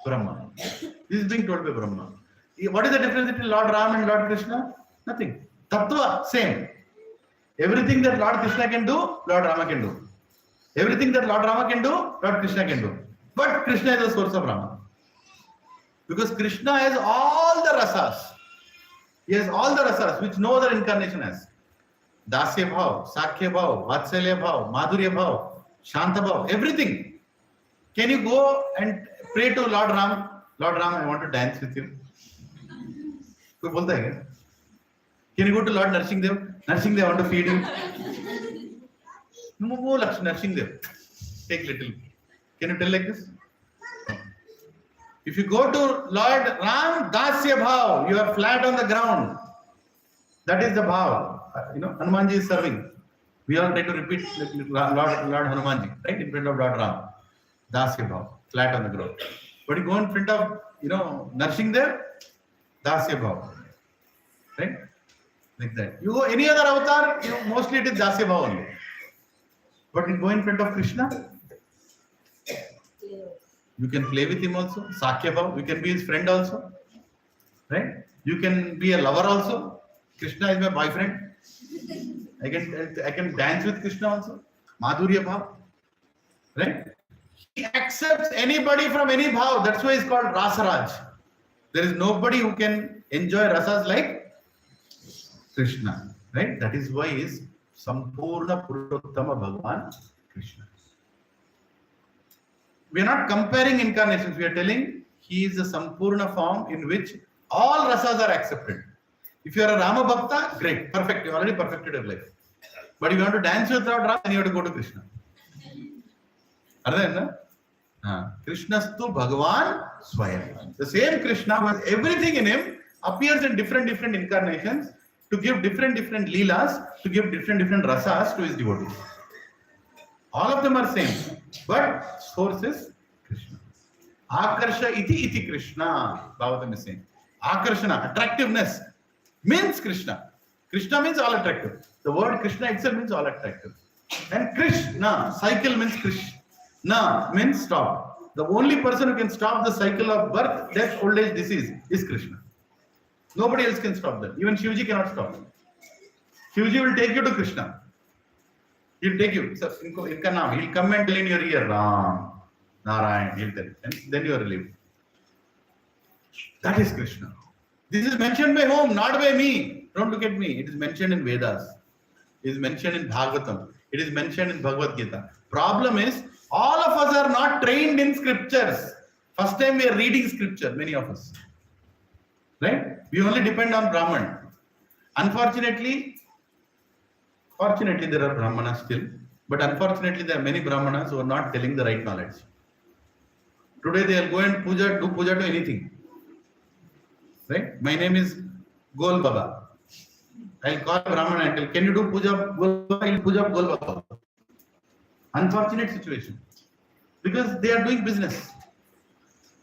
Brahma. This is being told by Brahma. What is the difference between Lord Ram and Lord Krishna? Nothing. Tattva, same. Everything that Lord Krishna can do, Lord Rama can do. Everything that Lord Rama can do, Lord Krishna can do. But Krishna is the source of Rama. Because Krishna has all the rasas. He has all the rasas which no other incarnation has. Dasya bhav, Sakhya bhav, Vatsalya bhav, Madhurya bhav, Shanta bhav, everything. Can you go and pray to Lord Ram? Lord Ram, I want to dance with you. कोई बोलता है क्या? Can you go to Lord Nursing Dev? Nursing Dev, I want to feed you. No, Nursing Dev. Take little. Can you tell like this? If you go to Lord Ram, Dasya Bhav, you are flat on the ground. That is the Bhav. Hanumanji is serving. We all try to repeat Lord Hanumanji, right? In front of Lord Ram. Dasya Bhav, flat on the ground. But you go in front of, Nursing Dev, Dasya Bhav. Right? Like that. You go any other avatar, mostly it is Dasya Bhav only. But you go in front of Krishna, you can play with him also. Sakya Bhav, you can be his friend also. Right? You can be a lover also. Krishna is my boyfriend. I can dance with Krishna also. Madhurya Bhav. Right? He accepts anybody from any bhav. That's why it's called Rasaraj. There is nobody who can enjoy rasas like Krishna. Right? That is why he is Sampurna Purushottama Bhagavan Krishna. We are not comparing incarnations. We are telling he is a Sampurna form in which all rasas are accepted. If you are a Rama Bhakta, great, perfect. You already perfected your life. But if you want to dance without Rama, then you have to go to Krishna. Krishnastu Bhagavan Swayam. The same Krishna with everything in him appears in different incarnations to give different leelas, to give different rasas to his devotees. All of them are same, but source is Krishna. Akarsha iti Krishna. Bhagavatam is saying. Akarshana, attractiveness, means Krishna. Krishna means all attractive. The word Krishna itself means all attractive. And Krishna, cycle means Krishna, means stop. The only person who can stop the cycle of birth, death, old age, disease is Krishna. Nobody else can stop that. Even Shivji cannot stop. Shivji will take you to Krishna. He'll take you. So, he'll come and tell in your ear, Ram, Narayan, he'll tell. And then you are relieved. That is Krishna. This is mentioned by whom? Not by me. Don't look at me. It is mentioned in Vedas. It is mentioned in Bhagavatam. It is mentioned in Bhagavad Gita. Problem is, all of us are not trained in scriptures. First time we are reading scripture, many of us. Right? We only depend on Brahman. Unfortunately, fortunately there are Brahmanas still, but unfortunately there are many Brahmanas who are not telling the right knowledge. Today they will go and do puja to anything. Right? My name is Gol Baba. I'll call Brahmana and tell, can you do puja Gol Baba? He'll puja Gol Baba. Unfortunate situation. Because they are doing business.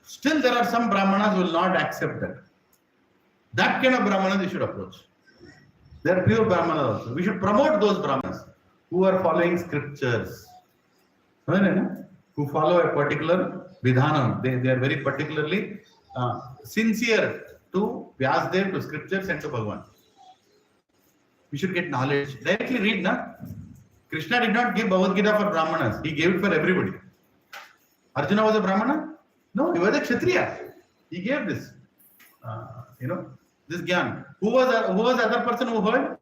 Still there are some Brahmanas who will not accept that. That kind of Brahmanas we should approach. They are pure Brahmanas also. We should promote those Brahmanas who are following scriptures. Who follow a particular vidhanam. They are very particularly sincere to Vyasdev, to scriptures and to Bhagavan. We should get knowledge. Directly read, na? Krishna did not give Bhagavad Gita for Brahmanas. He gave it for everybody. Arjuna was a Brahmana? No, he was a Kshatriya. He gave this. This Gyan. Who was the other person who heard?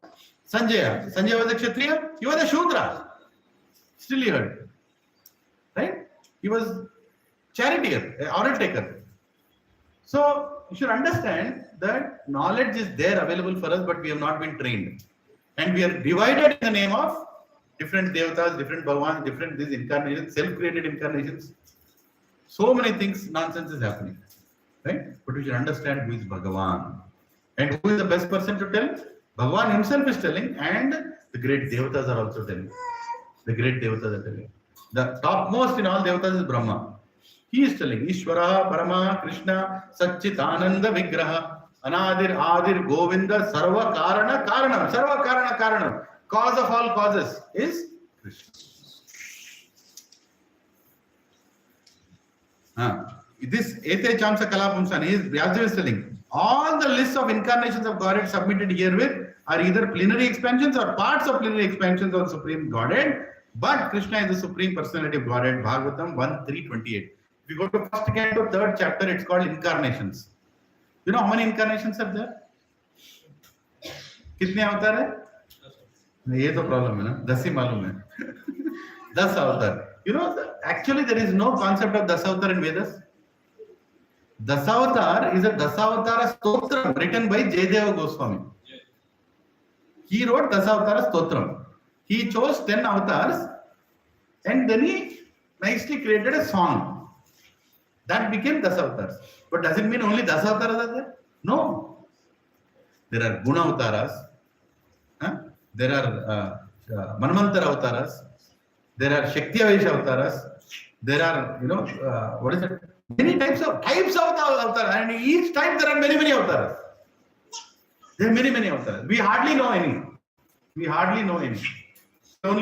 Sanjaya. Sanjaya was a Kshatriya. He was a Shudra. Still he heard. Right? He was charioteer, oral taker. So, you should understand that knowledge is there available for us, but we have not been trained. And we are divided in the name of different devatas, different bhagavans, different these incarnations, self-created incarnations. So many things, nonsense is happening. Right? But we should understand who is Bhagavan. And who is the best person to tell? Bhagavan himself is telling, and the great devatas are also telling. The great devatas are telling. The topmost in all devatas is Brahma. He is telling, Ishvara, Parama, Krishna, Satchitananda Vigraha, Anadir, Adir, Govinda, Sarva Karana, Karanam, Sarva Karana, Karanam. Cause of all causes is Krishna. This Ete Chamsa Kalapamsan is Vyasdev is telling, all the lists of incarnations of Godhead submitted herewith are either plenary expansions or parts of plenary expansions of Supreme Godhead, but Krishna is the Supreme Personality of Godhead, Bhagavatam 1.3.28. If you go to first canto, third chapter, it's called incarnations. You know how many incarnations are there? कितने अवतार है? ये तो problem है ना, 10 ही मालूम है. 10 अवतार. You know, actually there is no concept of 10 avatar in Vedas. Dasavatar is a Dasavatara Stotram written by Jayadeva Goswami. He wrote Dasavatara Stotram. He chose 10 avatars and then he nicely created a song. That became Dasavatars. But does it mean only Dasavatars are there? No. There are Guna Avataras. There are Manvantara Avataras. There are Shakti Avaisha Avataras. There are, what is it? Many types of avatars. And each type there are many avatars. There are many avatars. We hardly know any. We only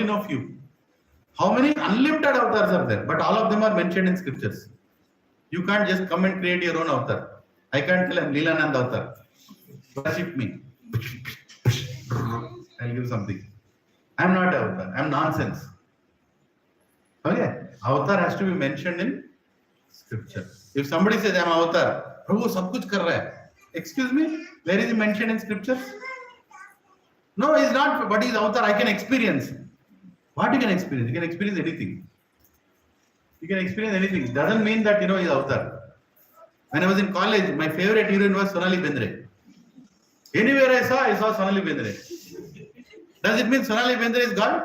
know few. How many unlimited avatars are there? But all of them are mentioned in scriptures. You can't just come and create your own avatar. I can't tell I'm Leelanand avatar. Worship me. I'll give something. I'm not avatar. I'm nonsense. Okay. Avatar has to be mentioned in scripture. If somebody says I'm avatar, Prabhu sab kuch kar raha hai. Excuse me, where is it mentioned in scriptures? No, he's not. But he's avatar. I can experience. What you can experience? You can experience anything. You can experience anything. It doesn't mean that he's avatar. When I was in college, my favorite heroine was Sonali Bendre. Anywhere I saw Sonali Bendre. Does it mean Sonali Bendre is God?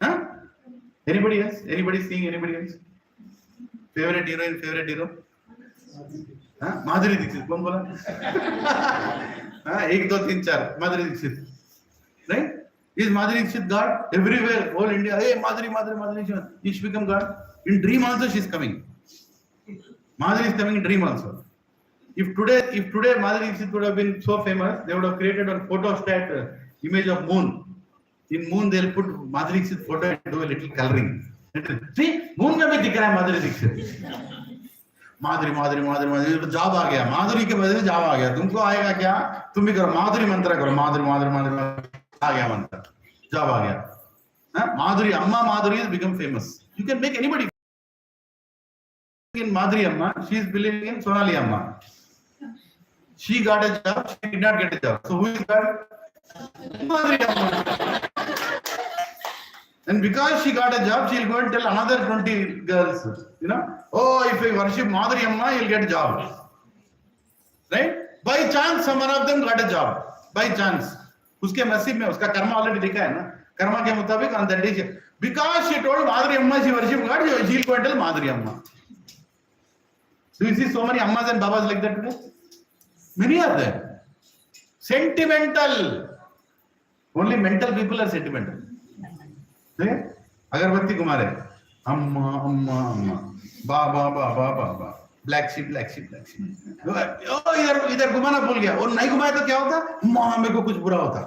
Huh? Anybody else? Anybody seeing anybody else? Favorite heroine, favorite hero? Huh? Madhuri Dixit. Kaun bola? 1, 2, 3, 4. Madhuri Dixit. Right? Is Madhuri Dixit God? Everywhere, whole India. Hey, Madhuri. She should become God. In dream also she is coming. Madhuri is coming in dream also. If today Madhuri Dixit would have been so famous, they would have created a photostat image of moon. In moon, they'll put Madhuri Dixit photo and do a little coloring. See, moon mein bhi dikh raha hai Madhuri Dixit. Madhuri, job आ गया. Madhuri के बदले job आ गया. तुमको आएगा क्या? तुम भी करो Madhuri मंत्र करो. Madhuri आ गया मंत्र. Job आ गया. Madhuri, Amma Madhuri has become famous. You can make anybody. In Madhuri Amma, she is believing in Sonali Amma. She got a job, she did not get a job. So who is God? Madhuri Amma. And because she got a job, she will go and tell another 20 girls, oh, if I worship Madhuri Amma, you'll get a job. Right? By chance, some one of them got a job. By chance. Uske nasib mein, uska karma already likha hai na. Karma ke mutabik on that day, because she told Madhuri Amma she worship God, she will go and tell Madhuri Amma. Do you see so many Ammas and Babas like that today? Many are there. Sentimental. Only mental people are sentimental. Agarbatti Kumare. Amma. Ba. Black sheep. Oh, इधर घुमाना भूल गया. और नहीं घुमाया तो क्या होता? मेरे को कुछ बुरा होता.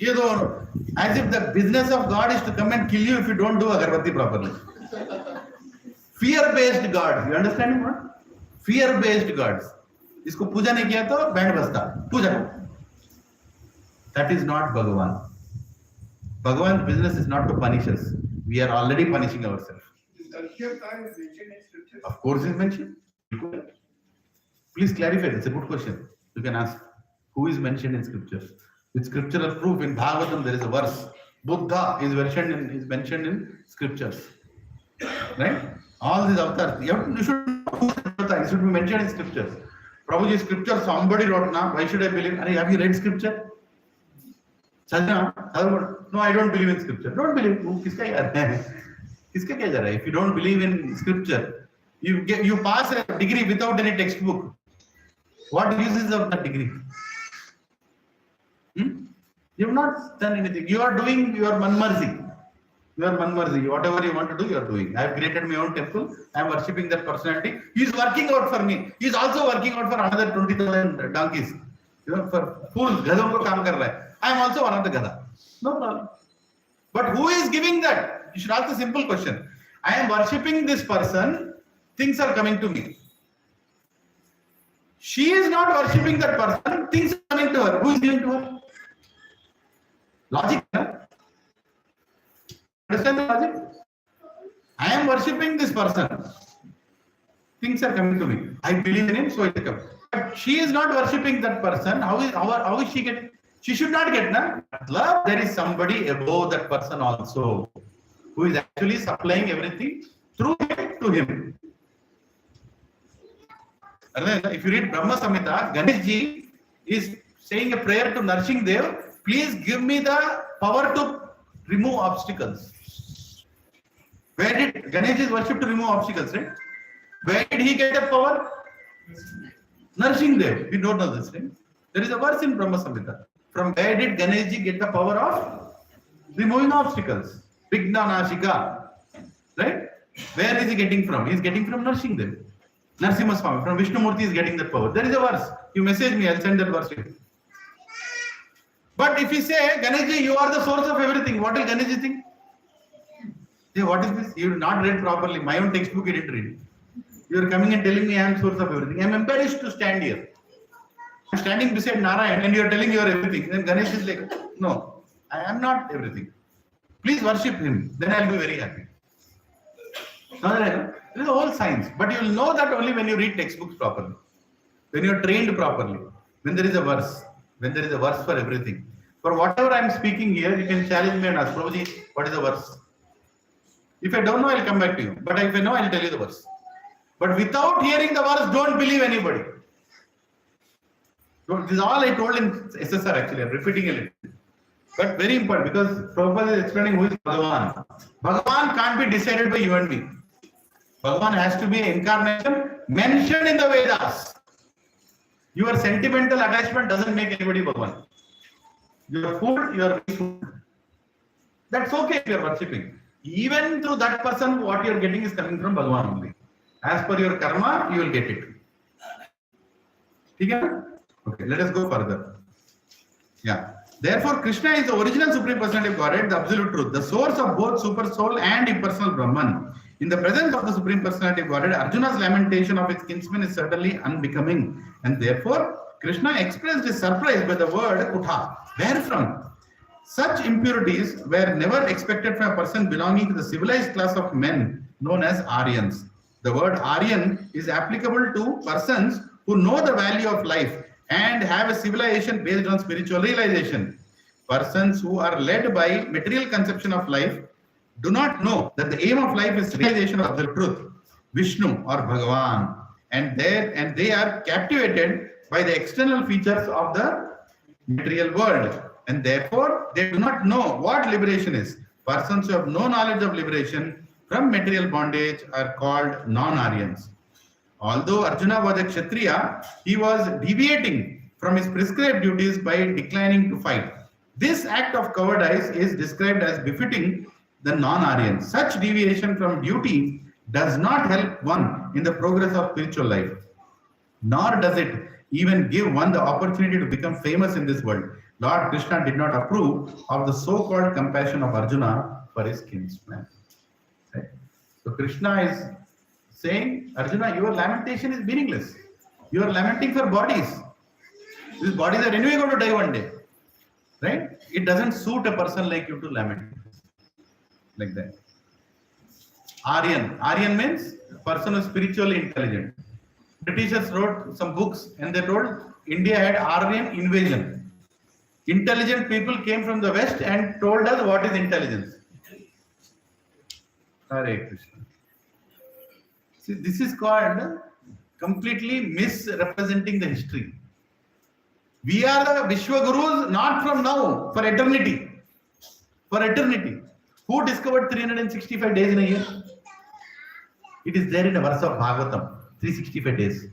ये दो. As if the business of God is to come and kill you if you don't do agarbatti properly. Fear-based God. You understand what? Fear-based gods. इसको पूजा नहीं किया तो बैंड बजता. पूजा. That is not Bhagavan. Bhagavan's business is not to punish us. We are already punishing ourselves. Is mentioned in scripture? Of course, it's mentioned. Please clarify. It's a good question. You can ask. Who is mentioned in scriptures? With scriptural proof in Bhagavatam, there is a verse. Buddha is mentioned in scriptures. Right? All these avatars. You should be mentioned in scriptures. Prabhuji, scripture somebody wrote now. Why should I believe? Have you read scripture? No, I don't believe in scripture. Don't believe. Kiska kya ja raha hai? If you don't believe in scripture, you pass a degree without any textbook. What use is of that degree? You have not done anything. You are doing your manmarzi. Whatever you want to do, you are doing. I have created my own temple. I am worshipping that personality. He is working out for me. He is also working out for another 20,000 donkeys. For fools, gadon ko kaam kar raha hai. I am also one of the gada. No problem. But who is giving that? You should ask a simple question. I am worshipping this person. Things are coming to me. She is not worshipping that person. Things are coming to her. Who is giving to her? Logic. Huh? Understand the logic? I am worshipping this person. Things are coming to me. I believe in him, so it comes. But she is not worshipping that person. How is she getting? She should not get, na? There is somebody above that person also, who is actually supplying everything through him to him. If you read Brahma Samhita, Ganeshji is saying a prayer to Narsimha Dev, please give me the power to remove obstacles. Where did Ganesh is worshipped to remove obstacles, right? Where did he get that power? Narsimha Dev. We don't know this, right? There is a verse in Brahma Samhita. From where did Ganeshji get the power of removing obstacles? Vigna Nashika. Right? Where is he getting from? He is getting from Narsimha Dev. Narsimha Swami. From Vishnu Murthy is getting that power. There is a verse. You message me, I'll send that verse to you. But if you say, Ganeshji, you are the source of everything, what will Ganeshji think? Hey, what is this? You have not read properly. My own textbook you didn't read. You are coming and telling me I am source of everything. I am embarrassed to stand here. I am standing beside Narayan and you are telling you are everything. Then Ganesh is like, no, I am not everything. Please worship him. Then I will be very happy. There is a whole science. But you will know that only when you read textbooks properly. When you are trained properly. When there is a verse. When there is a verse for everything. For whatever I am speaking here, you can challenge me and ask, Prabhuji, what is the verse? If I don't know, I will come back to you. But if I know, I will tell you the verse. But without hearing the verse, don't believe anybody. This is all I told in SSR actually. I am repeating a little. But very important because Prabhupada is explaining who is Bhagavan. Bhagavan can't be decided by you and me. Bhagavan has to be an incarnation mentioned in the Vedas. Your sentimental attachment doesn't make anybody Bhagavan. You are fooled, you are fooled. That's okay if you are worshipping. Even through that person, what you are getting is coming from Bhagavan only. As per your karma, you will get it. Okay, let us go further. Yeah. Therefore, Krishna is the original Supreme Personality of Godhead, the absolute truth, the source of both Super Soul and impersonal Brahman. In the presence of the Supreme Personality of Godhead, Arjuna's lamentation of his kinsman is certainly unbecoming. And therefore, Krishna expressed his surprise by the word Kutha. Where from? Such impurities were never expected from a person belonging to the civilized class of men known as Aryans. The word Aryan is applicable to persons who know the value of life and have a civilization based on spiritual realization. Persons who are led by material conception of life do not know that the aim of life is realization of the truth, Vishnu or Bhagavan, and they are captivated by the external features of the material world, and therefore they do not know what liberation is. Persons who have no knowledge of liberation from material bondage are called non-Aryans. Although Arjuna was a Kshatriya, he was deviating from his prescribed duties by declining to fight. This act of cowardice is described as befitting the non-Aryans. Such deviation from duty does not help one in the progress of spiritual life, nor does it even give one the opportunity to become famous in this world. Lord Krishna did not approve of the so-called compassion of Arjuna for his kinsman. Right? So Krishna is saying, Arjuna, your lamentation is meaningless. You are lamenting for bodies. These bodies are anyway going to die one day. Right? It doesn't suit a person like you to lament. Like that. Aryan. Aryan means person who is spiritually intelligent. Britishers wrote some books and they told India had Aryan invasion. Intelligent people came from the West and told us what is intelligence. Hare Krishna. See, this is called completely misrepresenting the history. We are the Vishwa Gurus not from now, for eternity. For eternity. Who discovered 365 days in a year? It is there in a verse of Bhagavatam, 365 days.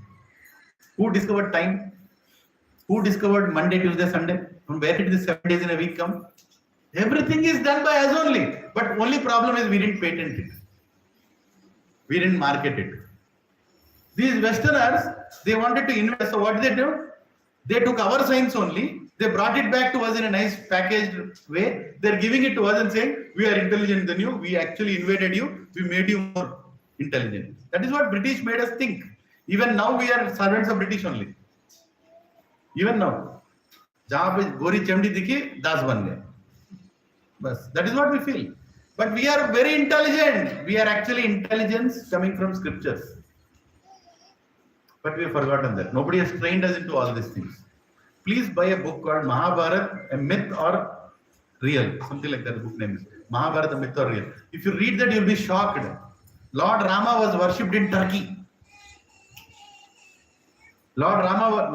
Who discovered time? Who discovered Monday, Tuesday, Sunday? From where did the 7 days in a week come? Everything is done by us only. But only problem is we didn't patent it. We didn't market it. These Westerners, they wanted to invest. So what did they do? They took our science only. They brought it back to us in a nice packaged way. They're giving it to us and saying, we are intelligent than you. We actually invaded you. We made you more intelligent. That is what British made us think. Even now we are servants of British only. Even now. Jahan pe gori chamdi dikhi, das ban gaye. Bas. That is what we feel. But we are very intelligent. We are actually intelligence coming from scriptures. But we have forgotten that. Nobody has trained us into all these things. Please buy a book called Mahabharata, a myth or real. Something like that the book name is. Mahabharata, a myth or real. If you read that, you'll be shocked. Lord Rama was worshipped in Turkey. Lord Rama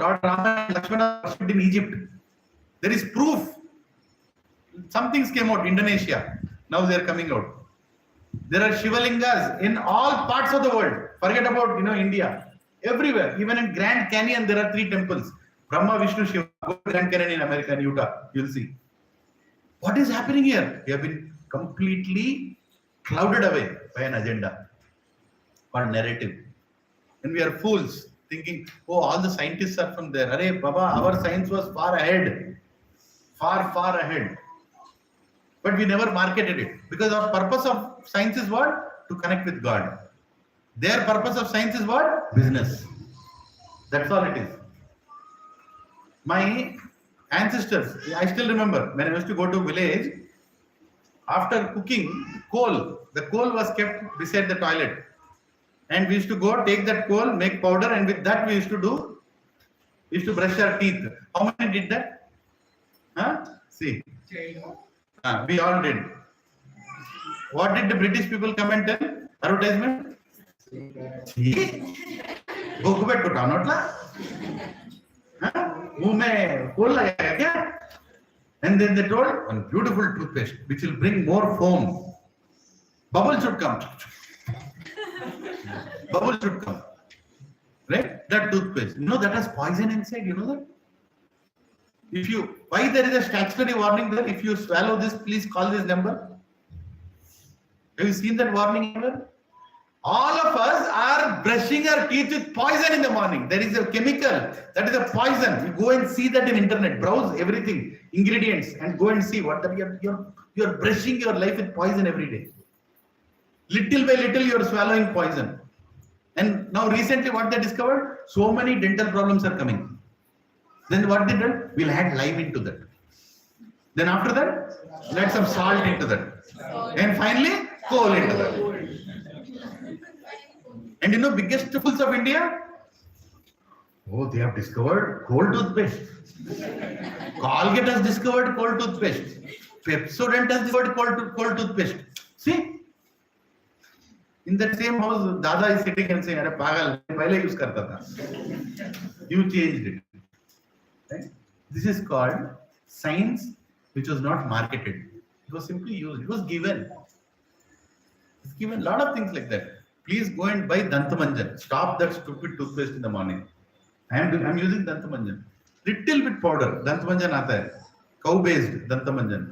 and Lakshmana worshipped in Egypt. There is proof. Some things came out, Indonesia. Now they are coming out. There are Shivalingas in all parts of the world. Forget about, India. Everywhere. Even in Grand Canyon, there are 3 temples. Brahma, Vishnu, Shiva. Go to Grand Canyon in America, in Utah. You'll see. What is happening here? We have been completely clouded away by an agenda or narrative. And we are fools thinking, oh, all the scientists are from there. Arey, Baba, our science was far ahead. Far, far ahead. But we never marketed it. Because our purpose of science is what? To connect with God. Their purpose of science is what? Business. That's all it is. My ancestors, I still remember when I used to go to village, after cooking, the coal was kept beside the toilet. And we used to go take that coal, make powder, and with that we used to brush our teeth. How many did that? Huh? See. We all did. What did the British people come and tell? Advertisement? Go back to town, मुंह में कोल लगाया क्या? And then they told one beautiful toothpaste which will bring more foam. Bubble should come. Bubble should come. Right? That toothpaste. That has poison inside. You know that? Why there is a statutory warning there? If you swallow this, please call this number. Have you seen that warning ever? All of us are brushing our teeth with poison in the morning. There is a chemical that is a poison. You go and see that in internet. Browse everything, ingredients, and go and see what you're brushing your life with poison every day. Little by little, you're swallowing poison. And now recently, what they discovered? So many dental problems are coming. Then what they did? We'll add lime into that. Then after that, let some salt into that. And finally, coal into that. And biggest fools of India? Oh, they have discovered coal toothpaste. Colgate has discovered coal toothpaste. Pepsodent has discovered coal toothpaste. See? In that same house, Dada is sitting and saying, "Arey pagal, pehle use karta tha." You changed it. Right? This is called science which was not marketed. It was simply used. It was given. It's given a lot of things like that. Please go and buy Dantamanjan. Stop that stupid toothpaste in the morning. I'm using Dantamanjan. Little bit powder. Dantamanjan aata hai. Cow-based Dantamanjan.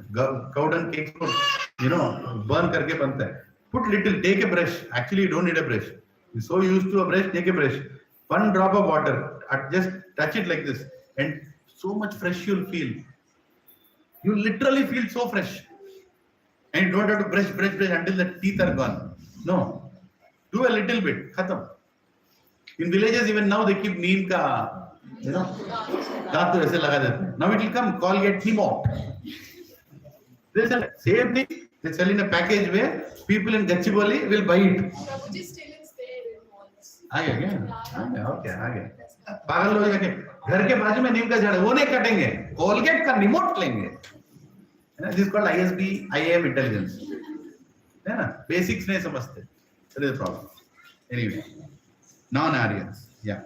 Cow dung cake, burn karke banta hai. Put little. Take a brush. Actually, you don't need a brush. You're so used to a brush. Take a brush. 1 drop of water. Just touch it like this, and so much fresh you'll feel. You literally feel so fresh, and you don't have to brush until the teeth are gone. No. Do a little bit. Khatam. In villages, even now they keep neem ka, daant to aise laga dete hain. Now it will come. Colgate Nemo. They sell same thing. They sell in a package where people in Gachibowli will buy it. Which is still is there in malls. आ गया Okay, आ गया. पागल हो जाके घर के बाजू में नीम का झाड़ है, वो नहीं काटेंगे. Colgate का रिमोट लेंगे. This is called ISB, IAM intelligence. है ना? Basics नहीं समझते. That is the problem. Anyway, non-Aryans. Yeah.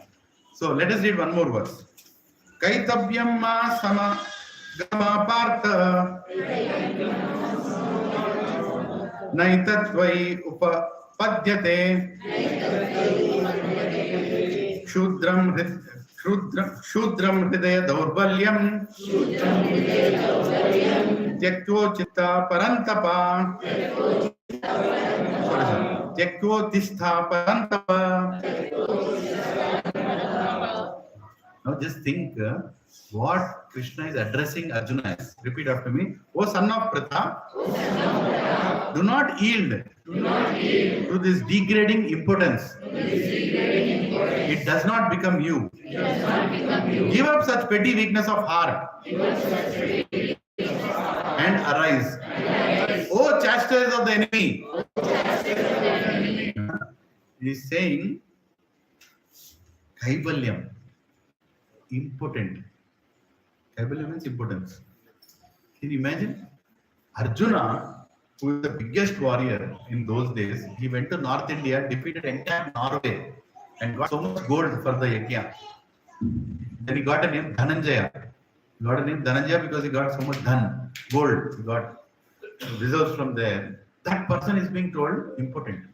So let us read one more verse. Kaitavyam ma sama gama partha naitattvai upapadyate shudram hridaya daurbalyam tyaktvo chitta parantapa tyaktvo tistha parantapa. Now just think what Krishna is addressing Arjuna as. Repeat after me. O son of Pratha, do not yield to this degrading impotence. It does not become you. Give up such petty weakness of heart and arise. O chastisers of the enemy. He is saying Kaivalyam, impotent. Kaivalyam means impotence. Can you imagine? Arjuna, who is the biggest warrior in those days, he went to North India, defeated entire Norway, and got so much gold for the yajna. Then he got a name Dhananjaya. He got a name Dhananjaya because he got so much dhan, gold. He got reserves from there. That person is being told impotent.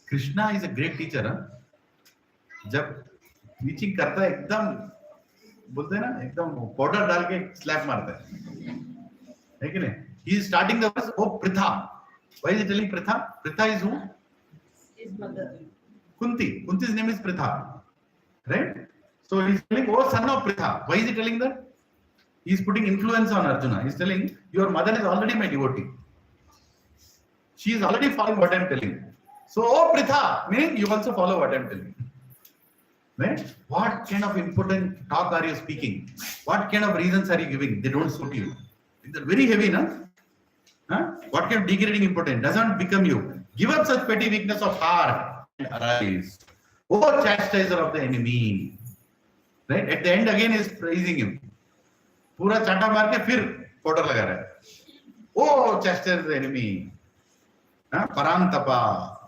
Krishna is a great teacher. Huh? जब teaching करता है एकदम बोलते हैं ना एकदम powder डाल के स्लैप मारता है कि नहीं? He is starting the verse, oh Pritha. Why is he telling Pritha? Pritha is who? His mother. Kunti. Kunti's name is Pritha. Right? So he is telling, oh son of Pritha. Why is he telling that? He is putting influence on Arjuna. He is telling, your mother is already my devotee. She is already following what I am telling. So, oh Pritha, meaning you also follow what I am telling. Right? What kind of important talk are you speaking? What kind of reasons are you giving? They don't suit you. They're very heavy, no? Huh? What kind of degrading important? Doesn't become you. Give up such petty weakness of heart and arise. Oh, chastiser of the enemy. Right? At the end again is praising him. पूरा चाटा मार के फिर powder लगा रहा है. Oh, chastiser the enemy. Huh? Parantapa,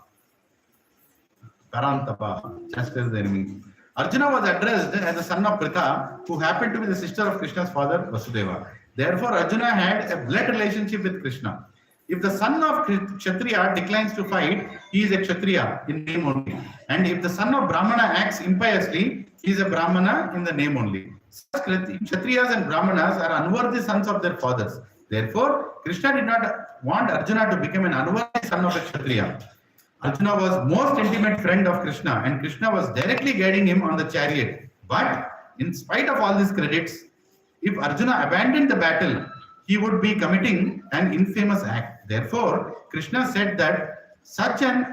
chastiser the enemy. Arjuna was addressed as the son of Pritha, who happened to be the sister of Krishna's father, Vasudeva. Therefore, Arjuna had a blood relationship with Krishna. If the son of Kshatriya declines to fight, he is a Kshatriya in name only. And if the son of Brahmana acts impiously, he is a Brahmana in the name only. Such Kshatriyas and Brahmanas are unworthy sons of their fathers. Therefore, Krishna did not want Arjuna to become an unworthy son of a Kshatriya. Arjuna was most intimate friend of Krishna, and Krishna was directly guiding him on the chariot. But in spite of all these credits, if Arjuna abandoned the battle, he would be committing an infamous act. Therefore, Krishna said that such an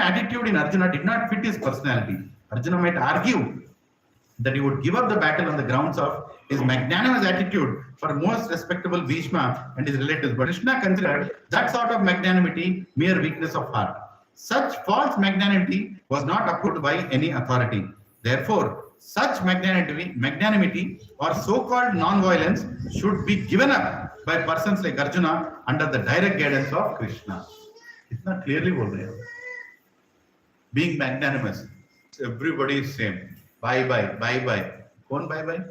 attitude in Arjuna did not fit his personality. Arjuna might argue that he would give up the battle on the grounds of his magnanimous attitude for most respectable Bhishma and his relatives. But Krishna considered that sort of magnanimity mere weakness of heart. Such false magnanimity was not approved by any authority. Therefore, such magnanimity or so-called non-violence should be given up by persons like Arjuna under the direct guidance of Krishna. It's not clearly बोल रहे हैं. Being magnanimous, everybody is same. Bye bye, bye bye. कौन bye bye?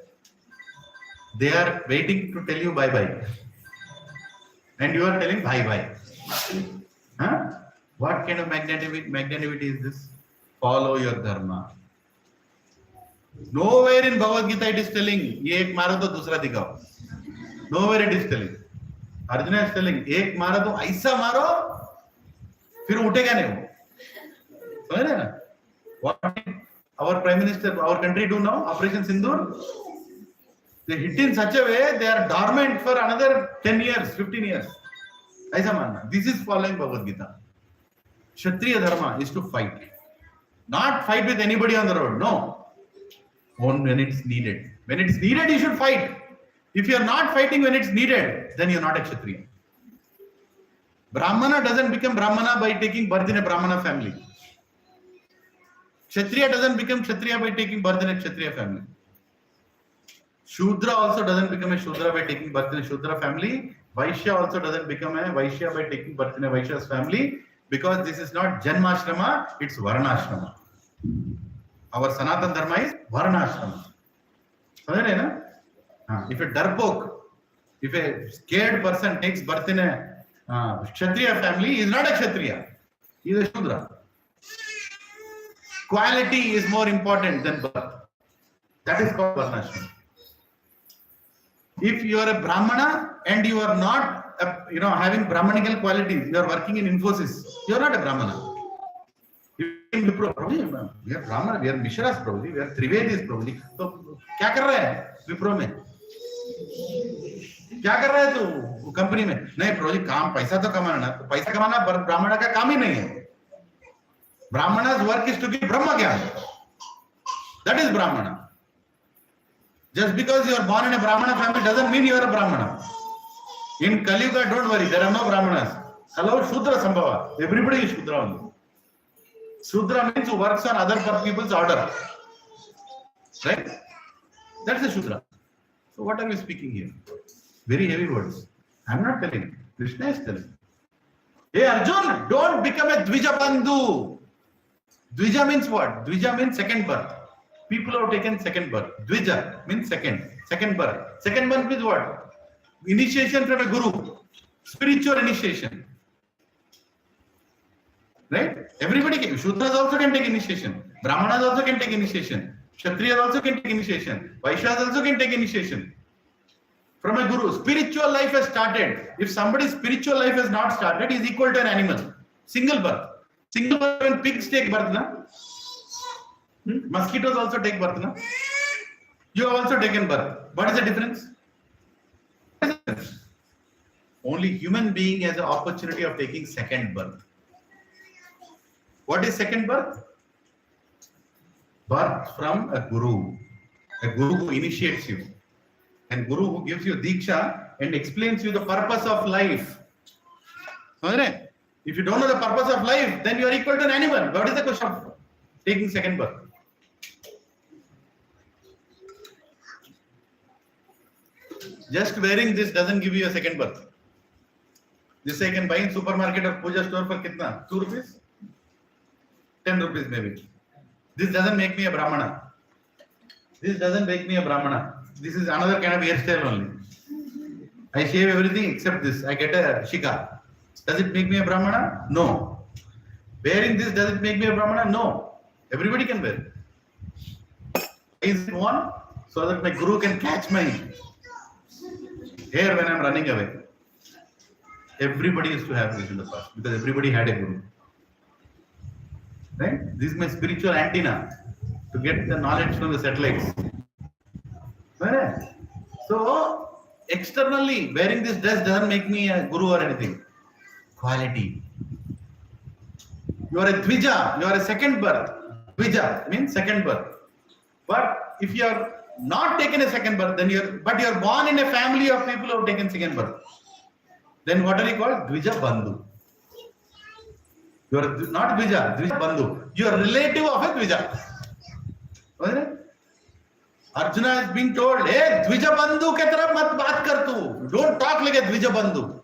They are waiting to tell you bye bye, and you are telling bye bye. Huh? What kind of magnanimity is this? Follow your dharma. Nowhere in Bhagavad Gita it is telling, ये एक मारो तो दूसरा दिखाओ. Nowhere it is telling. Arjuna is telling, एक मारो तो ऐसा मारो, फिर उठेगा नहीं वो. समझ रहे ना? What did our Prime Minister, our country do now? Operation Sindoor. They hit in such a way they are dormant for another 10 years, 15 years. ऐसा मानना. This is following Bhagavad Gita. Kshatriya dharma is to fight. Not fight with anybody on the road. No. Only when it's needed. When it's needed, you should fight. If you are not fighting when it's needed, then you are not a Kshatriya. Brahmana doesn't become Brahmana by taking birth in a Brahmana family. Kshatriya doesn't become Kshatriya by taking birth in a Kshatriya family. Shudra also doesn't become a Shudra by taking birth in a Shudra family. Vaishya also doesn't become a Vaishya by taking birth in a Vaishya's family, because this is not Janmashrama, it's Varnashrama. Our Sanatan Dharma is Varnashrama. If a darpok, if a scared person takes birth in a Kshatriya family, he is not a Kshatriya, he is a Shudra. Quality is more important than birth. That is called Varnashrama. If you are a Brahmana and you are not, having Brahmanical qualities, you are working in Infosys, you are not a Brahmana. We are Brahmana, we are Mishras, probably, we are Trivedis, probably. So, क्या कर रहा है विप्रो में? क्या कर रहा है तू कंपनी में? नहीं प्रोजी काम पैसा तो कमाना ना, तो पैसा कमाना ब्राह्मण का काम ही नहीं है. Brahmana's work is to give Brahma Gyan. That is Brahmana. Just because you are born in a Brahmana family doesn't mean you are a Brahmana. In Kali Yuga, don't worry, there are no Brahmanas. Hello, Shudra Sambhava. Everybody is Shudra only. Shudra means who works on other people's order. Right? That's a Shudra. So what are we speaking here? Very heavy words. I am not telling. Krishna is telling. Hey Arjun, don't become a Dvija Bandhu. Dvija means what? Dvija means second birth. people who have taken second birth. Dvija means second birth. Second birth means what? Initiation from a guru, spiritual initiation. Right? Everybody can. Shudras also can take initiation. Brahmanas also can take initiation. Kshatriyas also can take initiation. Vaishyas also can take initiation. From a guru. Spiritual life has started. If somebody's spiritual life has not started, he is equal to an animal. Single birth. Single birth when pigs take birth, na? Mosquitoes also take birth, na? You have also taken birth. What is the difference? Only human being has the opportunity of taking second birth. What is second birth? Birth from a guru who initiates you, and guru who gives you diksha and explains you the purpose of life. Okay? If you don't know the purpose of life, then you are equal to an animal. What is the question of taking second birth? Just wearing this doesn't give you a second birth. This I can buy in supermarket or puja store for kitna? 2 rupees? 10 rupees maybe. This doesn't make me a Brahmana. This doesn't make me a Brahmana. This is another kind of hairstyle only. I shave everything except this. I get a shika. Does it make me a Brahmana? No. Wearing this, does it make me a Brahmana? No. Everybody can wear. Is it one? So that my guru can catch my hair when I'm running away. Everybody used to have this in the past because everybody had a guru. Right? This is my spiritual antenna to get the knowledge from the satellites. Right? So, externally, wearing this dress doesn't make me a guru or anything. Quality. You are a dvija, you are a second birth. Dvija means second birth. But if you are not taken a second birth, then you are born in a family of people who have taken second birth. Then what are you called? Dvija Bandhu. You are not Dvija, Dvija Bandhu. You are relative of a Dvija. Okay? Arjuna is being told, hey, Dvija Bandhu ke taraf mat baat kar tu. Don't talk like a Dvija Bandhu.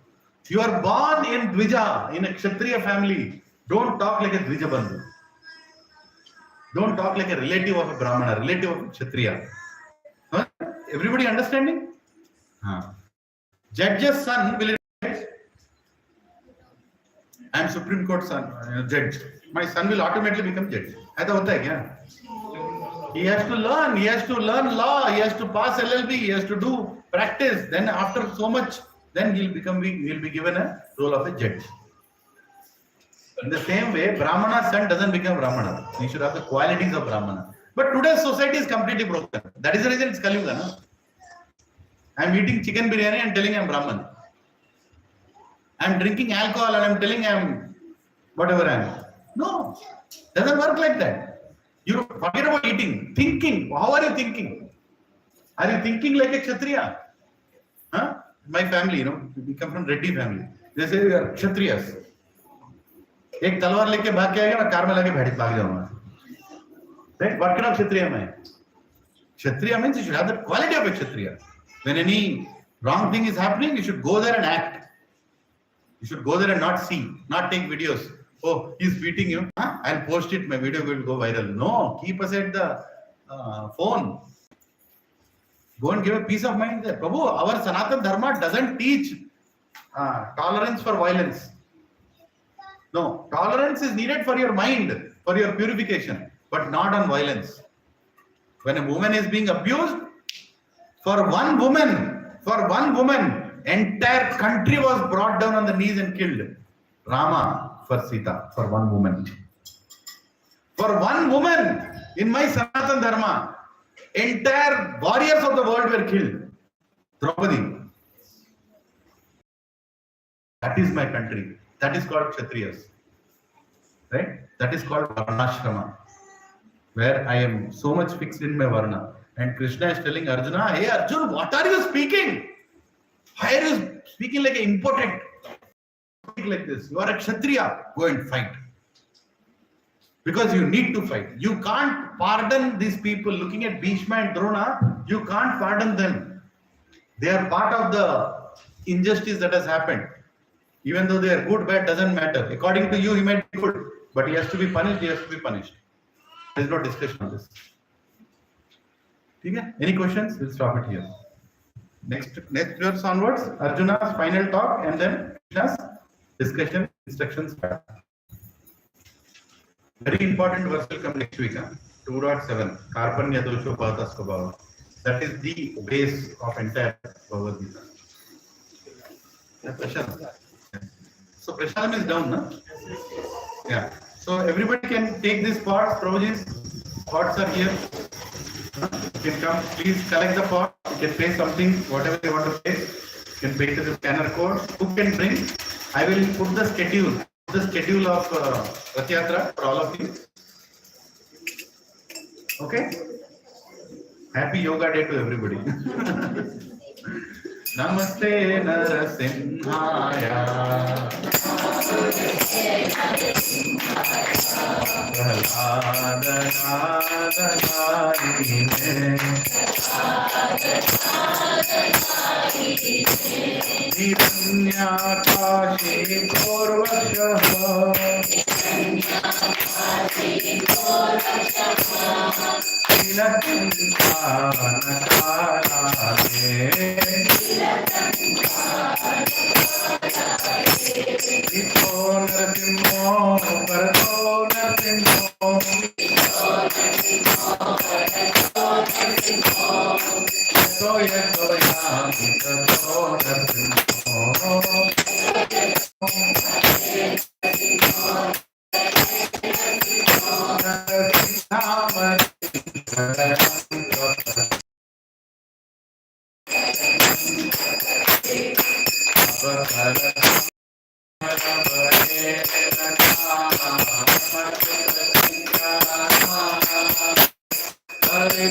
You are born in Dvija, in a Kshatriya family. Don't talk like a Dvija Bandhu. Don't talk like a relative of a Brahmana, relative of a Kshatriya. Huh? Everybody understanding? Judge's son will. I am Supreme Court son, judge. My son will automatically become judge. ऐसा होता है क्या? He has to learn law. He has to pass LLB. He has to do practice. Then after so much, then he'll be given a role of a judge. In the same way, Brahmana's son doesn't become Brahmana. He should have the qualities of Brahmana. But today's society is completely broken. That is the reason it's Kali Yuga, no? I'm eating chicken biryani and telling I'm Brahman. I'm drinking alcohol and I'm telling I'm whatever I am. No, doesn't work like that. You forget about eating. Thinking. How are you thinking? Are you thinking like a Kshatriya? Huh? My family, we come from Reddy family. They say we are Kshatriyas. एक तलवार लेके भाग के आएगा मैं car में लगे भाग जाऊंगा. Right? What kind of Kshatriya am I? Kshatriya means you should have the quality of a Kshatriya. When any wrong thing is happening, you should go there and act. You should go there and not see, not take videos. Oh, he's beating you. I'll post it. My video will go viral. No, keep aside the phone. Go and give a peace of mind there. Prabhu, our Sanatana Dharma doesn't teach tolerance for violence. No, tolerance is needed for your mind, for your purification, but not on violence. When a woman is being abused, for one woman, entire country was brought down on the knees and killed. Rama for Sita, for one woman. For one woman in my Sanatana Dharma, entire warriors of the world were killed. Draupadi. That is my country. That is called Kshatriyas. Right? That is called Varnashrama. Where I am so much fixed in my Varna. And Krishna is telling Arjuna, hey Arjuna, what are you speaking? Why are you speaking like an impotent? Speak like this. You are a Kshatriya. Go and fight. Because you need to fight. You can't pardon these people. Looking at Bhishma and Drona, you can't pardon them. They are part of the injustice that has happened. Even though they are good, bad, doesn't matter. According to you, he might be good. But he has to be punished, There is no discussion on this. Okay? Any questions? We'll stop it here. Next verse onwards, Arjuna's final talk and then Krishna's discussion, instructions. Very important verse will come next week. 2.7. Karpanya dosho pata svabhava. That is the base of entire Bhagavad Gita. Yeah, Prashant. So Prashant is down, no? Yeah. So everybody can take these parts. Prabhuji's parts are here. You can come, please collect the part. You can pay something, whatever you want to pay. You can pay to the scanner code. Who can bring? I will put the schedule of Rath Yatra for all of you. Okay? Happy Yoga Day to everybody. Namaste Narasimhaya. Niranyakashi Purvashaha Hari